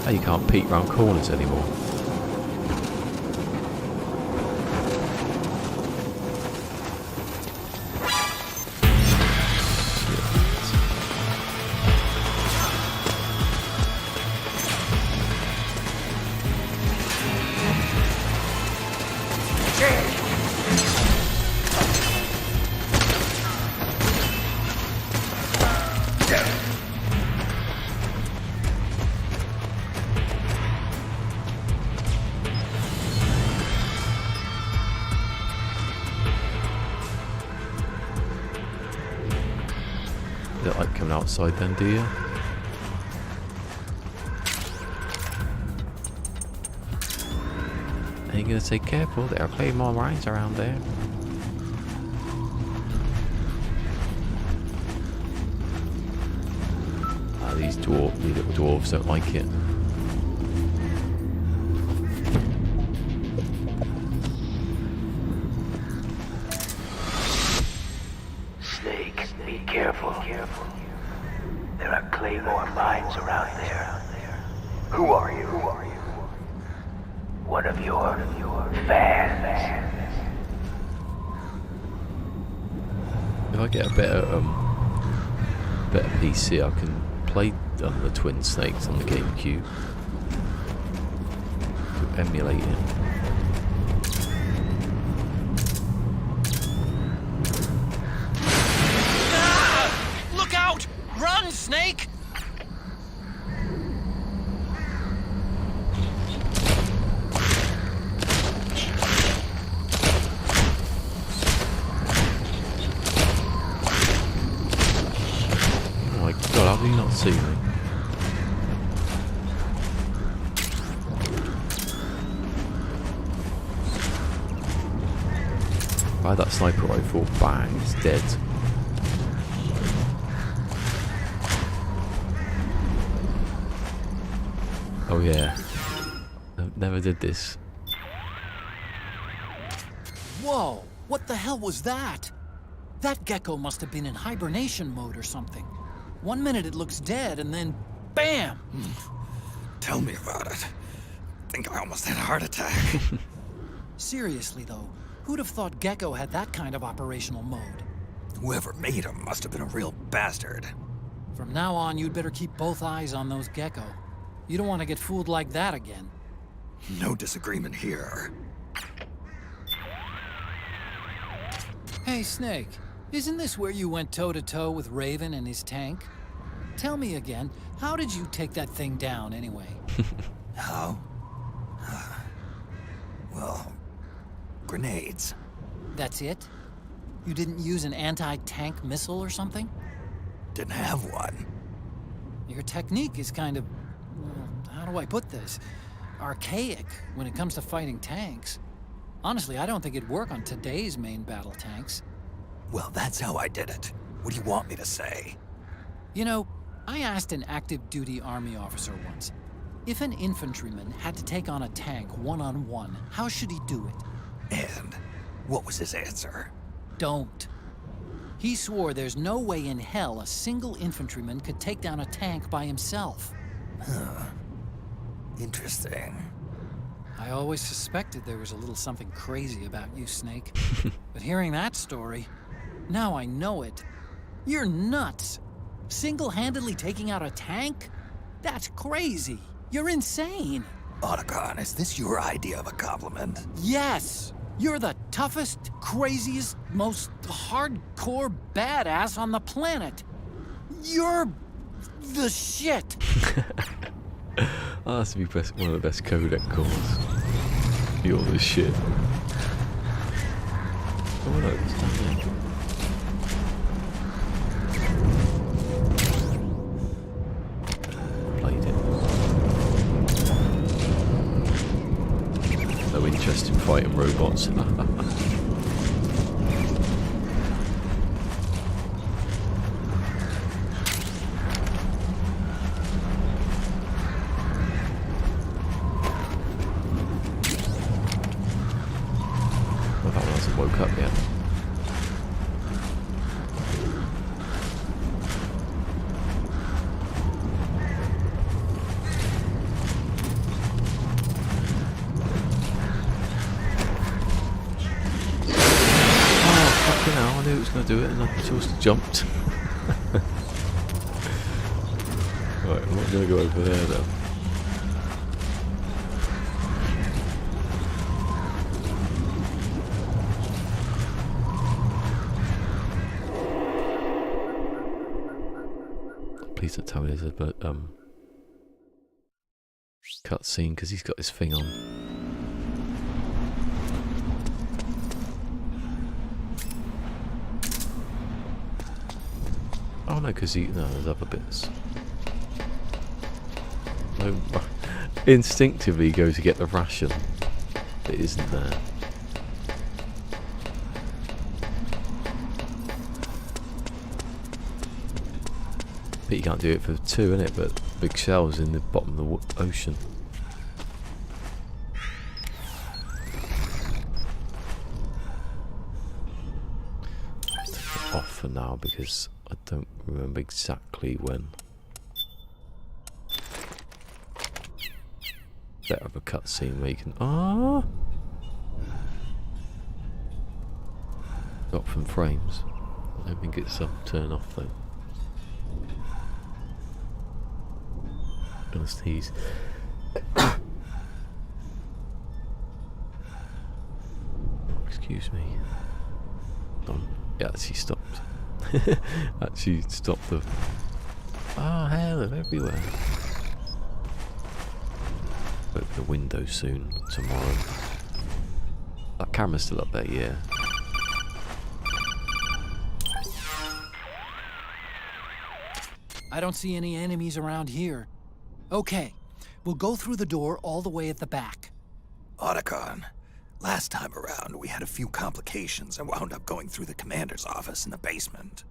Speaker 1: Oh, you can't peek round corners anymore. You don't like coming outside then, do you? Are you going to say careful? There are claymore mines around there. Ah, these little dwarves don't like it.
Speaker 18: Snake, be careful. There are claymore mines around there. Who are you? One of your fans.
Speaker 1: If I get a better PC, I can play the Twin Snakes on the GameCube. To emulate it.
Speaker 3: Look out! Run, Snake!
Speaker 1: Oh my god, how do you not see me? By that sniper rifle, bang, it's dead. Oh yeah, never did this.
Speaker 3: Whoa! What the hell was that? That gecko must have been in hibernation mode or something. 1 minute it looks dead, and then BAM!
Speaker 6: Tell me about it. I think I almost had a heart attack.
Speaker 3: Seriously though, who'd have thought Gecko had that kind of operational mode?
Speaker 6: Whoever made him must have been a real bastard.
Speaker 3: From now on, you'd better keep both eyes on those Gecko. You don't want to get fooled like that again.
Speaker 6: No disagreement here.
Speaker 3: Hey, Snake. Isn't this where you went toe-to-toe with Raven and his tank? Tell me again, how did you take that thing down anyway?
Speaker 6: How? Well, grenades.
Speaker 3: That's it? You didn't use an anti-tank missile or something?
Speaker 6: Didn't have one.
Speaker 3: Your technique is kind of, how do I put this? Archaic when it comes to fighting tanks. Honestly, I don't think it'd work on today's main battle tanks.
Speaker 6: Well, that's how I did it. What do you want me to say?
Speaker 3: You know, I asked an active duty army officer once, If an infantryman had to take on a tank one-on-one, how should he do it?
Speaker 6: And what was his answer?
Speaker 3: Don't. He swore there's no way in hell a single infantryman could take down a tank by himself.
Speaker 6: Huh. Interesting.
Speaker 3: I always suspected there was a little something crazy about you, Snake. But hearing that story, now I know it. You're nuts. Single-handedly taking out a tank? That's crazy. You're insane.
Speaker 6: Otacon, is this your idea of a compliment?
Speaker 3: Yes. You're the toughest, craziest, most hardcore badass on the planet. You're the shit.
Speaker 1: Oh, that's to be one of the best codec calls. You're the shit. Oh no, it's down there. Played it. No interest in fighting robots. Woke up yet. Oh, fucking hell, I knew it was going to do it and I just jumped. Right, I'm not going to go over there though. Please don't tell me there's a cutscene because he's got his thing on. Oh no, because there's other bits. No, instinctively go to get the ration. It isn't there. But you can't do it for two, innit? But big shells in the bottom of the ocean. Take it off for now because I don't remember exactly when. Better have a cutscene where you can drop from frames. I don't think it's turned off though. Gonna sneeze. Excuse me. Yeah, actually stopped. Actually stopped the. Oh hell, they're everywhere. Open the window soon tomorrow. That camera's still up there, yeah.
Speaker 3: I don't see any enemies around here. Okay, we'll go through the door all the way at the back.
Speaker 6: Otacon, last time around we had a few complications and wound up going through the commander's office in the basement.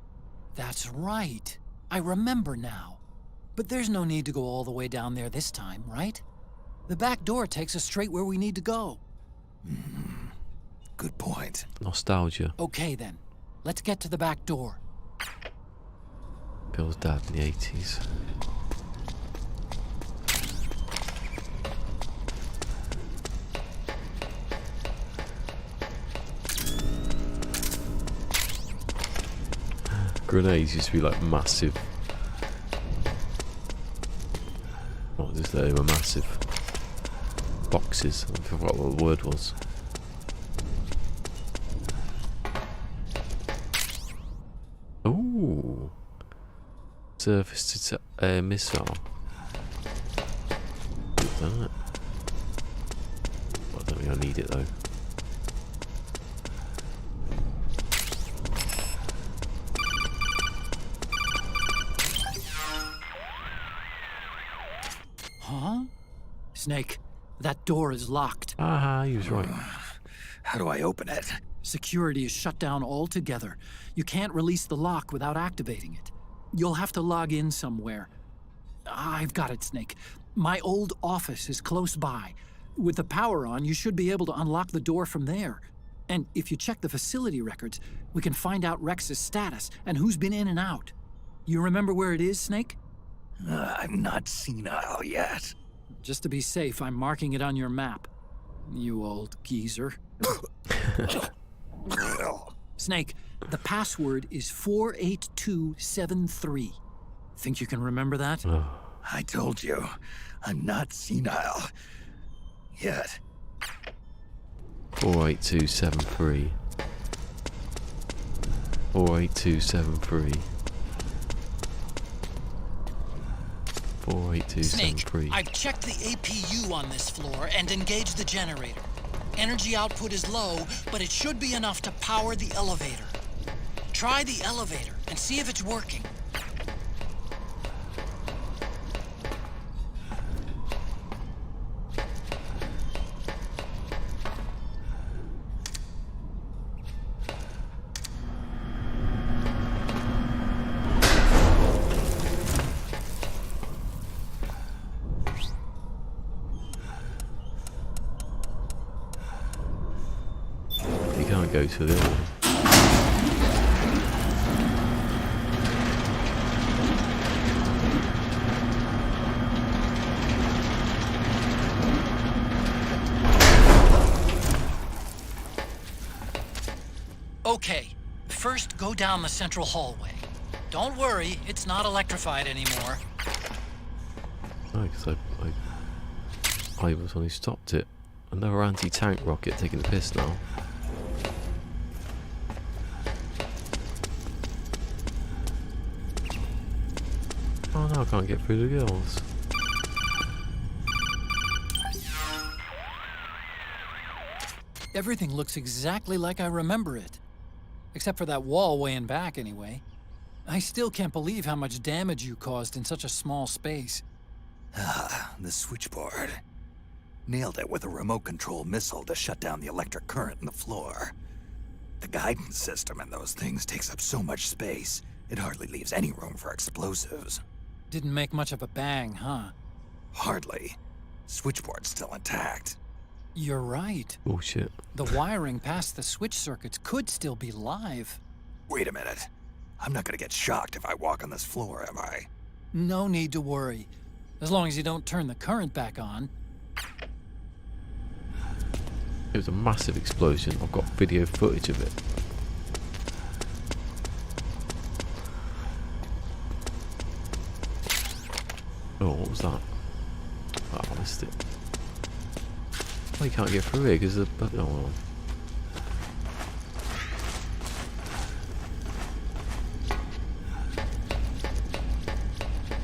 Speaker 3: That's right. I remember now. But there's no need to go all the way down there this time, right? The back door takes us straight where we need to go.
Speaker 6: Good point.
Speaker 1: Nostalgia.
Speaker 3: Okay then, let's get to the back door.
Speaker 1: Bill's dad in the 80s. Grenades used to be like massive. What was this? They were massive boxes. I forgot what the word was. Ooh. Surface to air missile. Done it. I don't think I need it though.
Speaker 3: Huh? Snake, that door is locked.
Speaker 1: Aha, he was right.
Speaker 6: How do I open it?
Speaker 3: Security is shut down altogether. You can't release the lock without activating it. You'll have to log in somewhere. I've got it, Snake. My old office is close by. With the power on, you should be able to unlock the door from there. And if you check the facility records, we can find out Rex's status and who's been in and out. You remember where it is, Snake?
Speaker 6: I'm not senile yet.
Speaker 3: Just to be safe, I'm marking it on your map. You old geezer. Snake, the password is 48273. Think you can remember that?
Speaker 6: I told you, I'm not senile yet.
Speaker 1: 48273. 48273. 48273.
Speaker 3: Snake, I've checked the APU on this floor and engaged the generator. Energy output is low, but it should be enough to power the elevator. Try the elevator and see if it's working.
Speaker 1: Go to the other one.
Speaker 3: Okay, first go down the central hallway. Don't worry, it's not electrified anymore.
Speaker 1: No, because I was when he stopped it. Another anti-tank rocket taking the piss now. Oh no, I can't get through the girls.
Speaker 3: Everything looks exactly like I remember it. Except for that wall way in back, anyway. I still can't believe how much damage you caused in such a small space.
Speaker 6: The switchboard. Nailed it with a remote control missile to shut down the electric current in the floor. The guidance system in those things takes up so much space, it hardly leaves any room for explosives.
Speaker 3: Didn't make much of a bang, huh?
Speaker 6: Hardly. Switchboard's still intact.
Speaker 3: You're right.
Speaker 1: Oh shit.
Speaker 3: The wiring past the switch circuits could still be live.
Speaker 6: Wait a minute. I'm not gonna get shocked if I walk on this floor, am I?
Speaker 3: No need to worry. As long as you don't turn the current back on.
Speaker 1: It was a massive explosion. I've got video footage of it. Oh, what was that? Oh, I missed it. Oh, you can't get through here because of the... Oh, well.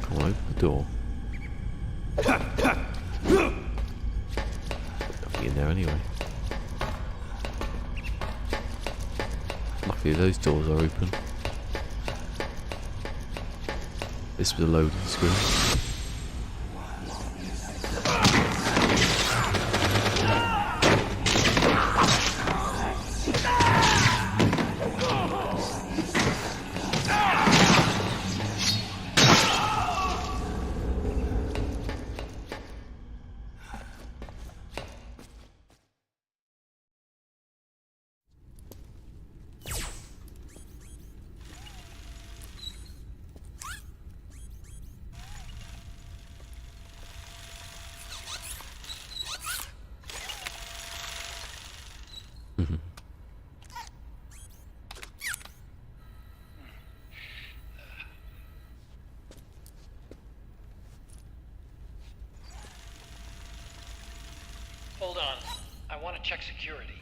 Speaker 1: Come on, open the door. Nothing in there anyway. Luckily those doors are open. This was a loading screen.
Speaker 3: Hold on. I want to check security.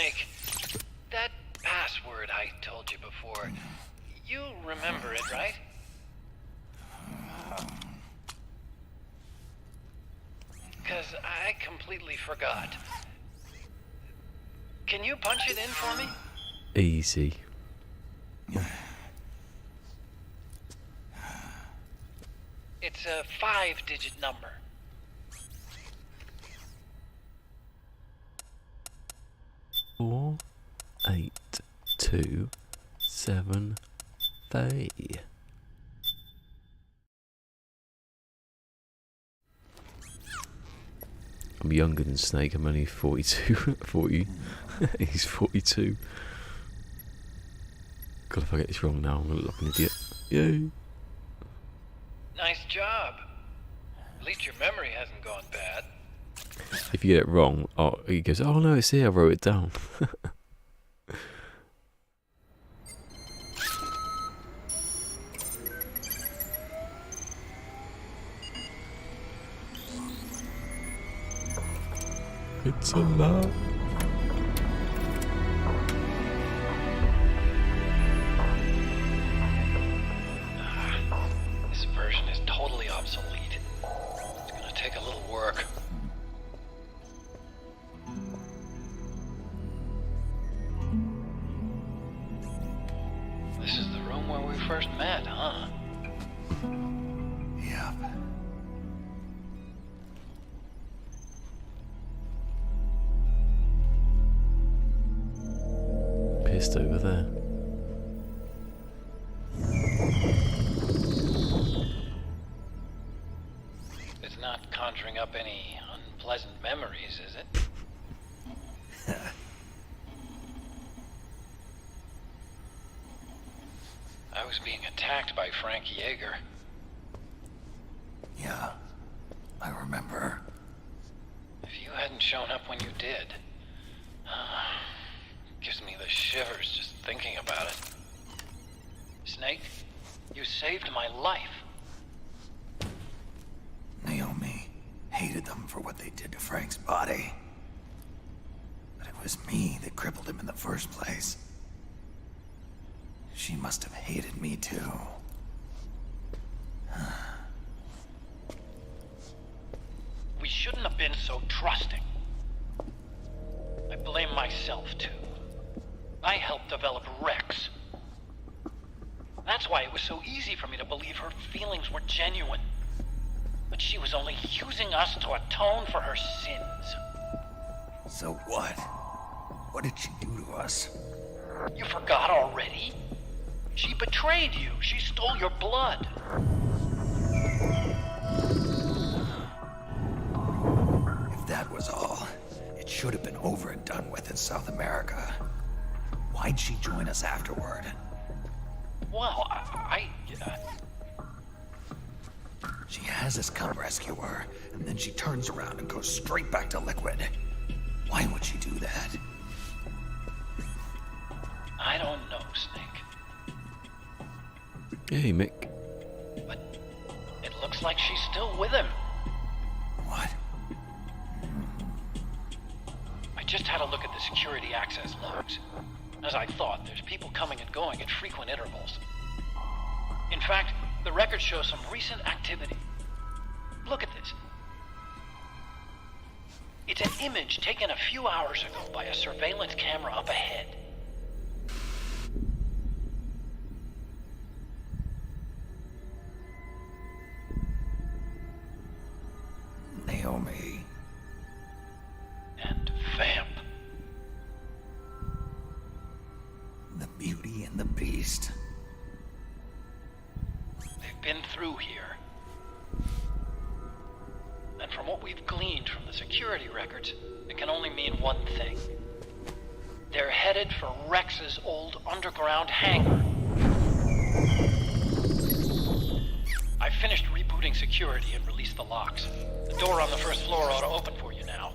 Speaker 20: Snake, that password I told you before, you remember it, right? Because I completely forgot. Can you punch it in for me?
Speaker 1: Easy.
Speaker 20: It's a 5-digit number.
Speaker 1: Four, 8, 2, 7, 3. I'm younger than Snake. I'm only 42. 40. He's 42. God, if I get this wrong now, I'm gonna look like an idiot. Yay!
Speaker 20: Nice job. At least your memory hasn't gone bad.
Speaker 1: If you get it wrong, oh, he goes, "Oh no, it's here. I wrote it down." It's a lot.
Speaker 20: This version is totally obsolete. It's gonna take a little work. This is the room where we first met, huh?
Speaker 6: Yep.
Speaker 1: Pissed over there.
Speaker 20: It's not conjuring up any unpleasant memories, is it? I was being attacked by Frank Yeager.
Speaker 6: Yeah, I remember.
Speaker 20: If you hadn't shown up when you did, gives me the shivers just thinking about it. Snake, you saved my life.
Speaker 6: Naomi hated them for what they did to Frank's body. But it was me that crippled him in the first place. She must have hated me too.
Speaker 20: We shouldn't have been so trusting. I blame myself too. I helped develop Rex. That's why it was so easy for me to believe her feelings were genuine. But she was only using us to atone for her sins.
Speaker 6: So what? What did she do to us?
Speaker 20: You forgot already? She betrayed you. She stole your blood.
Speaker 6: If that was all, it should have been over and done with in South America. Why'd she join us afterward?
Speaker 20: Well,
Speaker 6: She has us come rescue her, and then she turns around and goes straight back to Liquid. Why would she do that?
Speaker 20: I don't know, Snake.
Speaker 1: Hey, Mick.
Speaker 20: But it looks like she's still with him.
Speaker 6: What?
Speaker 20: I just had a look at the security access logs. As I thought, there's people coming and going at frequent intervals. In fact, the record shows some recent activity. Look at this. It's an image taken a few hours ago by a surveillance camera up ahead.
Speaker 6: Naomi.
Speaker 20: And Vamp.
Speaker 6: The Beauty and the Beast.
Speaker 20: They've been through here. And from what we've gleaned from the security records, it can only mean one thing. They're headed for Rex's old underground hangar. I finished rebooting security and released the locks. The door on the first floor ought to open for you now.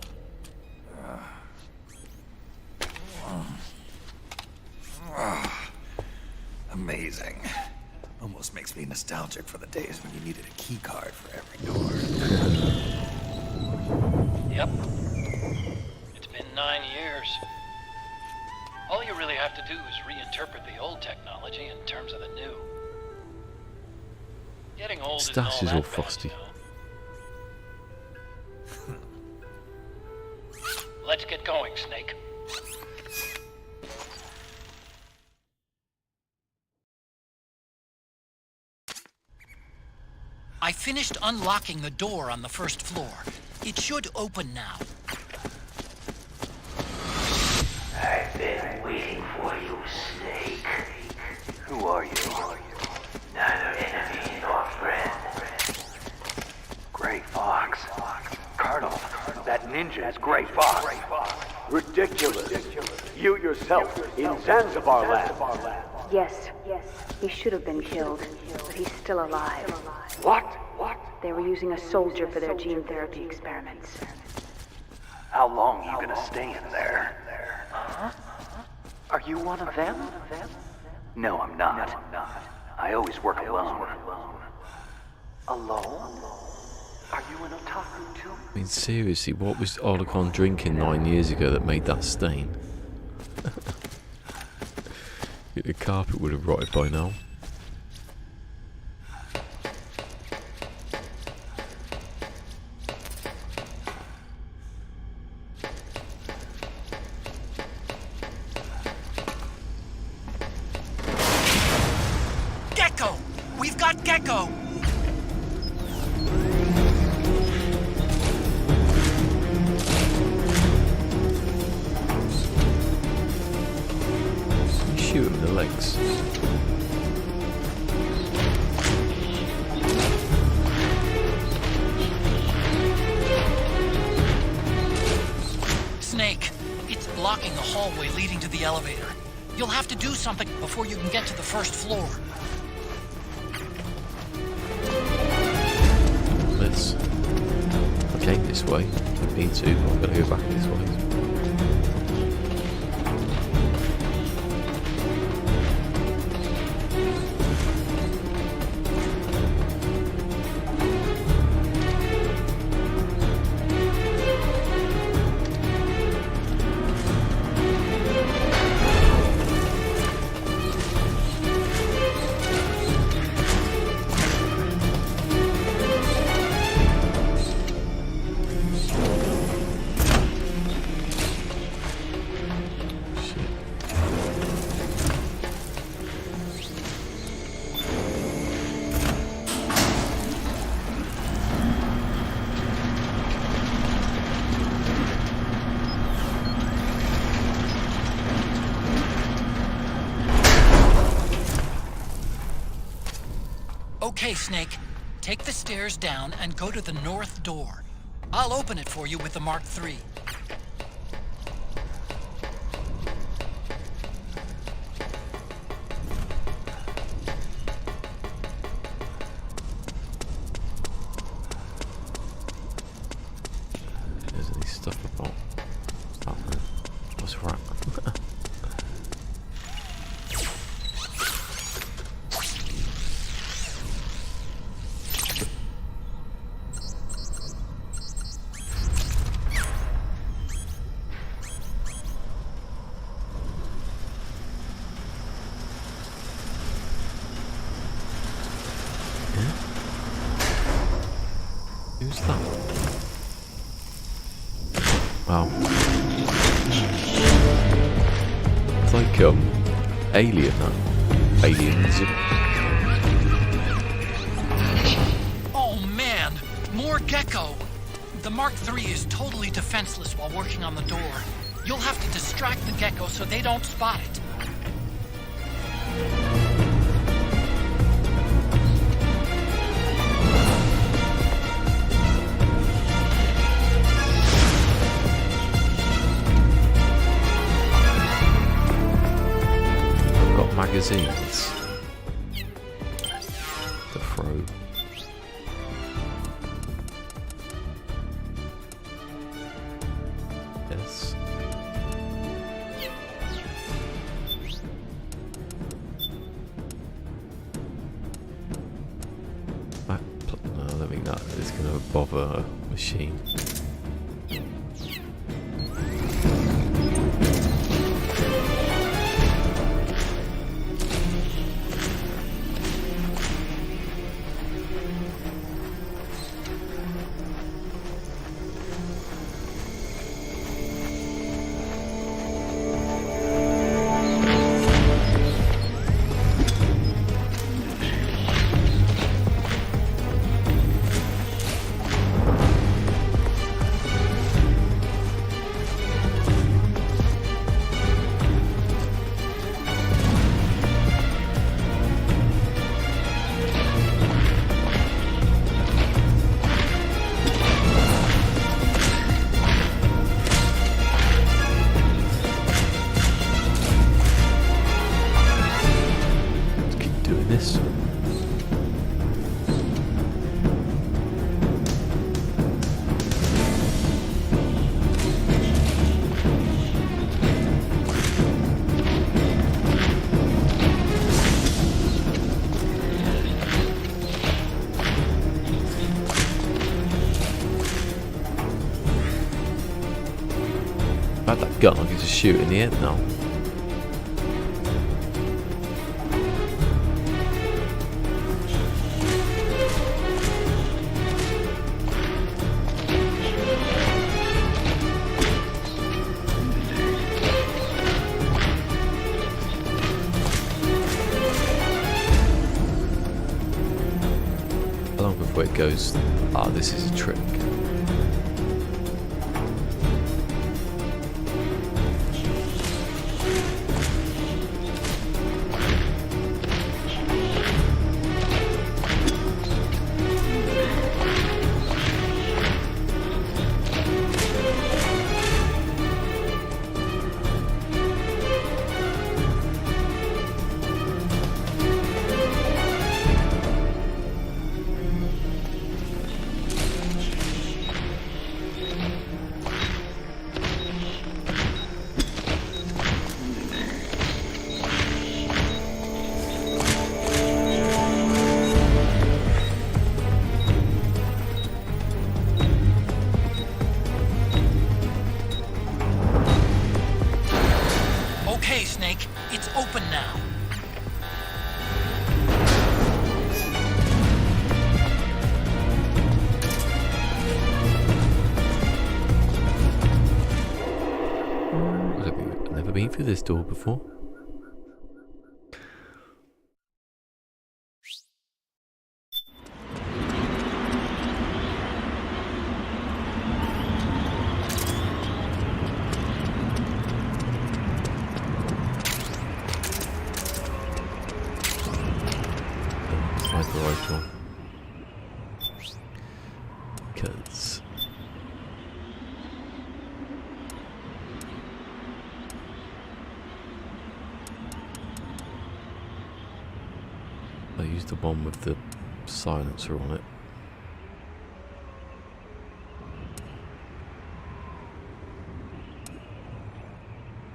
Speaker 6: Amazing. Almost makes me nostalgic for the days when you needed a key card for every door.
Speaker 20: Yep. It's been 9 years. really have to do is reinterpret the old technology in terms of the new. Getting old isn't
Speaker 1: Stash is all
Speaker 20: that bad,
Speaker 1: frosty.
Speaker 20: you know? Let's get going, Snake.
Speaker 3: I finished unlocking the door on the first floor. It should open now.
Speaker 18: I've been waiting for you, Snake. Who are you? Neither enemy nor friend. Gray Fox. Colonel, that ninja is Gray Fox.
Speaker 19: Ridiculous. You yourself in Zanzibar lab.
Speaker 21: Yes. He should have been killed, but he's still alive.
Speaker 19: What?
Speaker 21: They were using a soldier for their gene therapy experiments.
Speaker 18: How long are you gonna stay in there? Huh? Are you one of them? No, I'm not. I always work alone. Alone? Are you an otaku too?
Speaker 1: I mean, seriously, what was Olicon drinking 9 years ago that made that stain? The carpet would have rotted by now.
Speaker 3: Gecko! We've got Gecko!
Speaker 1: Shoot him in the legs.
Speaker 3: Snake, it's blocking the hallway leading to the elevator. You'll have to do something before you can get to the first floor.
Speaker 1: This. I came this way. Me too, but I'm gonna go back this way.
Speaker 3: Okay, Snake. Take the stairs down and go to the north door. I'll open it for you with the Mark III.
Speaker 1: There's any stuff about that one. What's wrong? Who's that? Wow. It's like Alien, that. Aliens.
Speaker 3: Oh man, more Gecko! The Mark III is totally defenseless while working on the door. You'll have to distract the Gecko so they don't spot it.
Speaker 1: Magazines to throw. Yes. No, I don't think that is going to bother a machine. I had that gun, I could just shoot in the air now. How long before it goes, this is a trick?
Speaker 3: Okay, Snake, it's open now.
Speaker 1: I've never been through this door before. Sniper rifle. Because I used the one with the silencer on it.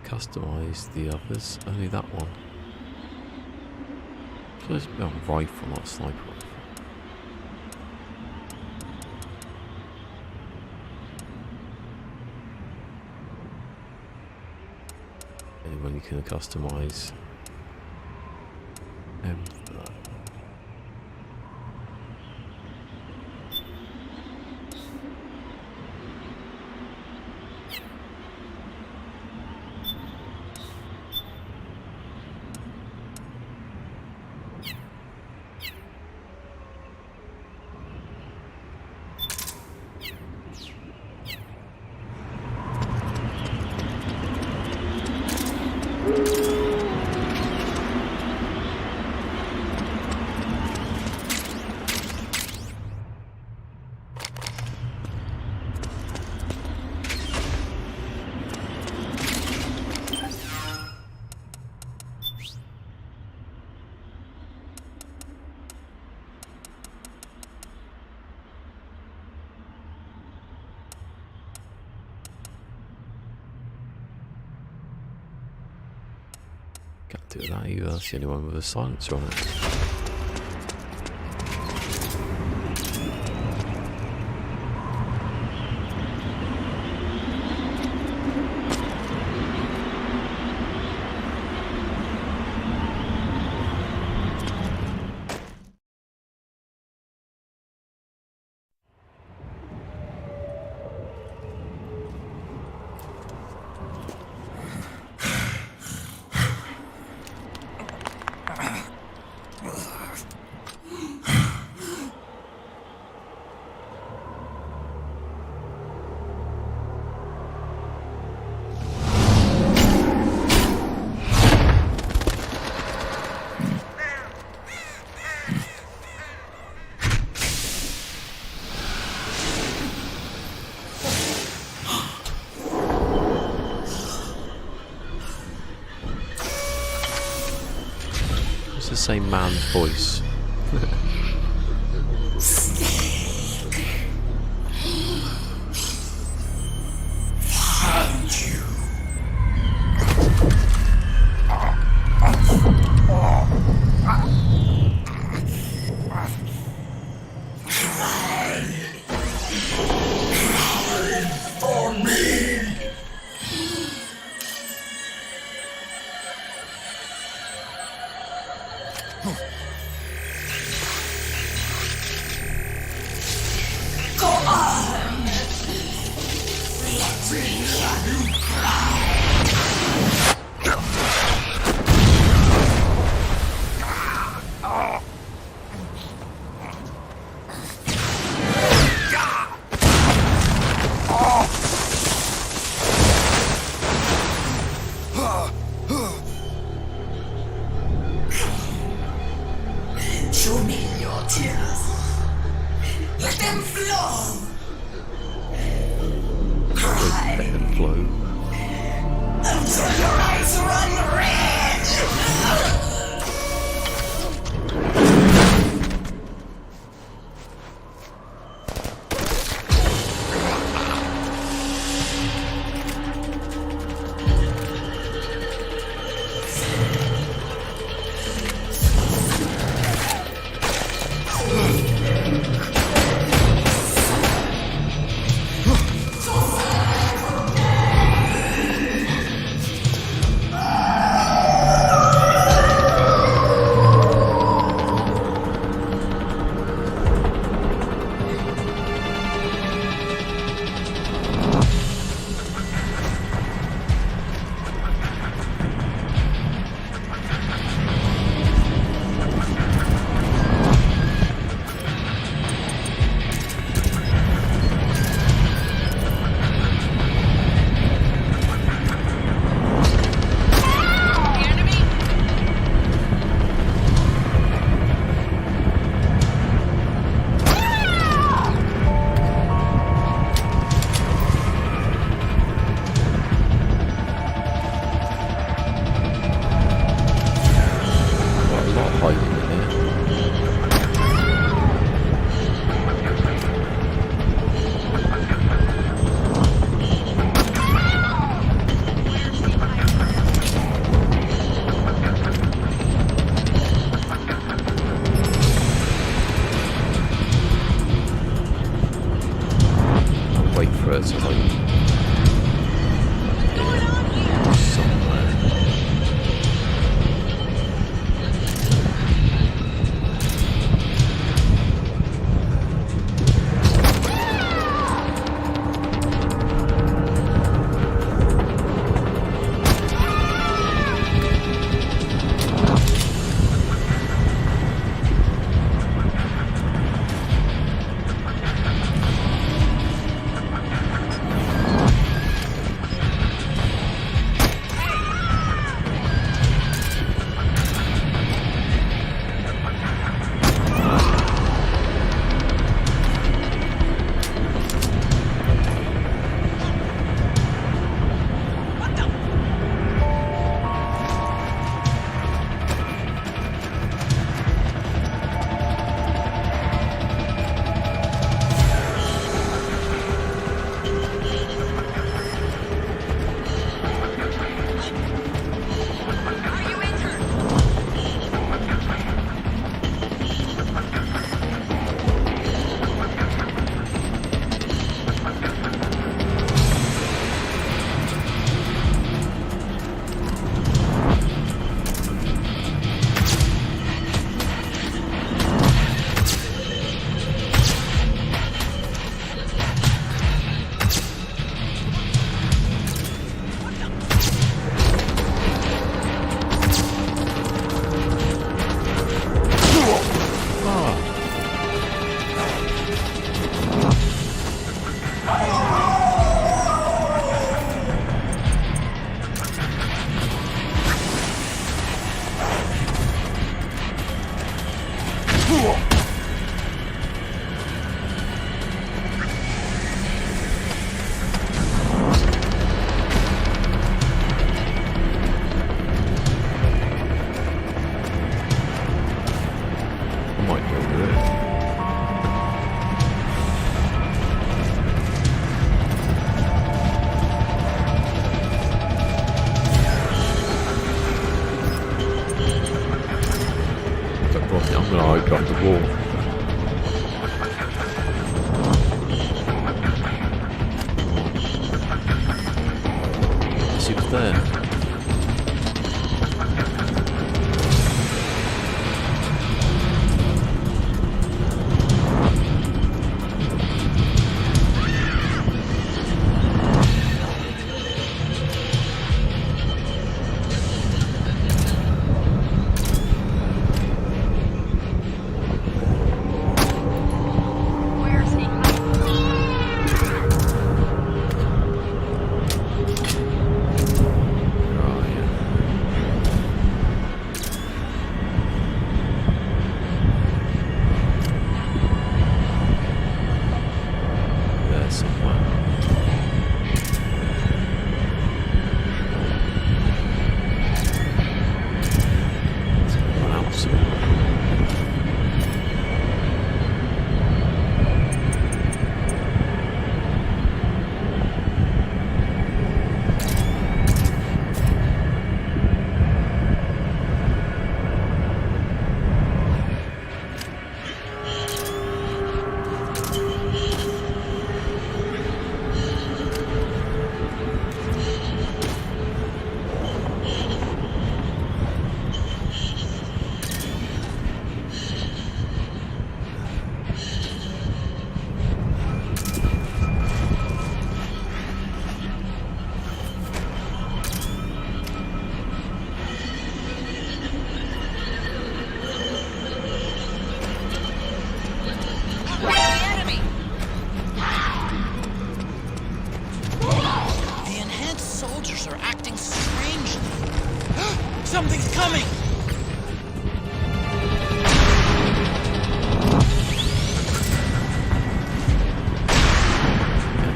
Speaker 1: Customize the others, only that one. So it's a rifle, not a sniper rifle. Anyone you can customize. Can't do that either, that's the only one with a silencer on it. It's the same man's voice.
Speaker 8: Found you. Hide for me. Show me your tears. Let them flow. Cry.
Speaker 1: Let them flow.
Speaker 8: Until your eyes run red.
Speaker 1: It's like somewhere.
Speaker 3: The enhanced soldiers are acting strangely. Something's coming!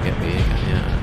Speaker 1: Get me again, yeah.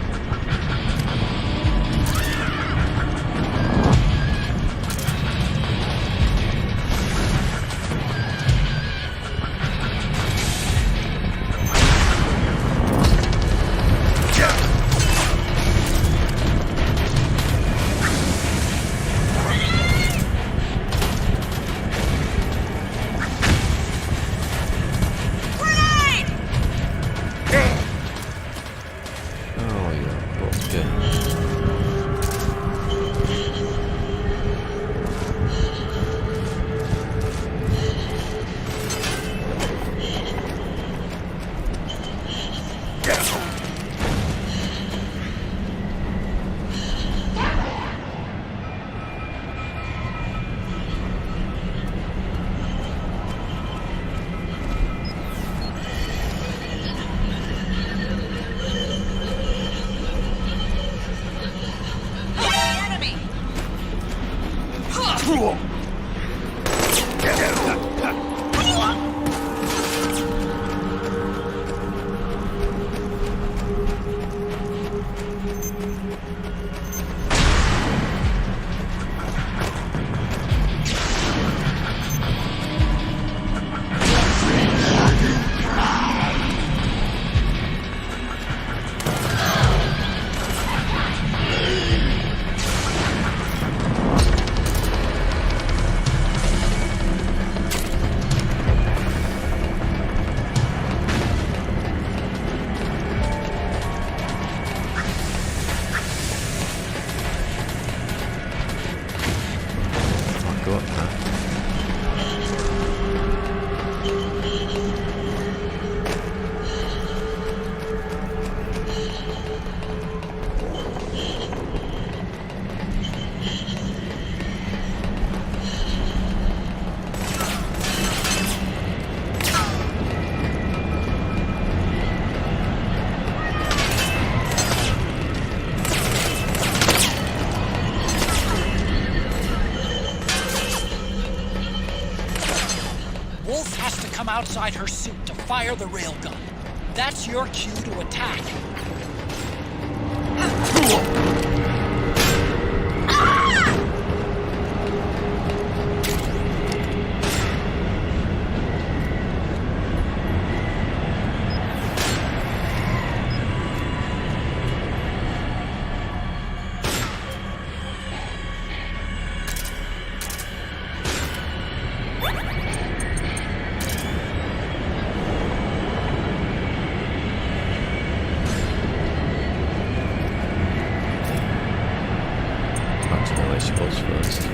Speaker 3: Outside her suit to fire the railgun. That's your cue to attack.
Speaker 1: First.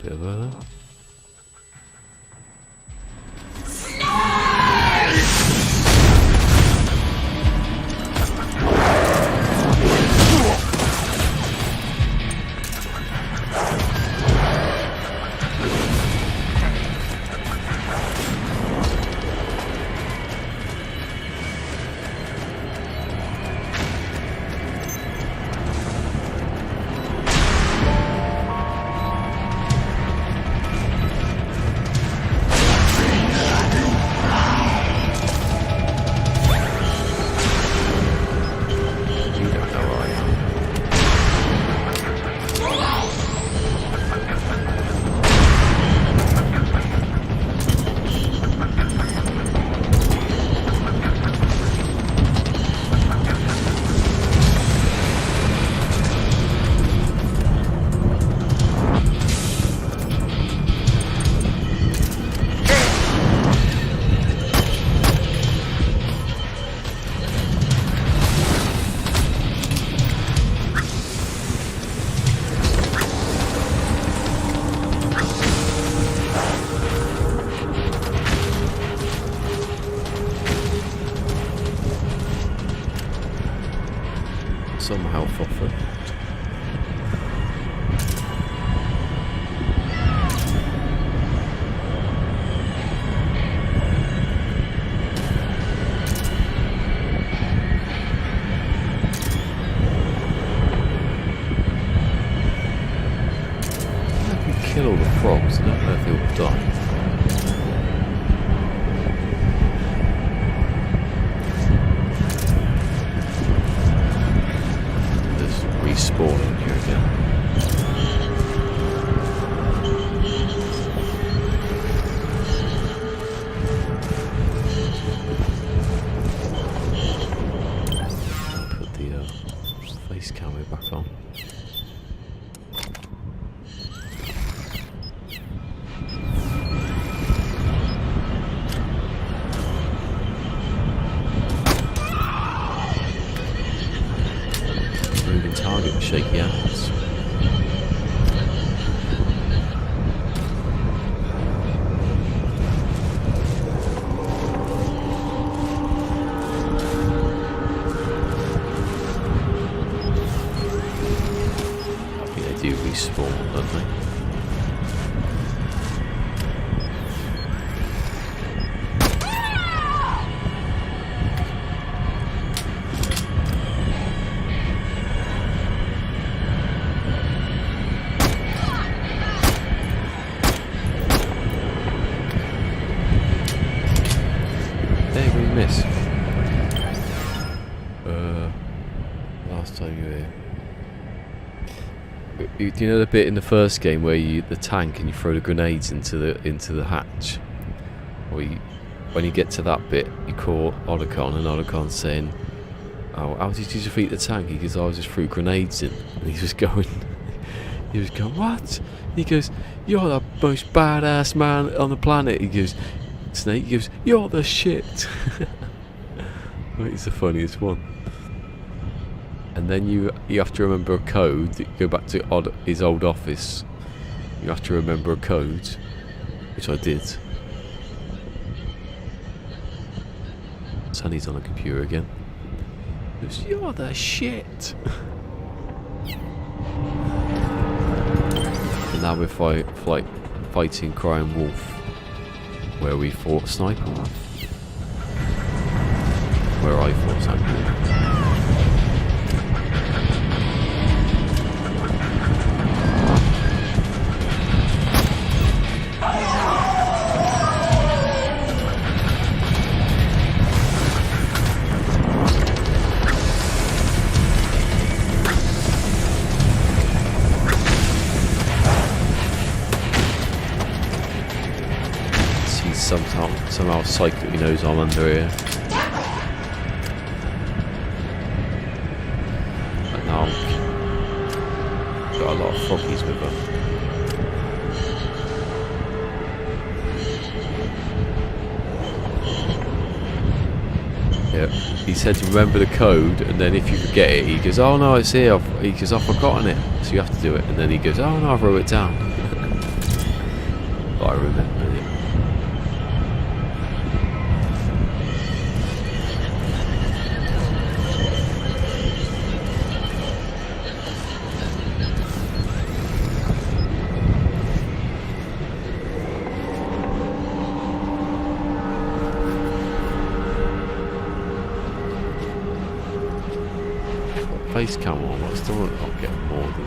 Speaker 1: Bit of a... Some health offer. If we kill all the frogs, I don't know if they will die. Spawning here again. Put the face camera back on. Target with shaky hands. I think they do respawn, don't they? Miss. Last time you were here. Do you know the bit in the first game where the tank and you throw the grenades into the hatch? Or when you get to that bit, you call Olicon and Olicon's saying, "Oh, how did you defeat the tank?" He goes, "I just threw grenades in." And he was going, "What?" And he goes, "You're the most badass man on the planet." He goes, Snake, he goes, "You're the shit." It's the funniest one. And then you have to remember a code. You go back to his old office. You have to remember a code, which I did. Sunny's on a computer again. He goes, "You're the shit." And now we're fighting Crying Wolf, where we fought Sniper Wolf. Where I fought Sniper Wolf. Somehow psychically knows I'm under here. But now I've got a lot of froggies with her. Yeah, he said remember the code, and then if you forget it, he goes, "Oh no, it's here." He goes, "I've forgotten it," so you have to do it, and then he goes, "Oh no, I wrote it down." But I remembered it. Face cam on, but I still not getting more than.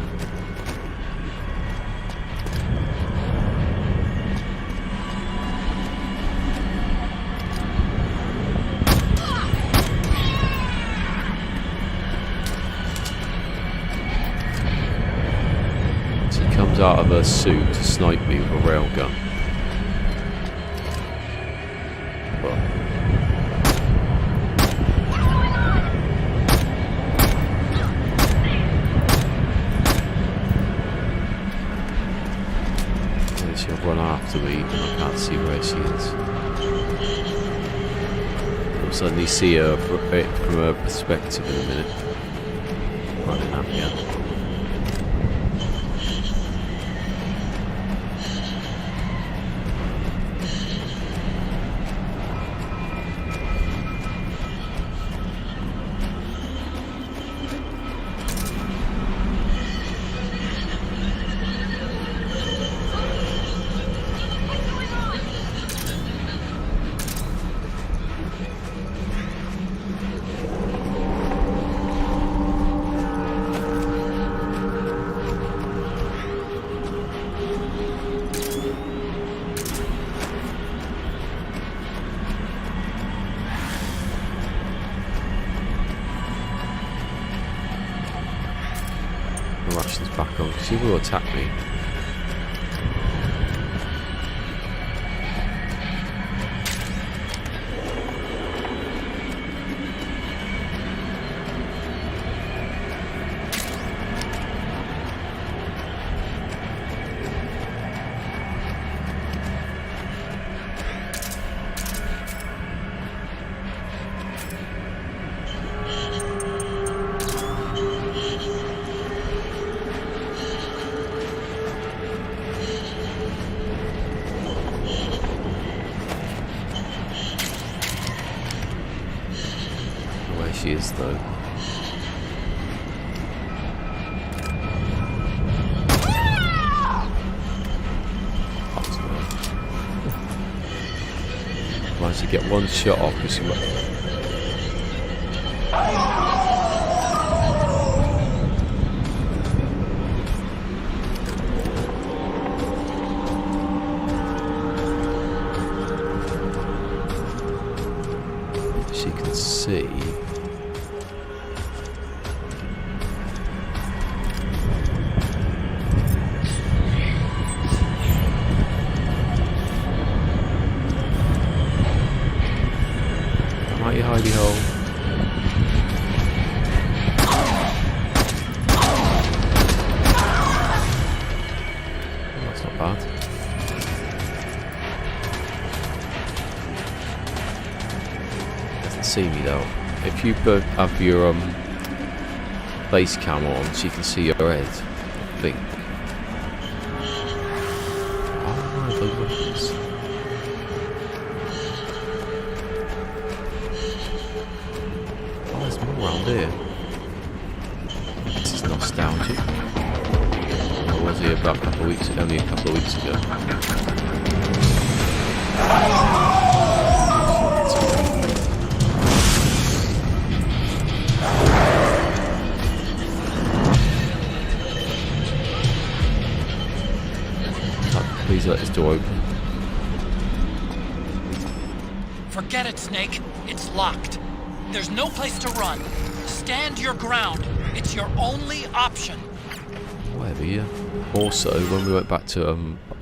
Speaker 1: She comes out of her suit to snipe me with a railgun. Run after me and I can't see where she is. I'll suddenly see her from her perspective in a minute. Running up here. Russians back on, she will attack me. She is though. Managed to get one shot off because she can see. Hidey hole. Oh, that's not bad. Doesn't see me though. If you have your base cam on, she can see your head. I think. Oh my goodness. Around here. This is nostalgic. I was here about a couple of weeks ago, only a couple of weeks ago. Please let this door open.
Speaker 3: Forget it, Snake. It's locked. There's no place to run. Stand your ground. It's your only option.
Speaker 1: Whatever, yeah. Also, when we went back to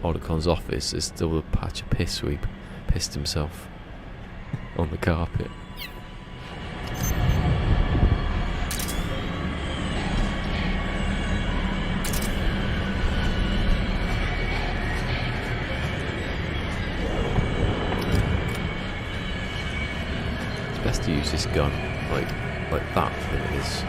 Speaker 1: Odecon's office, there's still a patch of piss where he pissed himself on the carpet. Best to use this gun like that than it is.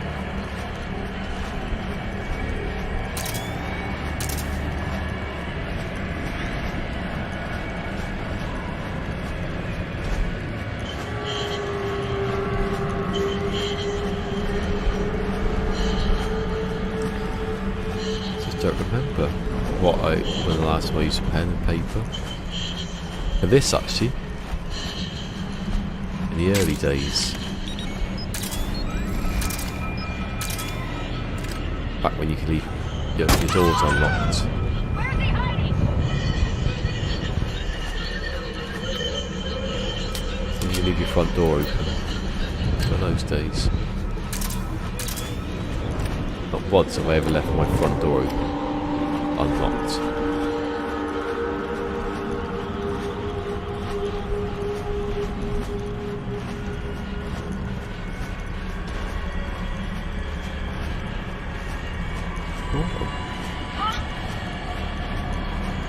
Speaker 1: don't remember when the last time I used a pen and paper. And this actually, in the early days, back when you could leave your doors unlocked. So you leave your front door open. In those days. Not once have I ever left my front door open, unlocked.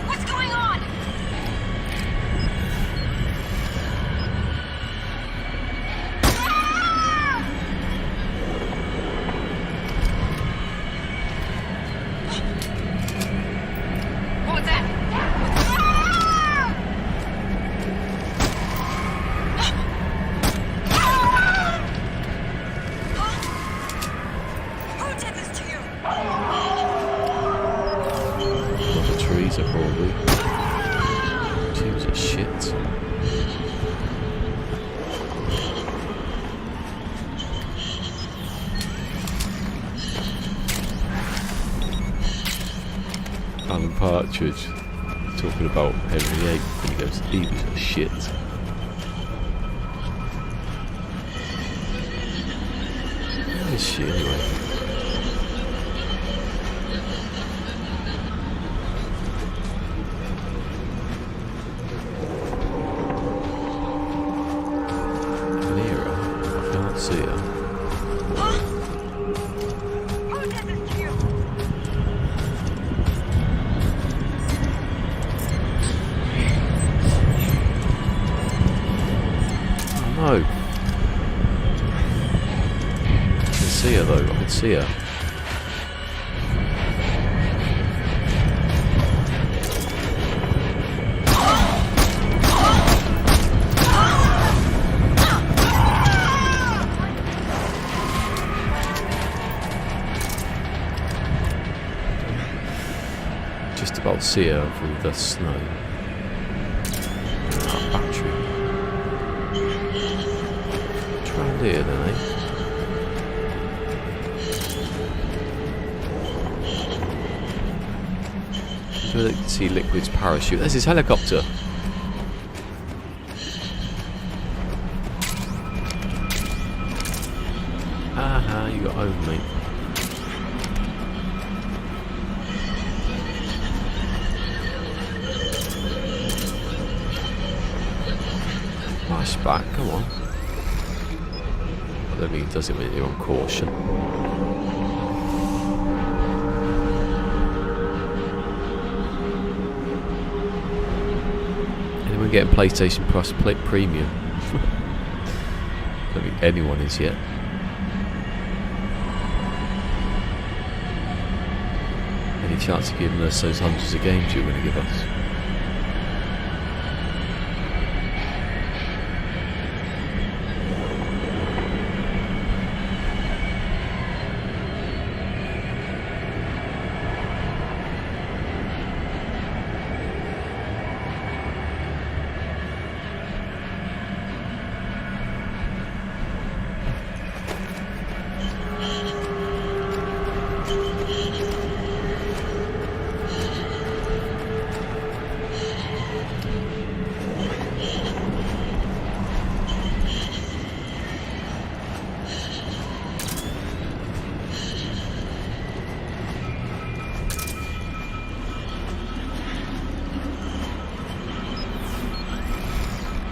Speaker 16: What's going on? What was that? Who did this to you?
Speaker 1: Mother Teresa, probably. She was a shit. Alan Partridge talking about Henry VIII and he goes, he was a shit. Where is she anyway? Near her, I can't see her.
Speaker 16: Who did this to you?
Speaker 1: No. I can see her though, I can see her. Just about see her through the snow. Ah, battery. Around here then, eh? So they can see Liquid's parachute. There's his helicopter. Aha, you got home, mate. Flashback, come on. I don't mean he does it when you're on caution. Anyone getting PlayStation Plus Premium? I don't think anyone is yet. Any chance of giving us those hundreds of games you're going to give us?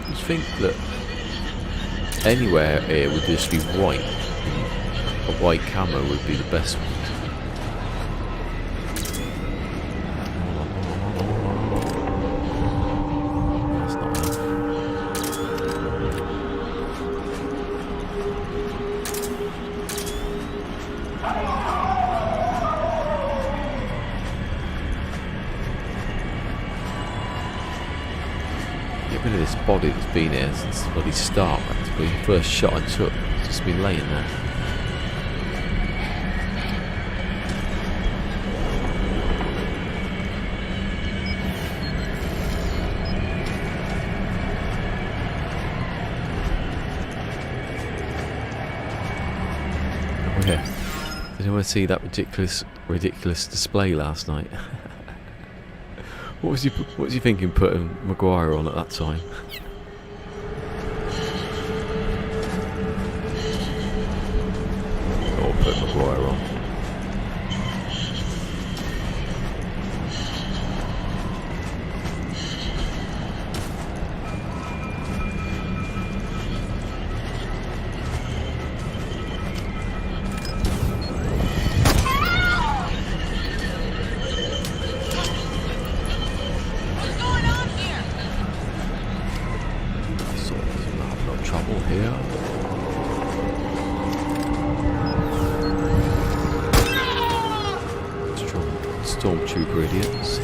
Speaker 1: I think that anywhere here would just be white. A white camo would be the best one. That's not enough. Get rid of this body that's been here since the bloody start, practically. The first shot I took, it's just been laying there. want to see that ridiculous display last night? What was you thinking putting Maguire on at that time? Or put Maguire on. Stormtrooper idiots.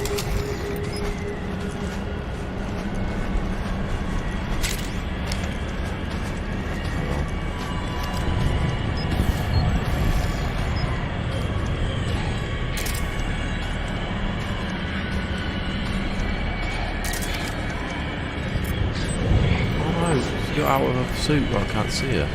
Speaker 1: Oh no, she's got out of her suit where I can't see her.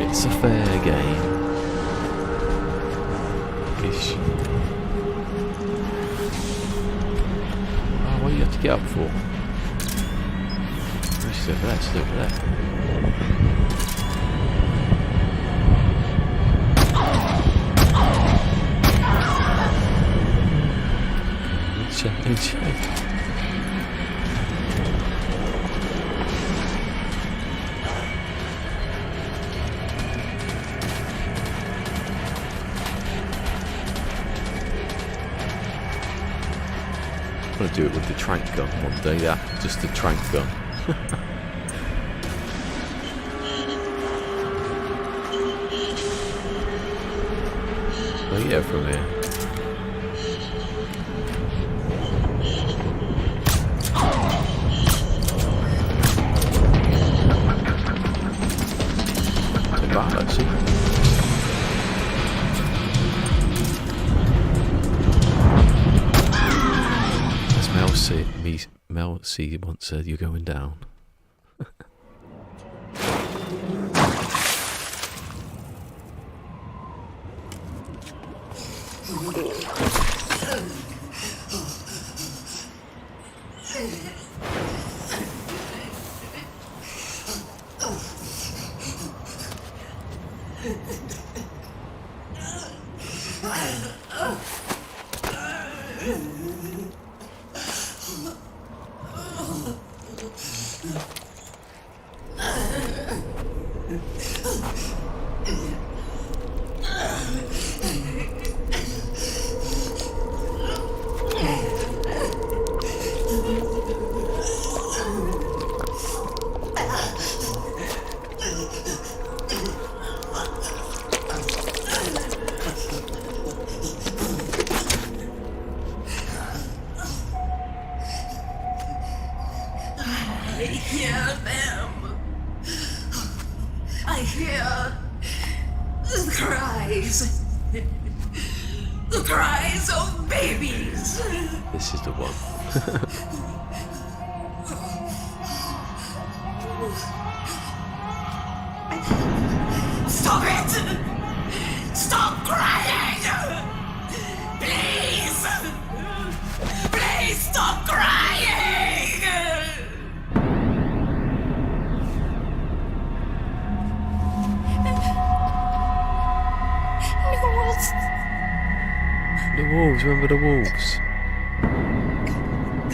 Speaker 1: It's a fair game. Ish. Oh, what do you have to get up for? She's over there, she's over there. Check. I'm gonna do it with the trank gun one day, just the trank gun. Oh yeah, from here. Not bad actually. Mel C once said, "You're going down."
Speaker 2: The cries of babies.
Speaker 1: This is the one.
Speaker 2: Stop it! Stop crying! Please! Please stop crying!
Speaker 1: The wolves, remember the wolves?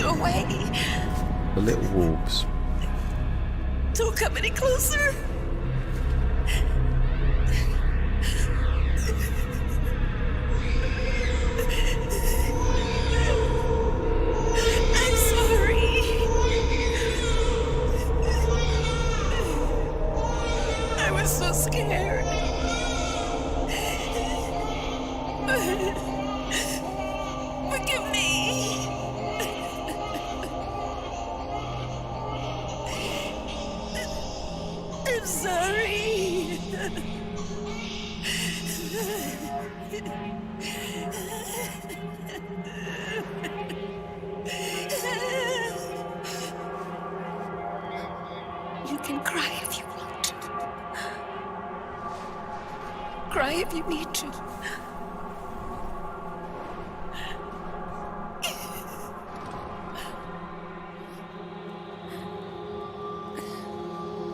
Speaker 2: Go away.
Speaker 1: The little wolves.
Speaker 2: Don't come any closer. I'm sorry. I was so scared. Forgive me. I'm sorry. You can cry if you want to. Cry if you need to.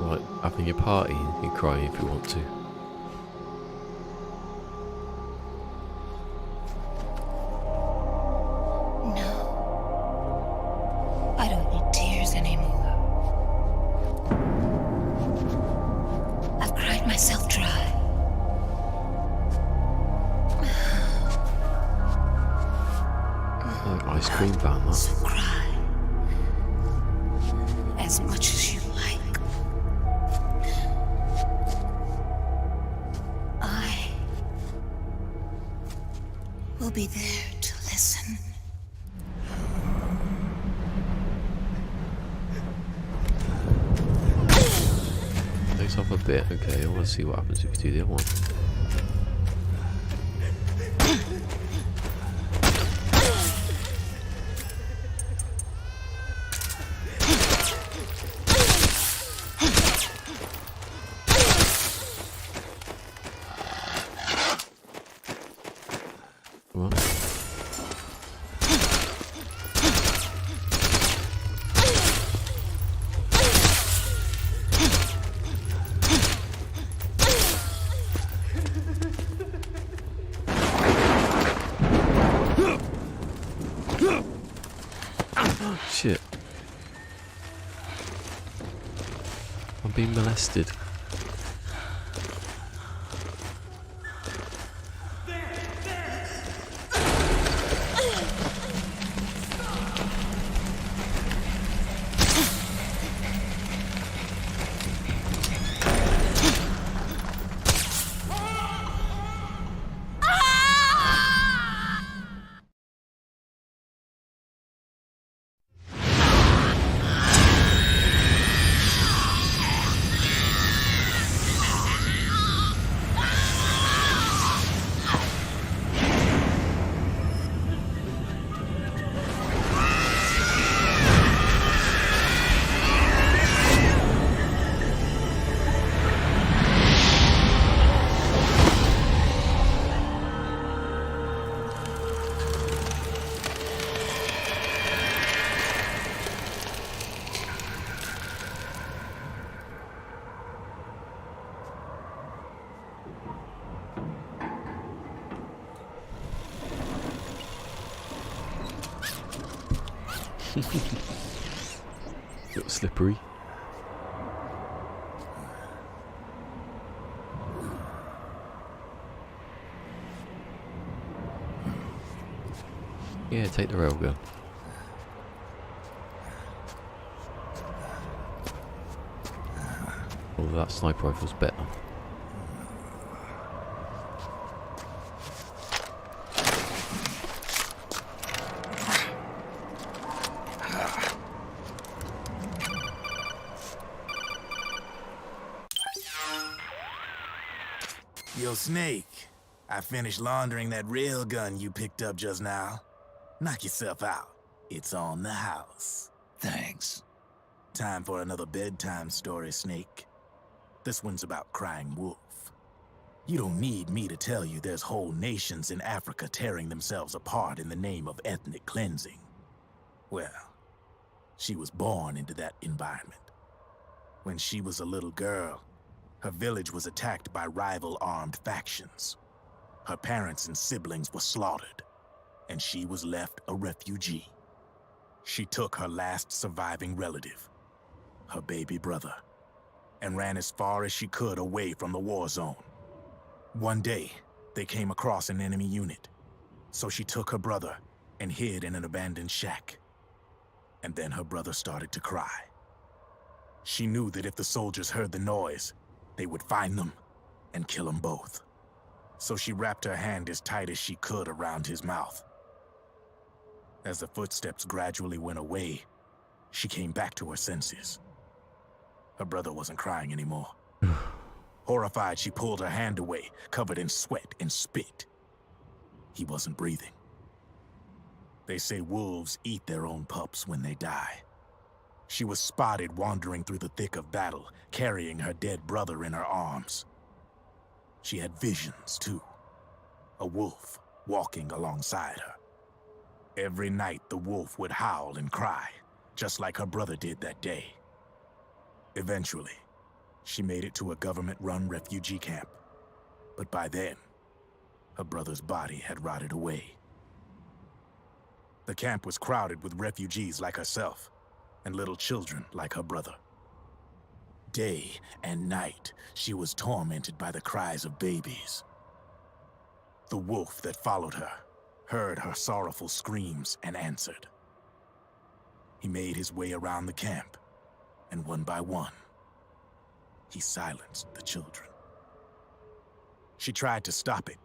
Speaker 1: Right, having a party, you can cry if you want to.
Speaker 16: No. I don't need tears anymore. I've cried myself dry.
Speaker 1: Like ice cream van, that.
Speaker 16: So cry. As much as you like. I will be there to listen.
Speaker 1: Takes off a bit, okay, I want to see what happens if you do the other one. Come on. Shit. I'm being molested. Little slippery. Yeah, take the railgun. Although that sniper rifle's better.
Speaker 12: Yo, Snake, I finished laundering that railgun you picked up just now. Knock yourself out. It's on the house.
Speaker 6: Thanks.
Speaker 12: Time for another bedtime story, Snake. This one's about crying wolf. You don't need me to tell you there's whole nations in Africa tearing themselves apart in the name of ethnic cleansing. Well, she was born into that environment. When she was a little girl, her village was attacked by rival armed factions. Her parents and siblings were slaughtered, and she was left a refugee. She took her last surviving relative, her baby brother, and ran as far as she could away from the war zone. One day, they came across an enemy unit, so she took her brother and hid in an abandoned shack. And then her brother started to cry. She knew that if the soldiers heard the noise, they would find them and kill them both. So she wrapped her hand as tight as she could around his mouth. As the footsteps gradually went away, she came back to her senses. Her brother wasn't crying anymore. Horrified, she pulled her hand away, covered in sweat and spit. He wasn't breathing. They say wolves eat their own pups when they die. She was spotted wandering through the thick of battle, carrying her dead brother in her arms. She had visions, too. A wolf walking alongside her. Every night, the wolf would howl and cry, just like her brother did that day. Eventually, she made it to a government-run refugee camp. But by then, her brother's body had rotted away. The camp was crowded with refugees like herself, and little children like her brother. Day and night, she was tormented by the cries of babies. The wolf that followed her heard her sorrowful screams and answered. He made his way around the camp, and one by one, he silenced the children. She tried to stop it,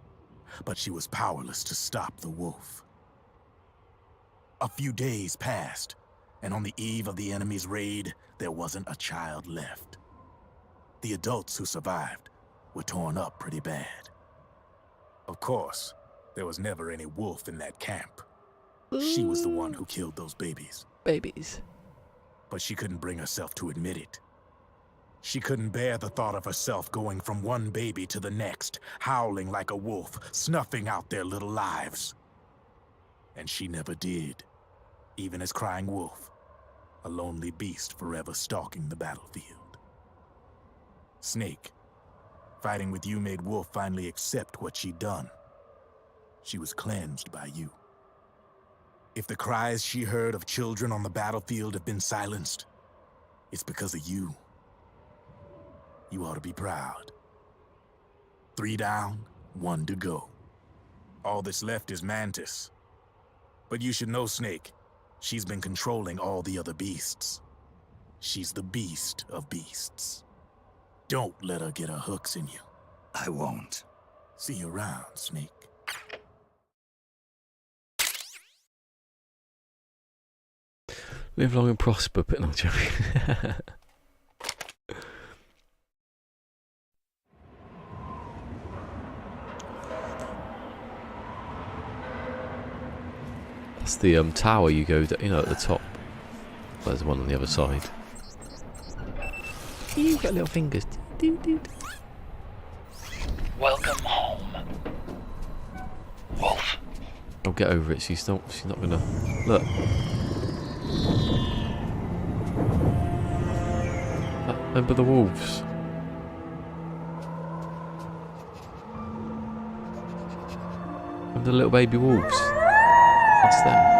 Speaker 12: but she was powerless to stop the wolf. A few days passed, and on the eve of the enemy's raid, there wasn't a child left. The adults who survived were torn up pretty bad. Of course, there was never any wolf in that camp. She was the one who killed those babies.
Speaker 1: Babies.
Speaker 12: But she couldn't bring herself to admit it. She couldn't bear the thought of herself going from one baby to the next, howling like a wolf, snuffing out their little lives. And she never did, even as crying wolf, a lonely beast forever stalking the battlefield. Snake, fighting with you made Wolf finally accept what she'd done. She was cleansed by you. If the cries she heard of children on the battlefield have been silenced, it's because of you. You ought to be proud. 3 down, 1 to go. All that's left is Mantis. But you should know, Snake, she's been controlling all the other beasts. She's the beast of beasts. Don't let her get her hooks in you.
Speaker 6: I won't.
Speaker 12: See you around, Snake.
Speaker 1: Live long and prosper, but not joking. That's the tower you go to, you know, at the top. There's one on the other side. You've got little fingers. Doo, doo, doo.
Speaker 20: Welcome home, Wolf.
Speaker 1: I'll get over it. She's not gonna look. Remember the wolves? Remember the little baby wolves? That's them.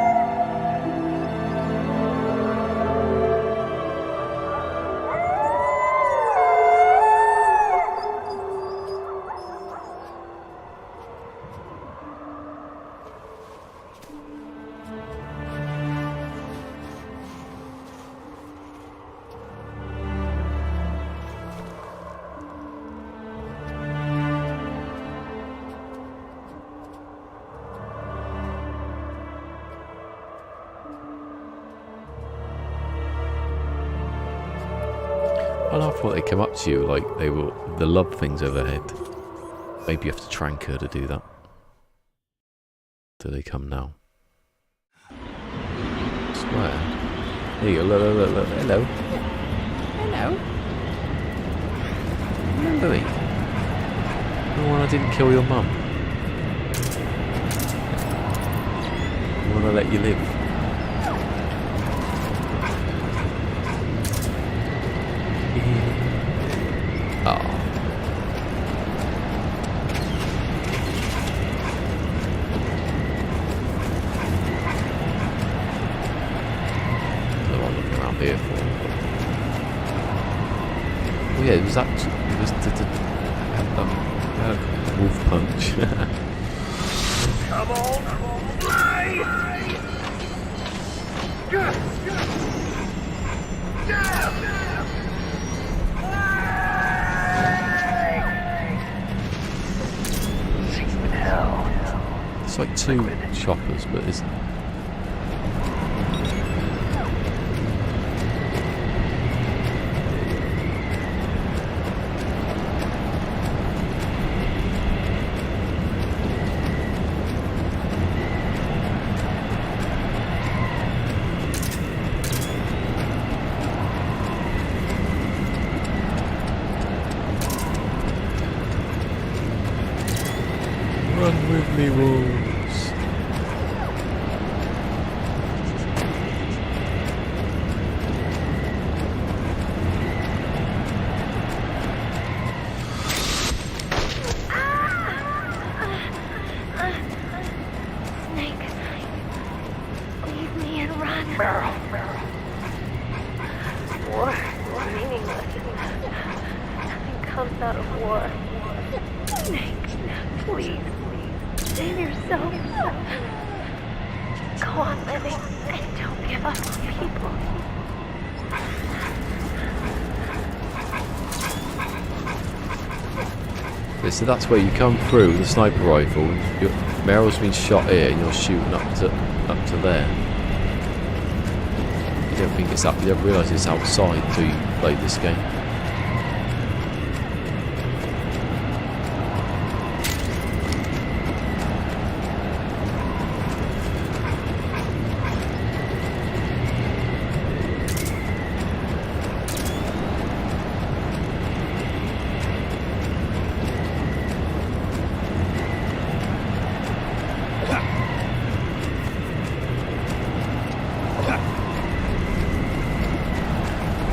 Speaker 1: I thought they come up to you like they were the love things overhead. Maybe you have to trank her to do that. Do they come now? I swear. There you go, look. Hello. Hello. Remember me? The one I didn't kill your mum. I want to let you live. He just did a wolf punch.
Speaker 8: Come on, fly!
Speaker 1: It's like two choppers, but isn't. Run with me, wolves.
Speaker 13: Snake, leave me and run. War is meaningless. Nothing comes out of war. Snake, please, save yourself. Go on living and don't give up on people.
Speaker 1: Okay, so that's where you come through with a sniper rifle. Meryl's been shot here, and you're shooting up to there. You don't think it's up. You don't realise it's outside until you play this game.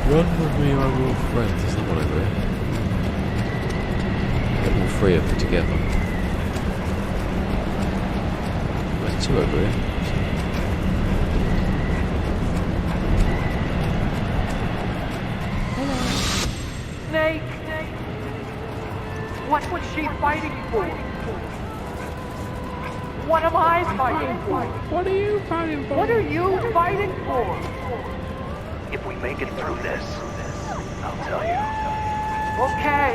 Speaker 1: Run with me, my wolf friend. There's not one over here. Get all three of them together. There's two over here.
Speaker 11: Snake! What was she fighting for? What am I fighting for?
Speaker 8: What are you fighting for?
Speaker 11: What are you fighting for?
Speaker 18: If we make it through this, I'll tell you.
Speaker 11: Okay.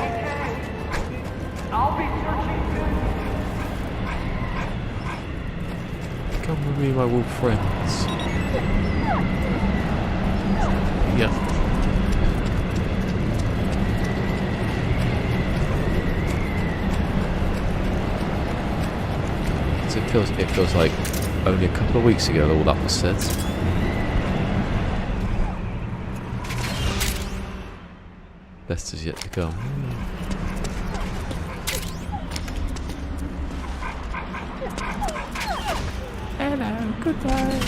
Speaker 11: I'll be searching too.
Speaker 1: Come with me, my wolf friends. Yeah. So it feels like only a couple of weeks ago all that was said. Best is yet to come.
Speaker 8: Hello, goodbye.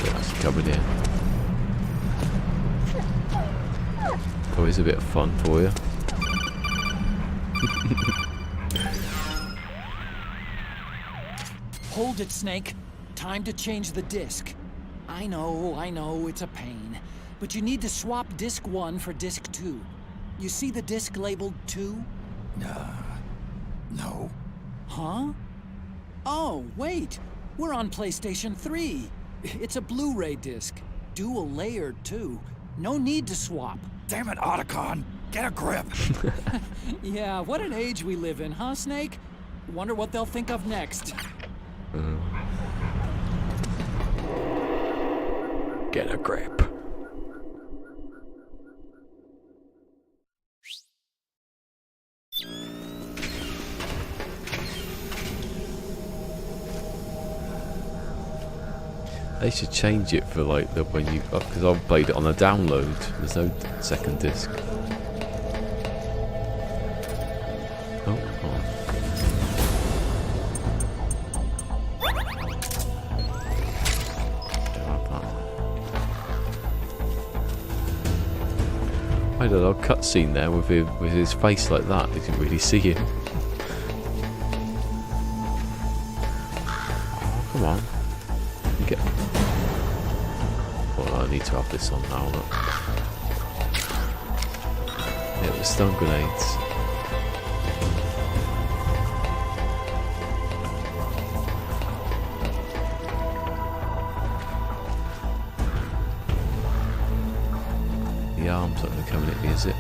Speaker 1: That's coming in. Always a bit of fun for you.
Speaker 3: Hold it, Snake. Time to change the disc. I know, it's a pain. But you need to swap disc 1 for disc 2. You see the disc labeled 2?
Speaker 6: No.
Speaker 3: Huh? Oh, wait. We're on PlayStation 3. It's a Blu-ray disc. Dual layered, too. No need to swap.
Speaker 6: Damn it, Otacon! Get a grip!
Speaker 3: Yeah, what an age we live in, huh, Snake? Wonder what they'll think of next.
Speaker 1: Get a grip. They should change it for like the when you because I've played it on a download. There's no second disc. Oh. I don't know, cutscene there with his face like that. You can really see him. Oh, come on. Get. Well, I need to have this on now. Look. stun grenades. The arms aren't going to come at me, is it?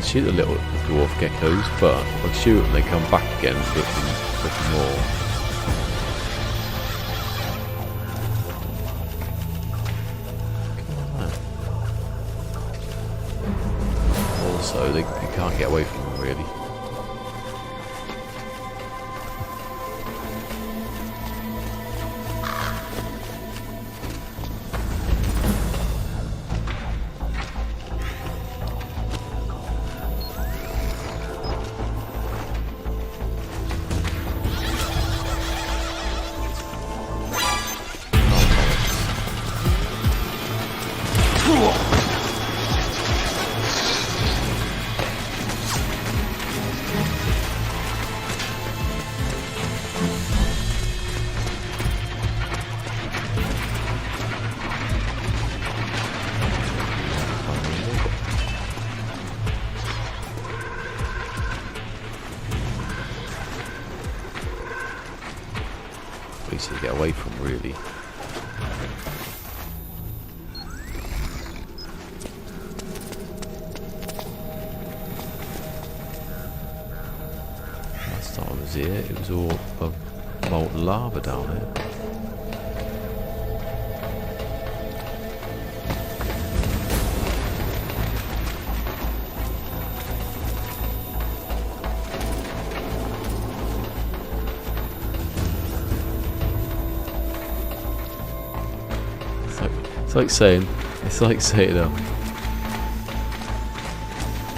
Speaker 1: Shoot the little dwarf geckos, but if I shoot them, they come back again looking more. Also, they can't get away from them really. To get away from really. Last time I was here, it was all molten lava down here. It's like saying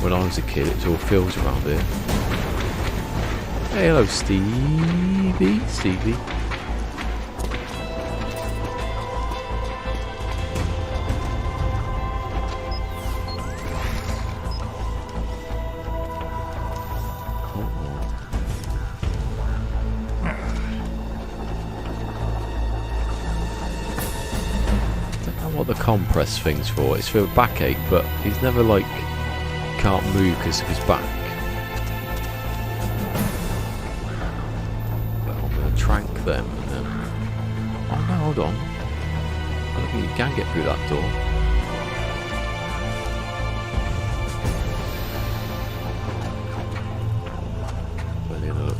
Speaker 1: when I was a kid, it was all fields around here. Hey, hello, Stevie. What the compress thing's for. It's for a backache, but he's never like can't move because of his back. But I'm gonna trank them and then. Oh no, hold on. I don't think you can get through that door. Where's the other look?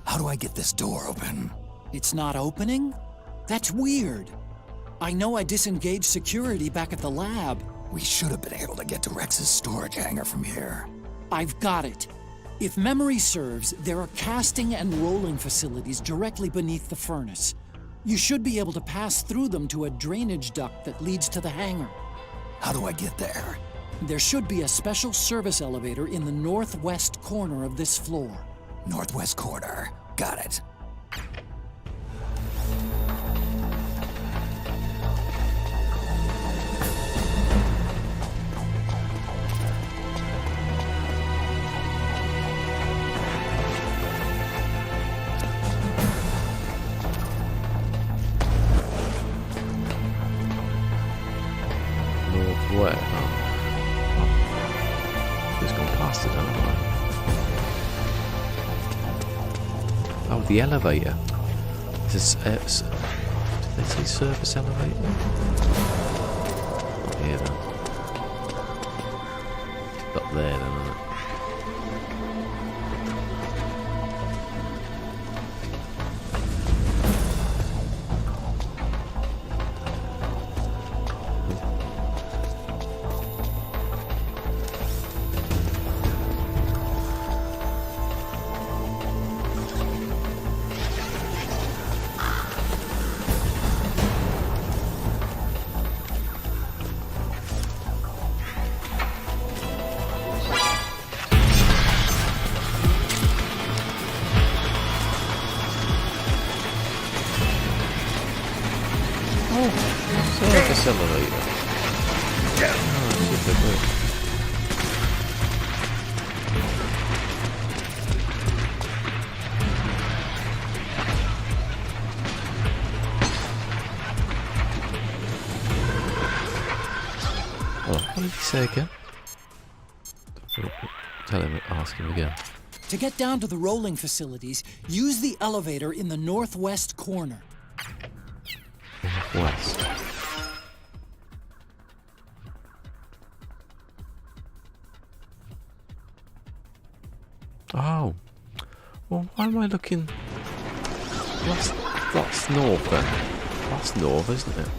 Speaker 6: How do I get this door open?
Speaker 3: It's not opening? That's weird. I know I disengaged security back at the lab.
Speaker 6: We should have been able to get to Rex's storage hangar from here.
Speaker 3: I've got it. If memory serves, there are casting and rolling facilities directly beneath the furnace. You should be able to pass through them to a drainage duct that leads to the hangar.
Speaker 6: How do I get there?
Speaker 3: There should be a special service elevator in the northwest corner of this floor.
Speaker 6: Northwest corner. Got it.
Speaker 1: Northwest. Oh. Just gone past it, haven't I? Oh, the elevator. Is this, did they say service elevator? Not here then. Up there then, isn't it? don't work. Oh, what did he say again? Tell him, ask him again.
Speaker 3: To get down to the rolling facilities, use the elevator in the northwest corner.
Speaker 1: Northwest. Oh. Well, why am I looking... That's north then. That's north, isn't it?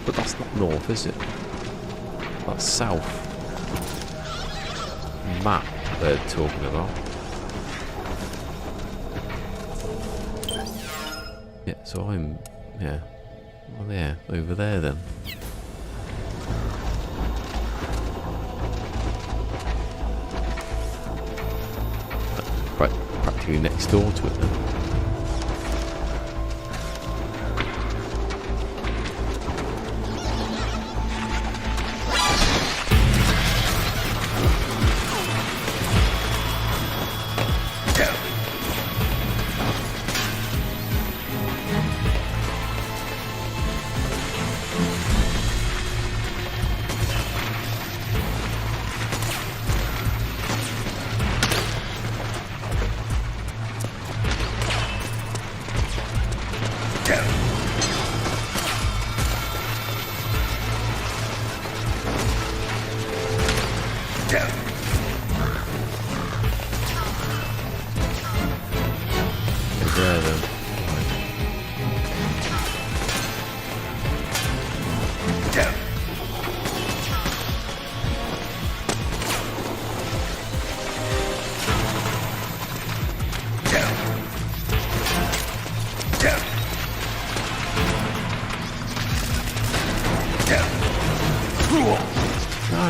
Speaker 1: But that's not north, is it? That's south. Map they're talking about. Yeah, so I'm... yeah. Well, yeah, over there then. Practically next door to it then.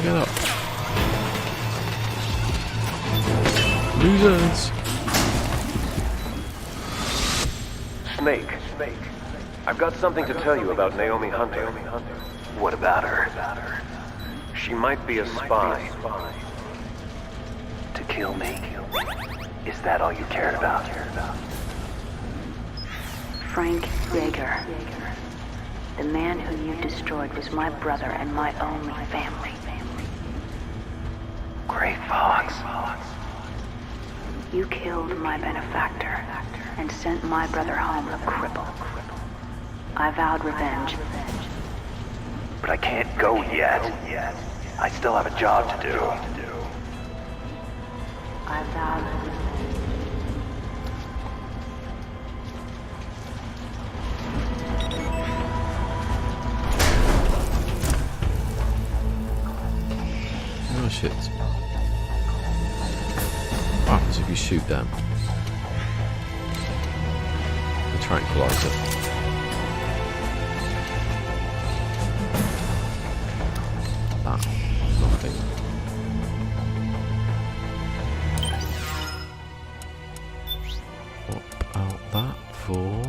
Speaker 1: Get up. Losers.
Speaker 19: Snake. I've got something to tell you about Naomi Hunter.
Speaker 18: What about her?
Speaker 19: She might be a spy.
Speaker 18: To kill me? Is that all you cared about?
Speaker 21: Frank Yeager. The man who you destroyed was my brother and my only family.
Speaker 18: Gray Fox.
Speaker 21: You killed my benefactor and sent my brother home a cripple. I vowed revenge.
Speaker 18: But I can't go yet. I still have a job to do.
Speaker 21: I vowed revenge.
Speaker 1: Oh shit. What happens if you shoot them? The tranquilizer. That. Nothing. Swap out that for...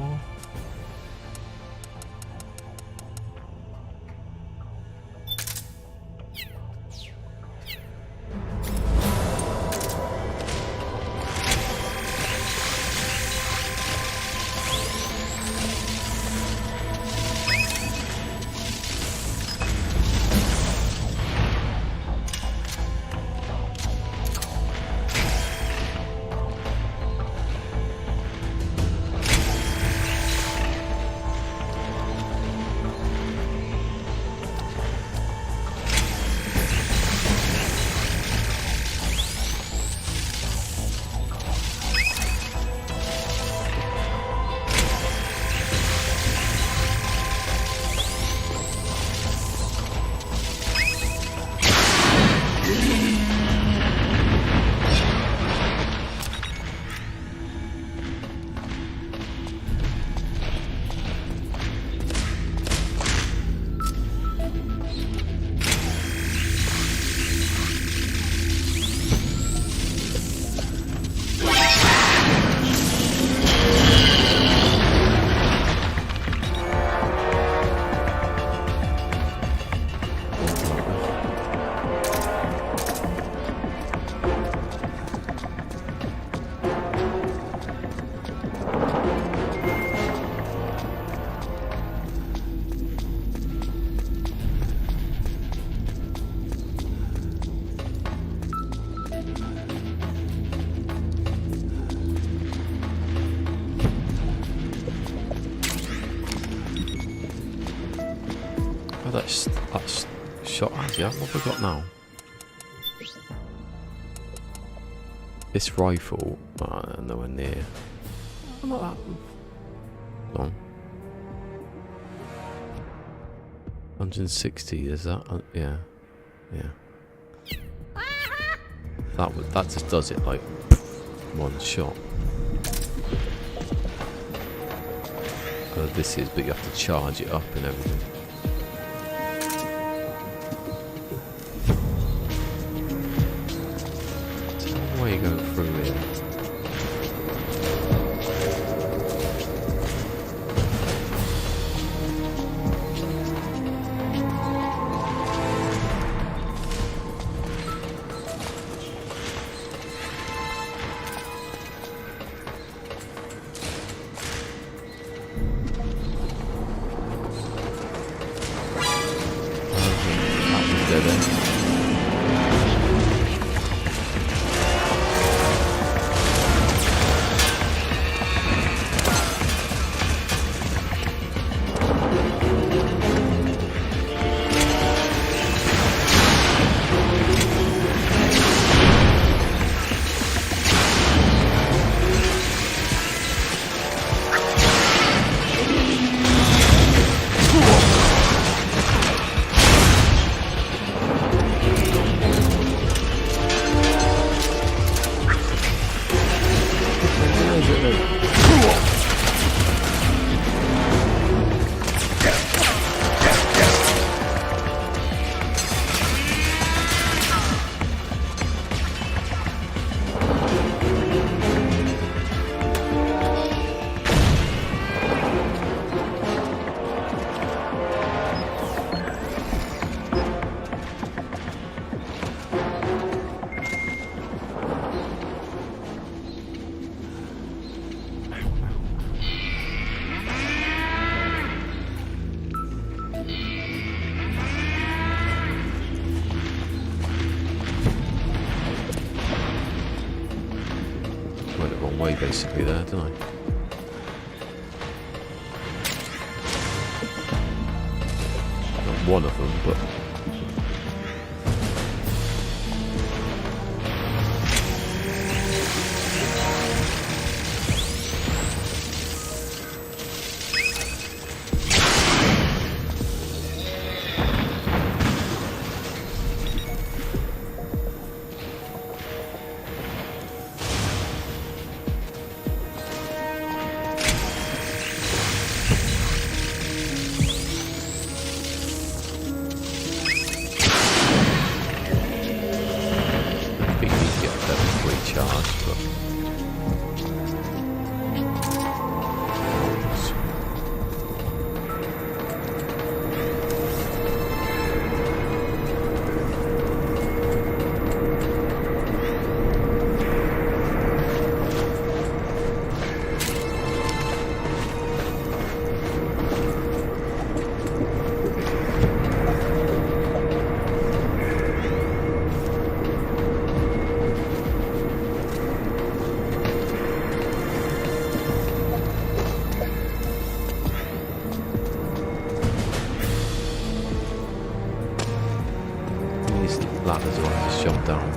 Speaker 1: that's shot at you. What have I got now? This rifle, nowhere near. Not that long. 160, is that? Yeah. That just does it like one shot. This is, but you have to charge it up and everything. Tell me where you go through here. Basically there, don't I? Not one of them, but ladders where I just jump down.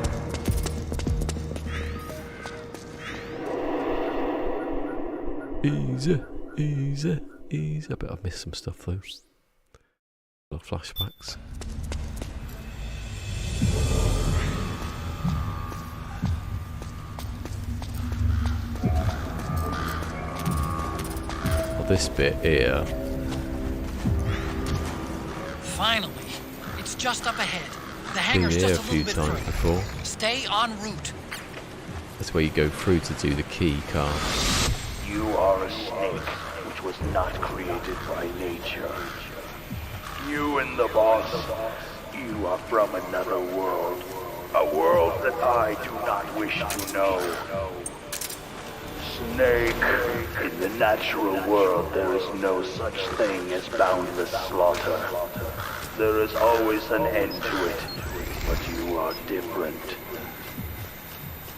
Speaker 1: Easy, easy, easy. I bet I've missed some stuff though. A lot of flashbacks. Well, this bit here.
Speaker 3: Finally, it's just up ahead. The hangar's
Speaker 1: Been here
Speaker 3: just
Speaker 1: a few times before.
Speaker 3: Stay en route.
Speaker 1: That's where you go through to do the key card.
Speaker 18: You are a snake which was not created by nature. You and the boss, you are from another world. A world that I do not wish to know. Snake, in the natural world there is no such thing as boundless slaughter. There is always an end to it, but you are different.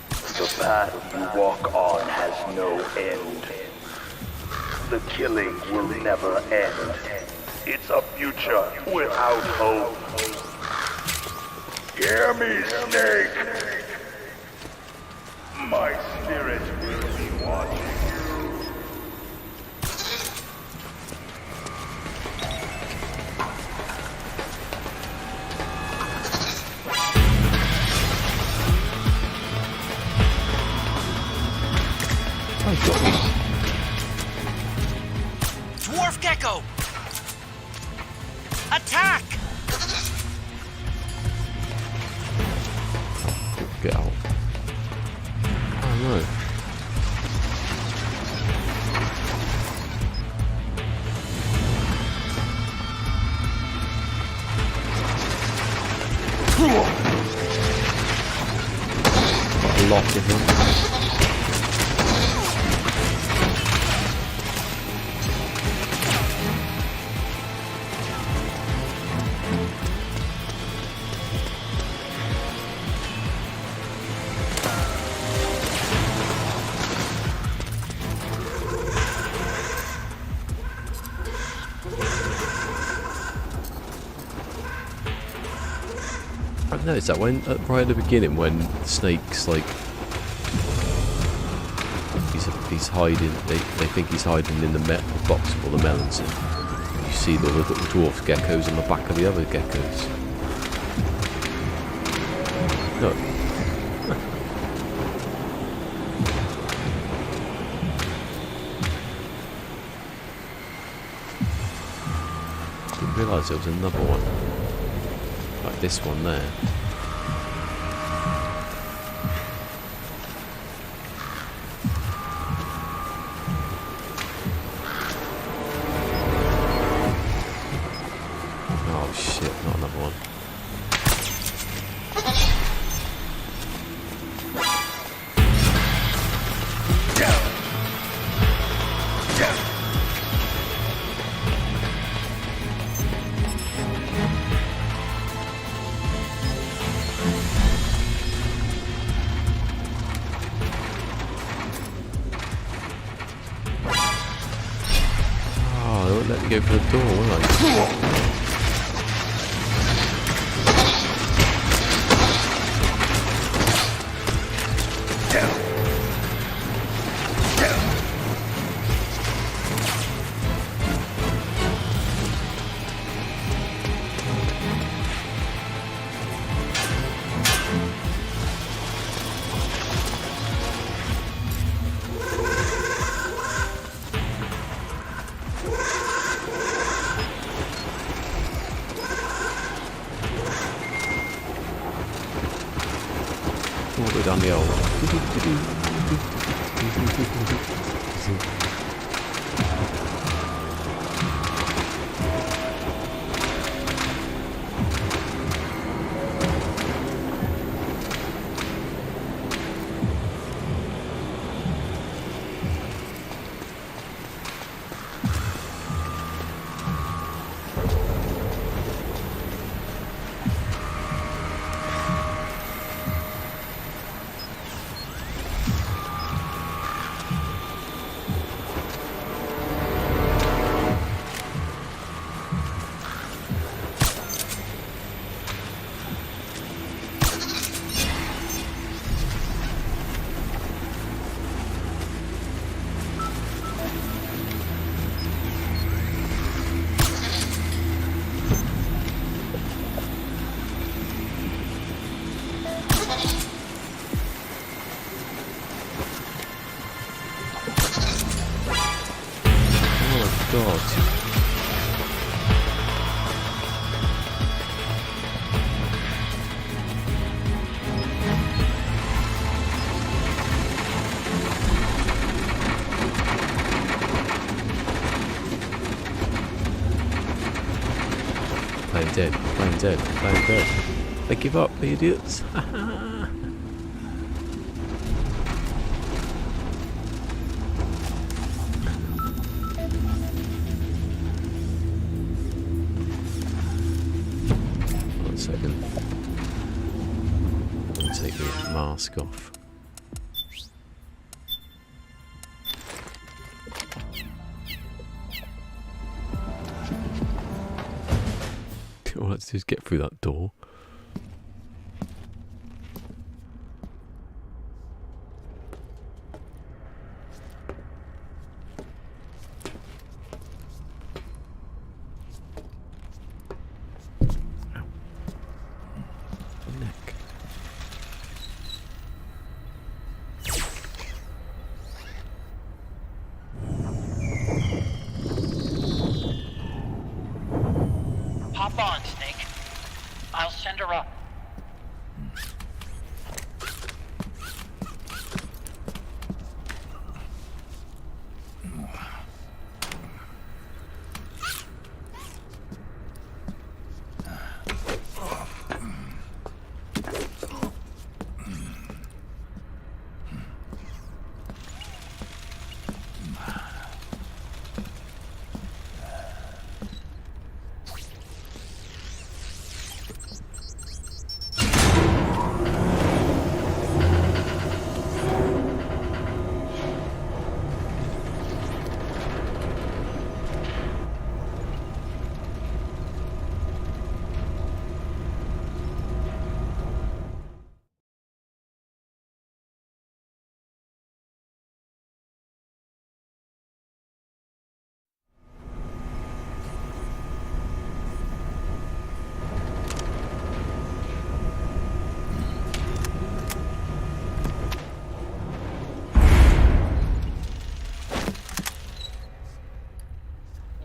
Speaker 18: The path you walk on has no end. The killing will never end. It's a future without hope. Hear me, Snake. My spirit will be watching you.
Speaker 5: Dwarf gecko! Attack!
Speaker 1: Get out. Oh no. Got a lot of them. I've noticed that when right at the beginning, when Snake's like he's hiding, they think he's hiding in the box with all the melons in. You see the little dwarf geckos on the back of the other geckos. Look. Didn't realise there was another one. Like this one there. Oh shit, not another one. Let me go for the door, will I? All the way down the old. God. Playing dead, playing dead, playing dead. They give up, the idiots. Take the mask off. All let's do is get through that door.
Speaker 20: Hop on, Snake. I'll send her up.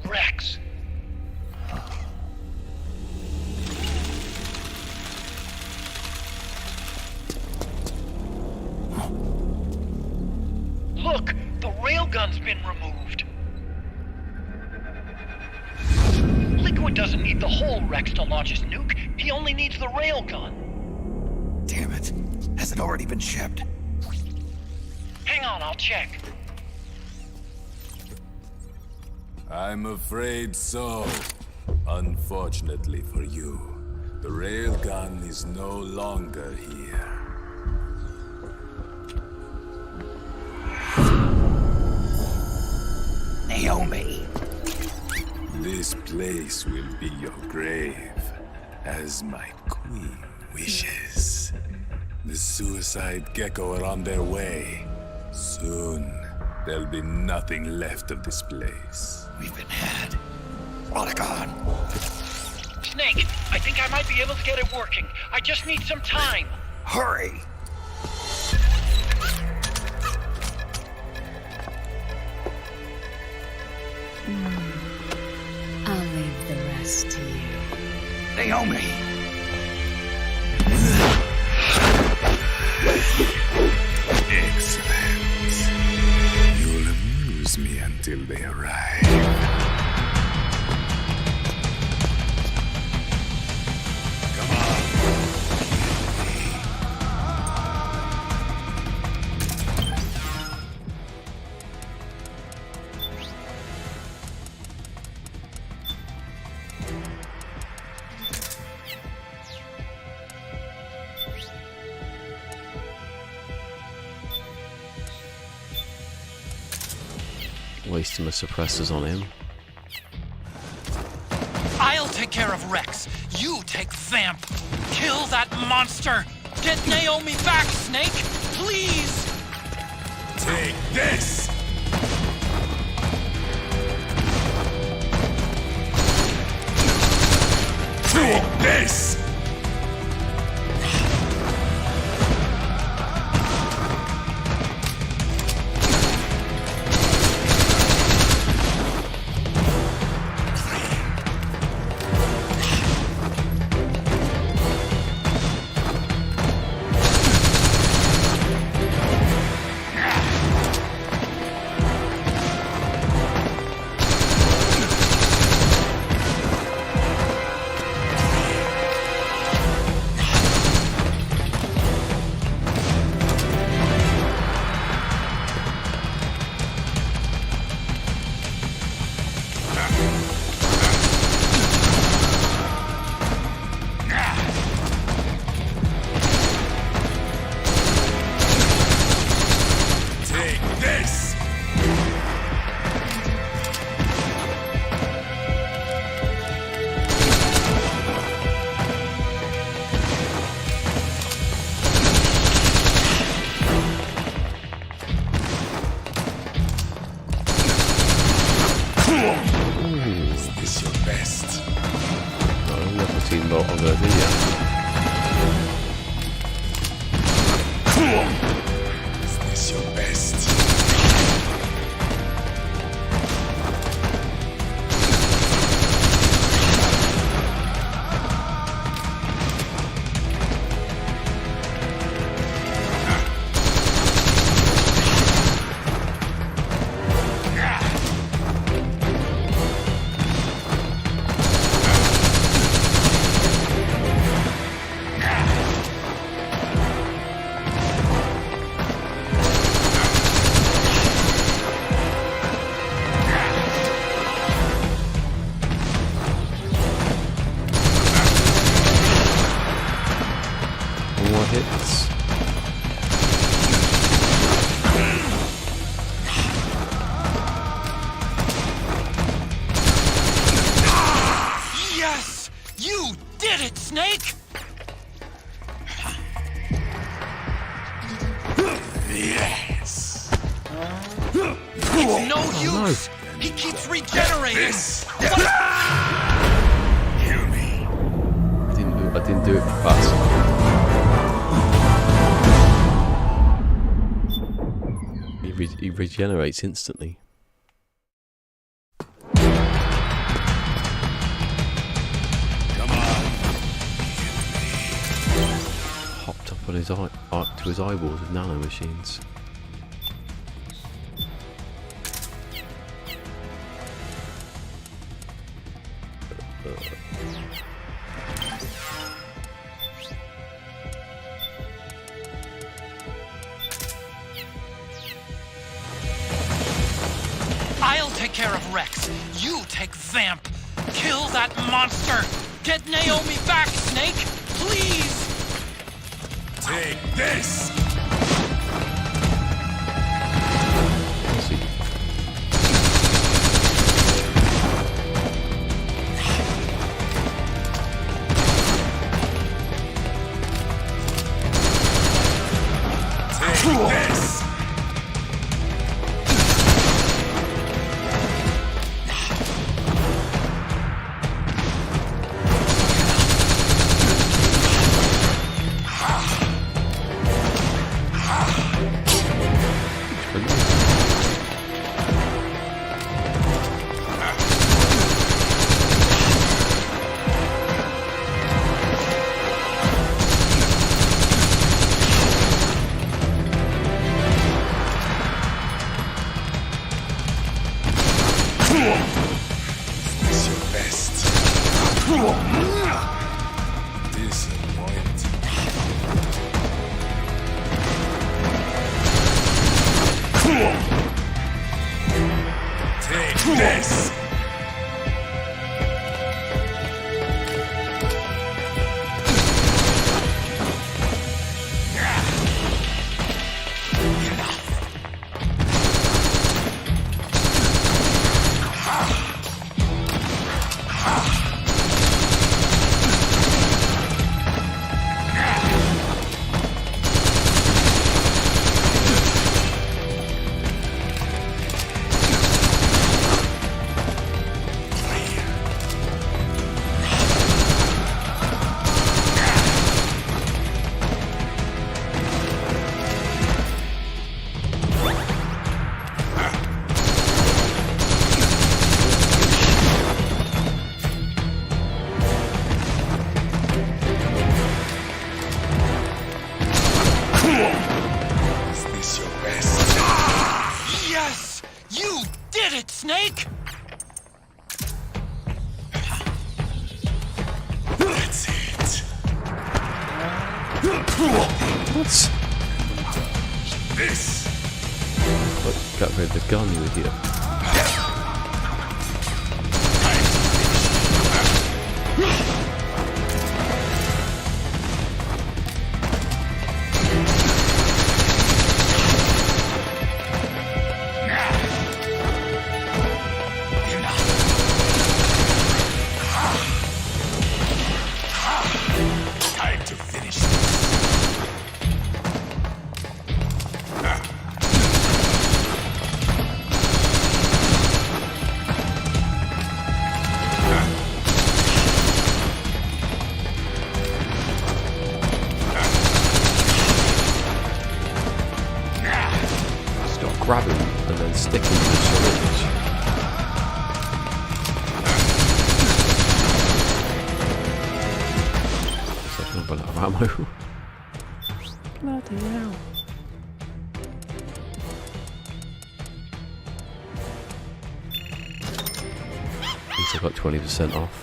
Speaker 20: Rex. Look, the railgun's been removed. Liquid doesn't need the whole Rex to launch his nuke. He only needs the railgun.
Speaker 6: Damn it. Has it already been shipped?
Speaker 20: Hang on, I'll check.
Speaker 4: I'm afraid so. Unfortunately for you, the railgun is no longer here.
Speaker 6: Naomi!
Speaker 4: This place will be your grave, as my queen wishes. The suicide gecko are on their way. Soon, there'll be nothing left of this place.
Speaker 6: We've been had. What a gun!
Speaker 20: Snake, I think I might be able to get it working. I just need some time.
Speaker 6: Hurry!
Speaker 22: I'll leave the rest to you.
Speaker 6: Naomi!
Speaker 4: Excellent. You'll amuse me until they arrive.
Speaker 1: Wasting the suppressors on him.
Speaker 3: I'll take care of Rex. You take Vamp. Kill that monster. Get Naomi back, Snake. Please.
Speaker 4: Take this! Take this!
Speaker 1: 14 volt I'm going to do yet.
Speaker 4: Is this your best?
Speaker 1: More hits.
Speaker 20: Yes! You did it, Snake!
Speaker 4: Yes.
Speaker 20: It's no use! He keeps regenerating!
Speaker 4: Kill me.
Speaker 1: I didn't do it fast. He regenerates instantly.
Speaker 4: Come on.
Speaker 1: Hopped up on his eye, to his eyeballs with nanomachines.
Speaker 20: I'll take care of Rex. You take Vamp. Kill that monster. Get Naomi back, Snake. Please.
Speaker 4: Take this. Take this. Is this your best? Disappointing. Take this. Is this your best?
Speaker 20: Yes! You did it, Snake!
Speaker 4: That's it.
Speaker 1: What?
Speaker 4: This.
Speaker 1: What? Got rid of the gun, you idiot.
Speaker 4: Time to finish this.
Speaker 1: run out of ammo. Bloody hell. At least I got 20% off.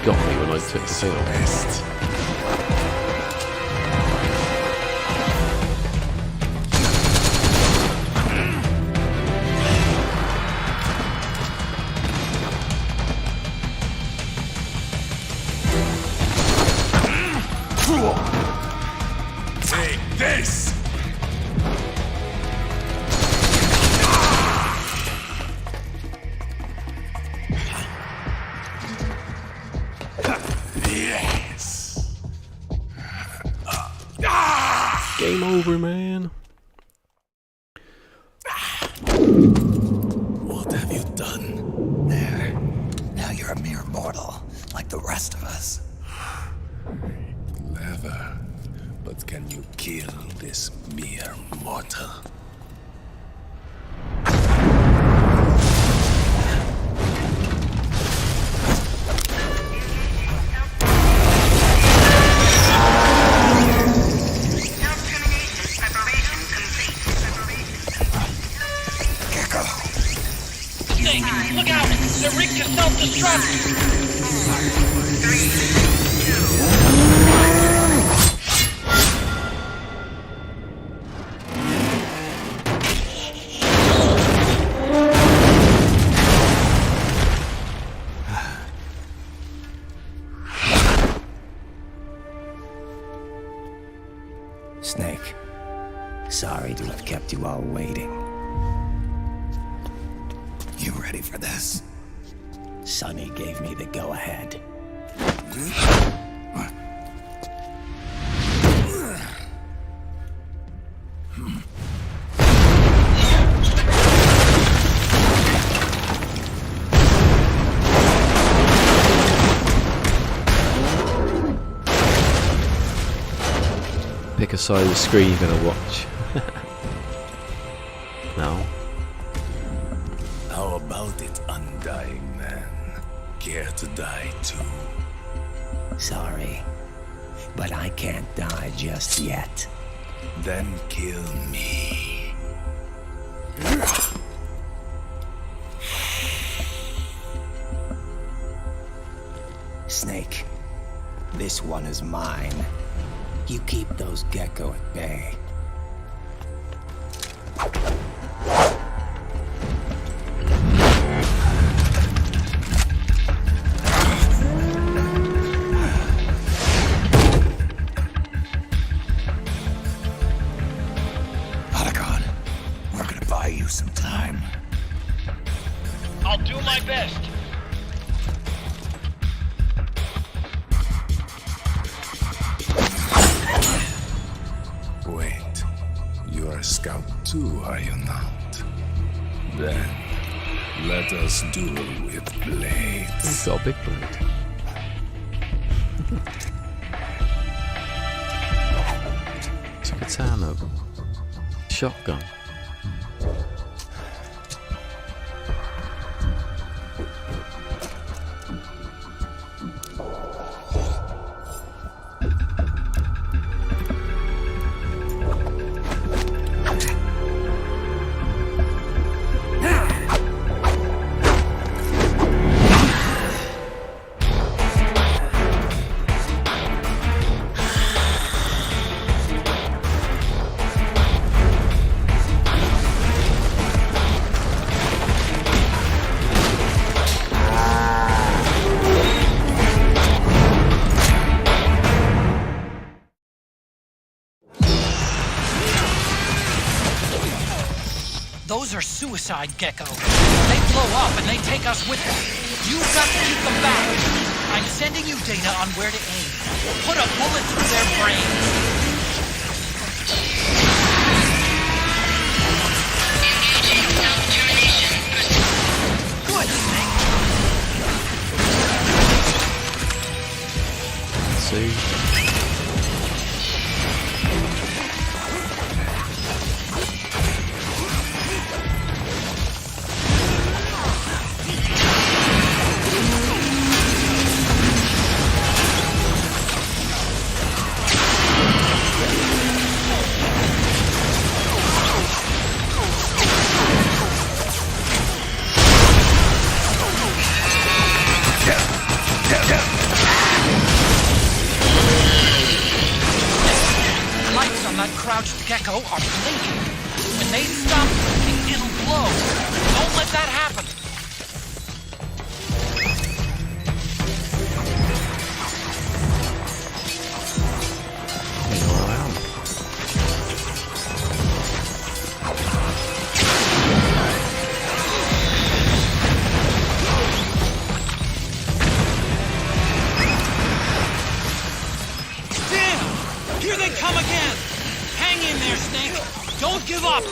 Speaker 1: Got me when I took the thing off.
Speaker 8: Take this! Yes!
Speaker 1: Game over, man.
Speaker 6: What have you done? There. Now you're a mere mortal, like the rest of us.
Speaker 4: Clever. But can you kill this mere mortal?
Speaker 20: Look out! They're rigged to self-destruct!
Speaker 9: Snake, sorry to have kept you all waiting.
Speaker 6: You ready for this?
Speaker 9: Sonny gave me the go-ahead.
Speaker 1: Pick a side of the screen you're gonna watch. No.
Speaker 4: How about it, undying man? Care to die too?
Speaker 9: Sorry, but I can't die just yet.
Speaker 4: Then kill me.
Speaker 9: Snake, this one is mine. You keep those gecko at bay.
Speaker 6: We're gonna buy you some time.
Speaker 20: I'll do my best.
Speaker 4: Wait, you're a scout too, are you not? Then, let us duel with blades.
Speaker 1: He's got a big blade. Max ammo. Shotgun.
Speaker 3: Those are suicide geckos. They blow up and they take us with them. You've got to keep them back. I'm sending you data on where to aim. Put a bullet through their brains. Good, Snake.
Speaker 1: See?
Speaker 3: Crouched gecko are blinking. When they stop blinking, it'll blow. Don't let that happen. Damn! Here they come again! Hang in there, Snake! Don't give up!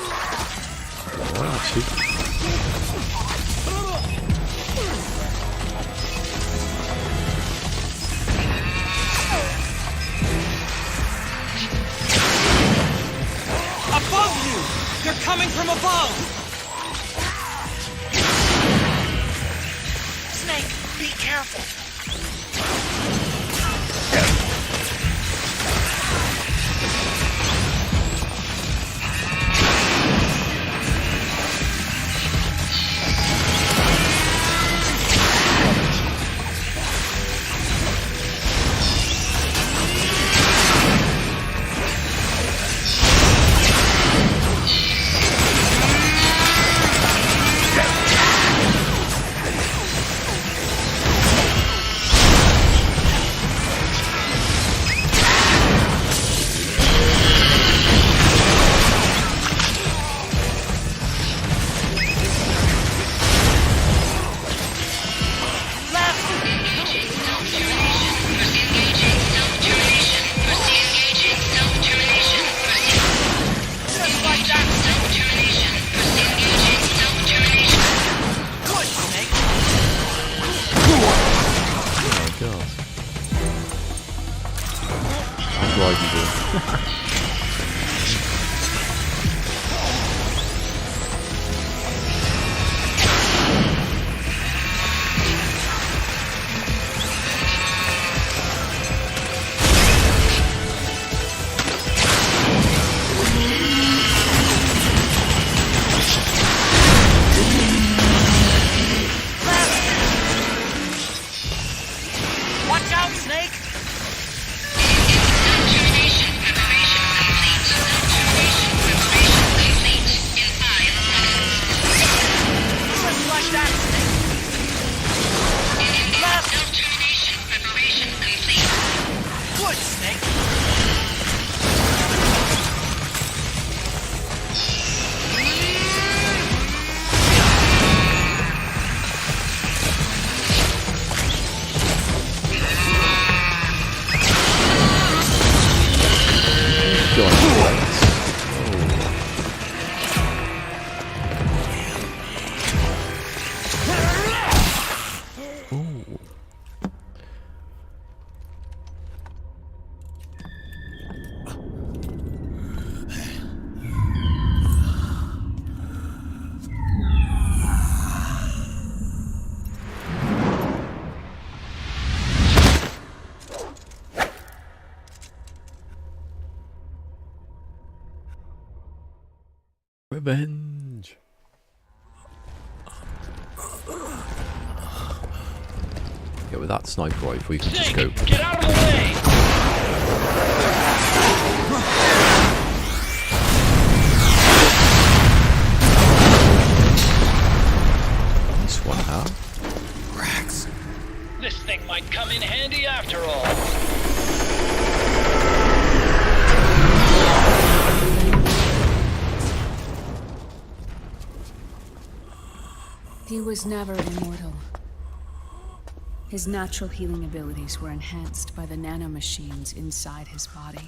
Speaker 3: Above you! They're coming from above! Snake, be careful!
Speaker 1: Revenge. Yeah, with that sniper rifle, you can just go.
Speaker 20: Get out of the way!
Speaker 1: Nice one, huh?
Speaker 20: Rex. This thing might come in handy after all.
Speaker 22: He was never immortal. His natural healing abilities were enhanced by the nanomachines inside his body.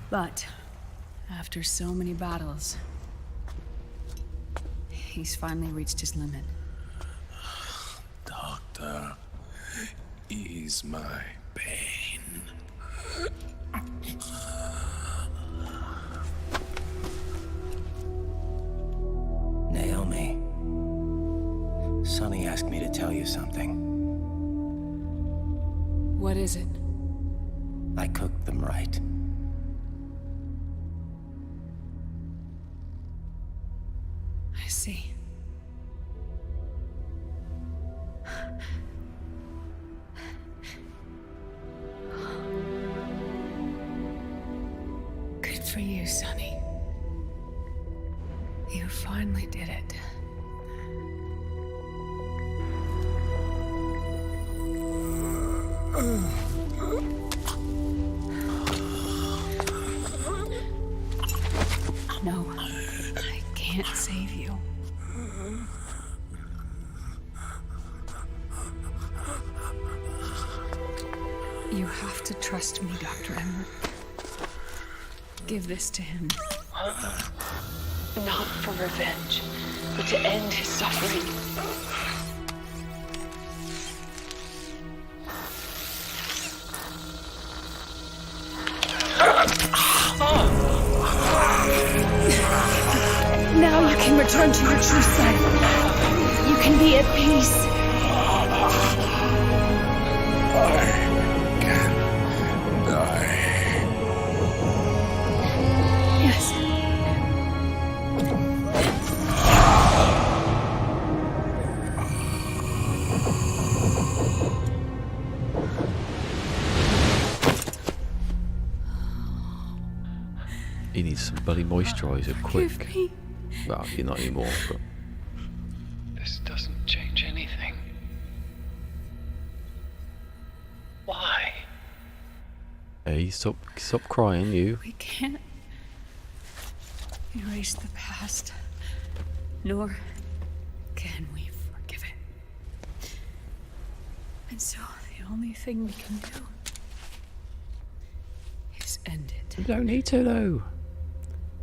Speaker 22: But after so many battles, he's finally reached his limit.
Speaker 4: Doctor, ease my pain.
Speaker 9: Naomi. Sonny asked me to tell you something.
Speaker 22: What is it?
Speaker 9: I cooked them right.
Speaker 22: I see. Good for you, Sonny. You finally did it. No, I can't save you. You have to trust me, Dr. Emmer. Give this to him. Not for revenge, but to end his suffering. Now you can return to your true self. You can be at peace. Yes.
Speaker 1: He needs some bloody moisturiser, quick.
Speaker 22: Forgive me.
Speaker 1: Well, you're not anymore, but...
Speaker 20: This doesn't change anything. Why?
Speaker 1: Hey, stop crying, you.
Speaker 22: We can't erase the past, nor can we forgive it. And so the only thing we can do is end it.
Speaker 1: You don't need to, though.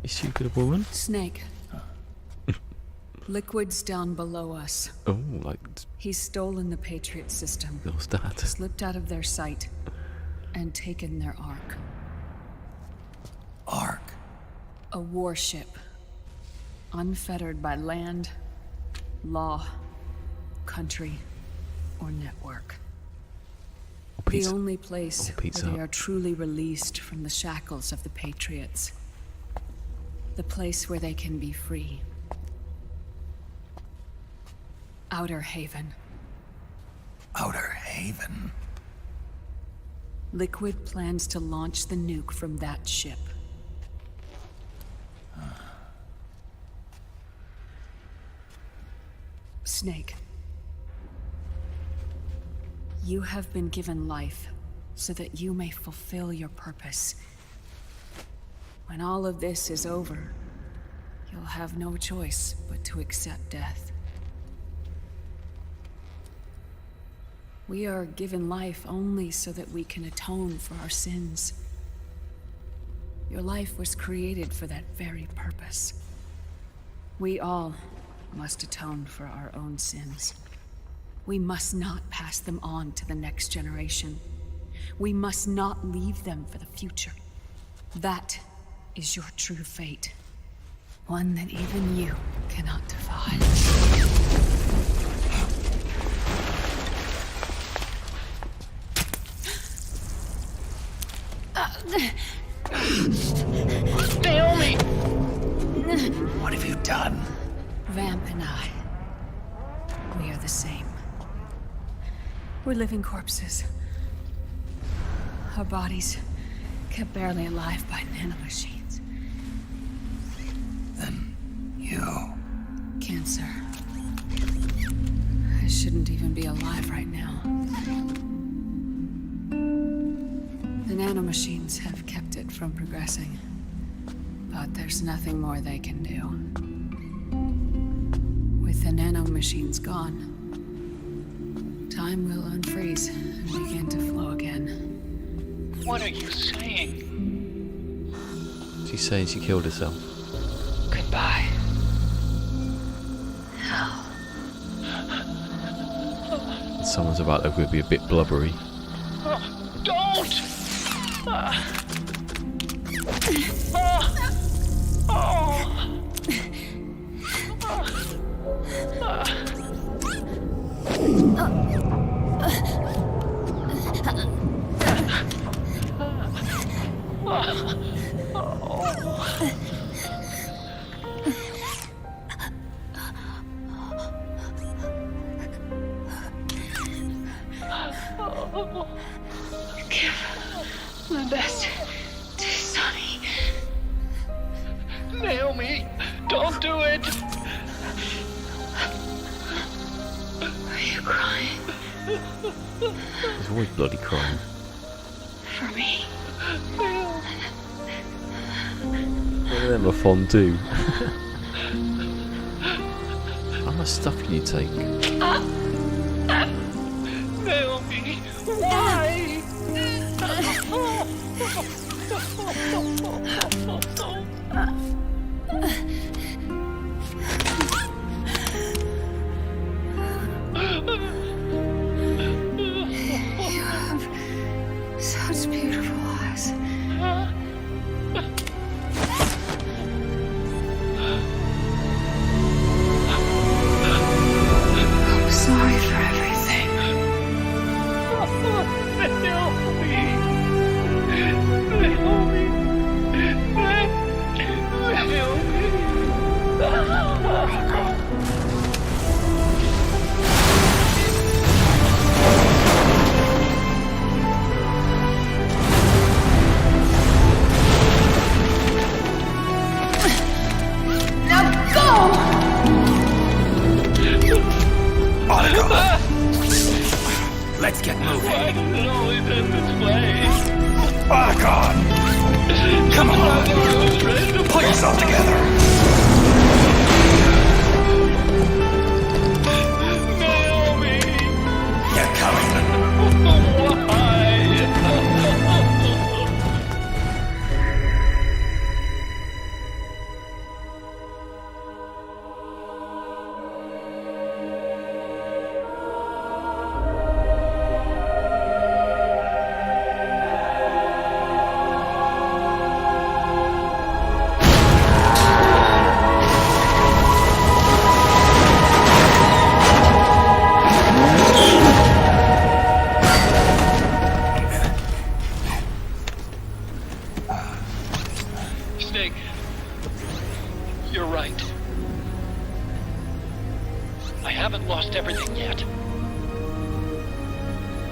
Speaker 1: You stupid woman.
Speaker 22: Snake. Liquid's down below us.
Speaker 1: Oh, like...
Speaker 22: He's stolen the Patriot system.
Speaker 1: What's that?
Speaker 22: Slipped out of their sight and taken their Ark.
Speaker 6: Ark?
Speaker 22: A warship. Unfettered by land, law, country, or network. The only place where they are truly released from the shackles of the Patriots. The place where they can be free. Outer Haven.
Speaker 6: Outer Haven?
Speaker 22: Liquid plans to launch the nuke from that ship. Snake. You have been given life so that you may fulfill your purpose. When all of this is over, you'll have no choice but to accept death. We are given life only so that we can atone for our sins. Your life was created for that very purpose. We all must atone for our own sins. We must not pass them on to the next generation. We must not leave them for the future. That is your true fate. One that even you cannot defy.
Speaker 20: Naomi!
Speaker 6: What have you done?
Speaker 22: Vamp and I. We are the same. We're living corpses. Our bodies kept barely alive by nanomachines.
Speaker 6: Then you...
Speaker 22: Cancer. I shouldn't even be alive right now. The nanomachines have kept it from progressing. But there's nothing more they can do. With the nanomachines gone, time will unfreeze and begin to flow again.
Speaker 20: What are you saying?
Speaker 1: She's saying she killed herself.
Speaker 22: Goodbye. Hell.
Speaker 1: Someone's about to be a bit blubbery.
Speaker 20: Don't!
Speaker 22: Give my best to Sonny.
Speaker 20: Naomi, don't do it!
Speaker 22: Are you crying?
Speaker 1: He's always bloody crying.
Speaker 22: For me?
Speaker 1: One of them a fondue. How much stuff can you take?
Speaker 20: Naomi, why?
Speaker 22: You have such beautiful eyes. I'm sorry for everything.
Speaker 6: Let's get moving.
Speaker 20: Why does it always end this way?
Speaker 6: Back on! Come on! Pull yourself together!
Speaker 20: Naomi!
Speaker 6: They're coming!
Speaker 20: Why? Snake, you're right. I haven't lost everything yet.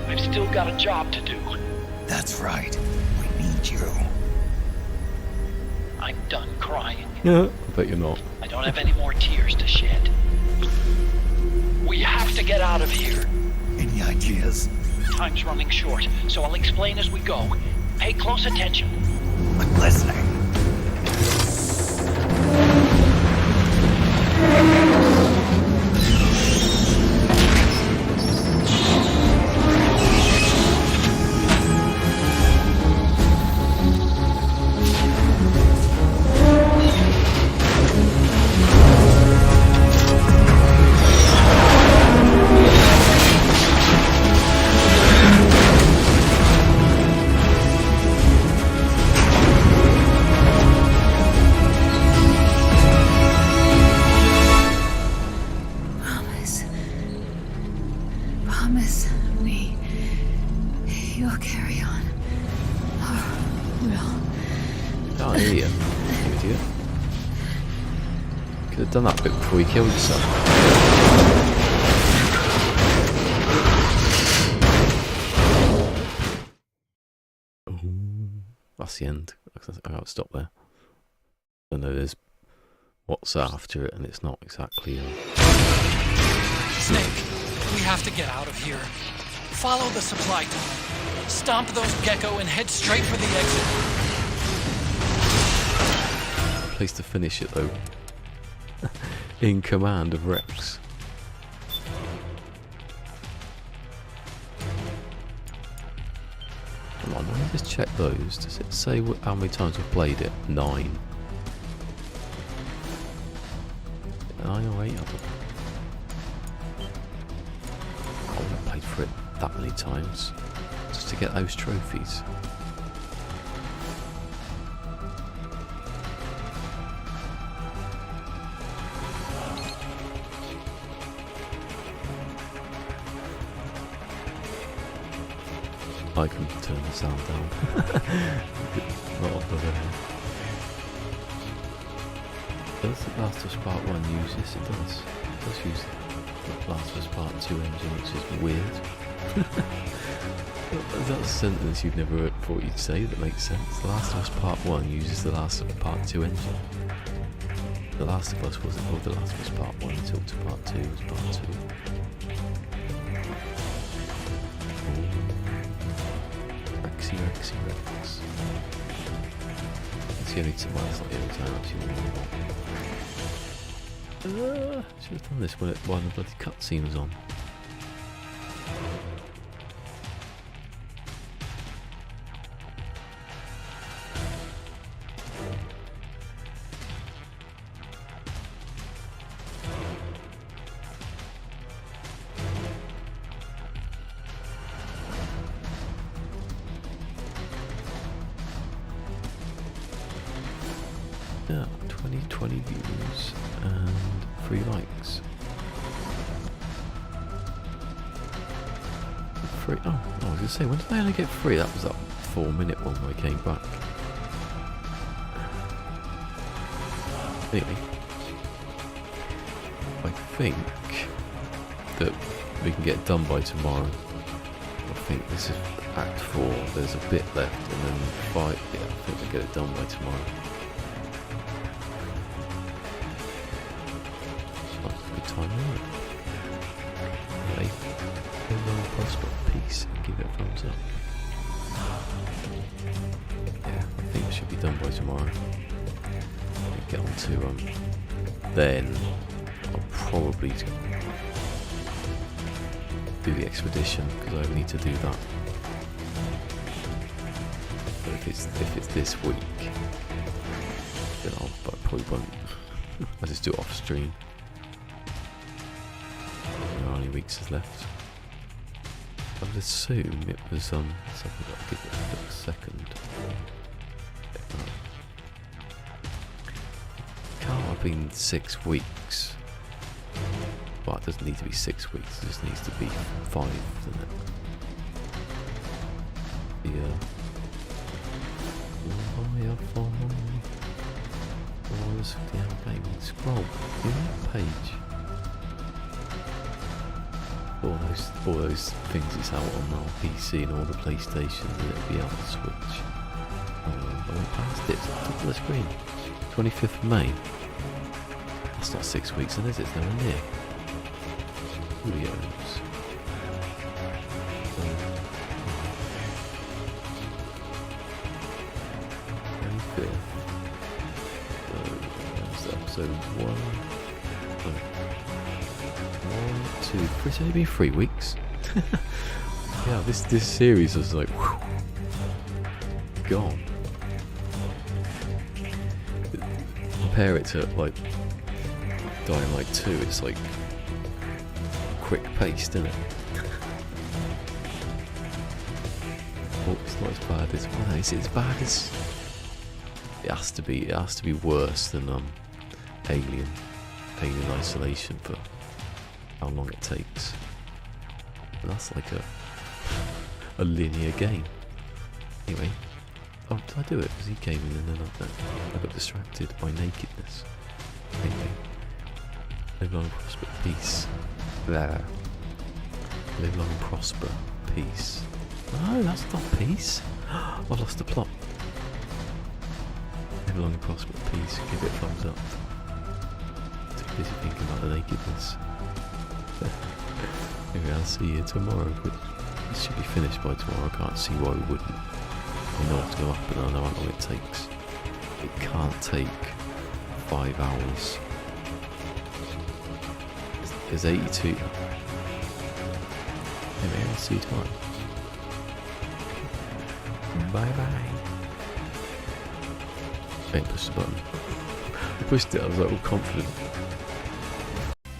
Speaker 20: I've still got a job to do.
Speaker 6: That's right. We need you.
Speaker 20: I'm done crying.
Speaker 1: Yeah, I bet you're not.
Speaker 20: I don't have any more tears to shed. We have to get out of here.
Speaker 6: Any ideas?
Speaker 20: Time's running short, so I'll explain as we go. Pay close attention.
Speaker 6: I'm listening.
Speaker 22: Promise me you'll carry on. Or will.
Speaker 1: Can't hear you, you idiot. Should have done that bit before you killed yourself. Ooh, that's the end. I gotta stop there. I know there's what's after it, and it's not exactly.
Speaker 3: Snake, we have to get out of here. Follow the supply tunnel. Stomp those gecko and head straight for the exit.
Speaker 1: Place to finish it though. In command of Rex. Come on, let me just check those. Does it say how many times we've played it? 9. 9 or 8, I don't know. I haven't played for it that many times. Just to get those trophies. I can turn the sound down. Not on the level. Does the Last of Us Part 1 use this? It does. It does use the Last of Us Part 2 engine, which is weird. Is that a sentence you've never thought you'd say that makes sense? The Last of Us Part 1 uses the Last of Us Part 2 engine. The Last of Us wasn't called The Last of Us Part 1 until to Part 2 was Part 2. Rex. It's the only time, well, it's not the only time actually. Should have done this while the bloody cutscene was on. Yeah, 20 views and 3 likes. 3. Oh, I was going to say, when did I only get 3? That was that 4-minute one when I came back. Anyway, I think that we can get it done by tomorrow. I think this is Act 4. There's a bit left, and then 5. Yeah, I think we'll get it done by tomorrow. Time out. Anyway, overall prospect peace and give it a thumbs up. Yeah, I think it should be done by tomorrow. Get on to then I'll probably do the expedition because I need to do that. But if it's this week, then I probably won't. I'll just do it off stream. How many weeks is left? I would assume it was something. I'll give it a second. Can't have been 6 weeks. Well, it doesn't need to be 6 weeks. It just needs to be 5, doesn't it? Scroll. Give me a page. All those things it's out on our PC and all the PlayStation, and it'll be out on Switch. I went past it, it's top of the screen. 25th of May. That's not 6 weeks, and is it? It's nowhere near. Studios. 25th. So that's episode 1. 1, 2, 3. It's only been 3 weeks. Yeah, this series was like whew, gone. Compare it to like Dying Light 2. It's like quick paced, isn't it? Oh, it's not as bad as. Oh, no, is it as bad as? It has to be. It has to be worse than Alien Isolation for how long it takes. And that's like a linear game. Anyway, oh, did I do it? Because he came in and then I got distracted by nakedness. Anyway, Live long and prosper. Peace. There. Live long and prosper. Peace. No, that's not peace. I've lost the plot. Live long and prosper. Peace. Give it a thumbs up. Too busy thinking about the nakedness. Maybe I'll see you tomorrow. But this should be finished by tomorrow. I can't see why we wouldn't. I know it's going to happen. I know how long it takes. It can't take 5 hours. There's 82. Maybe I'll see you tomorrow. Bye bye. I ain't pushed the button. I pushed it, I was like all confident.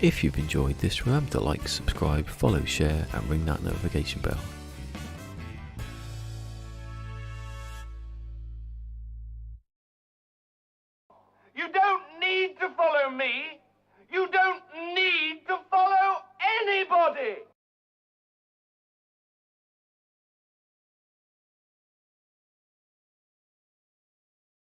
Speaker 1: If you've enjoyed this, remember to like, subscribe, follow, share, and ring that notification bell.
Speaker 11: You don't need to follow me. You don't need to follow anybody.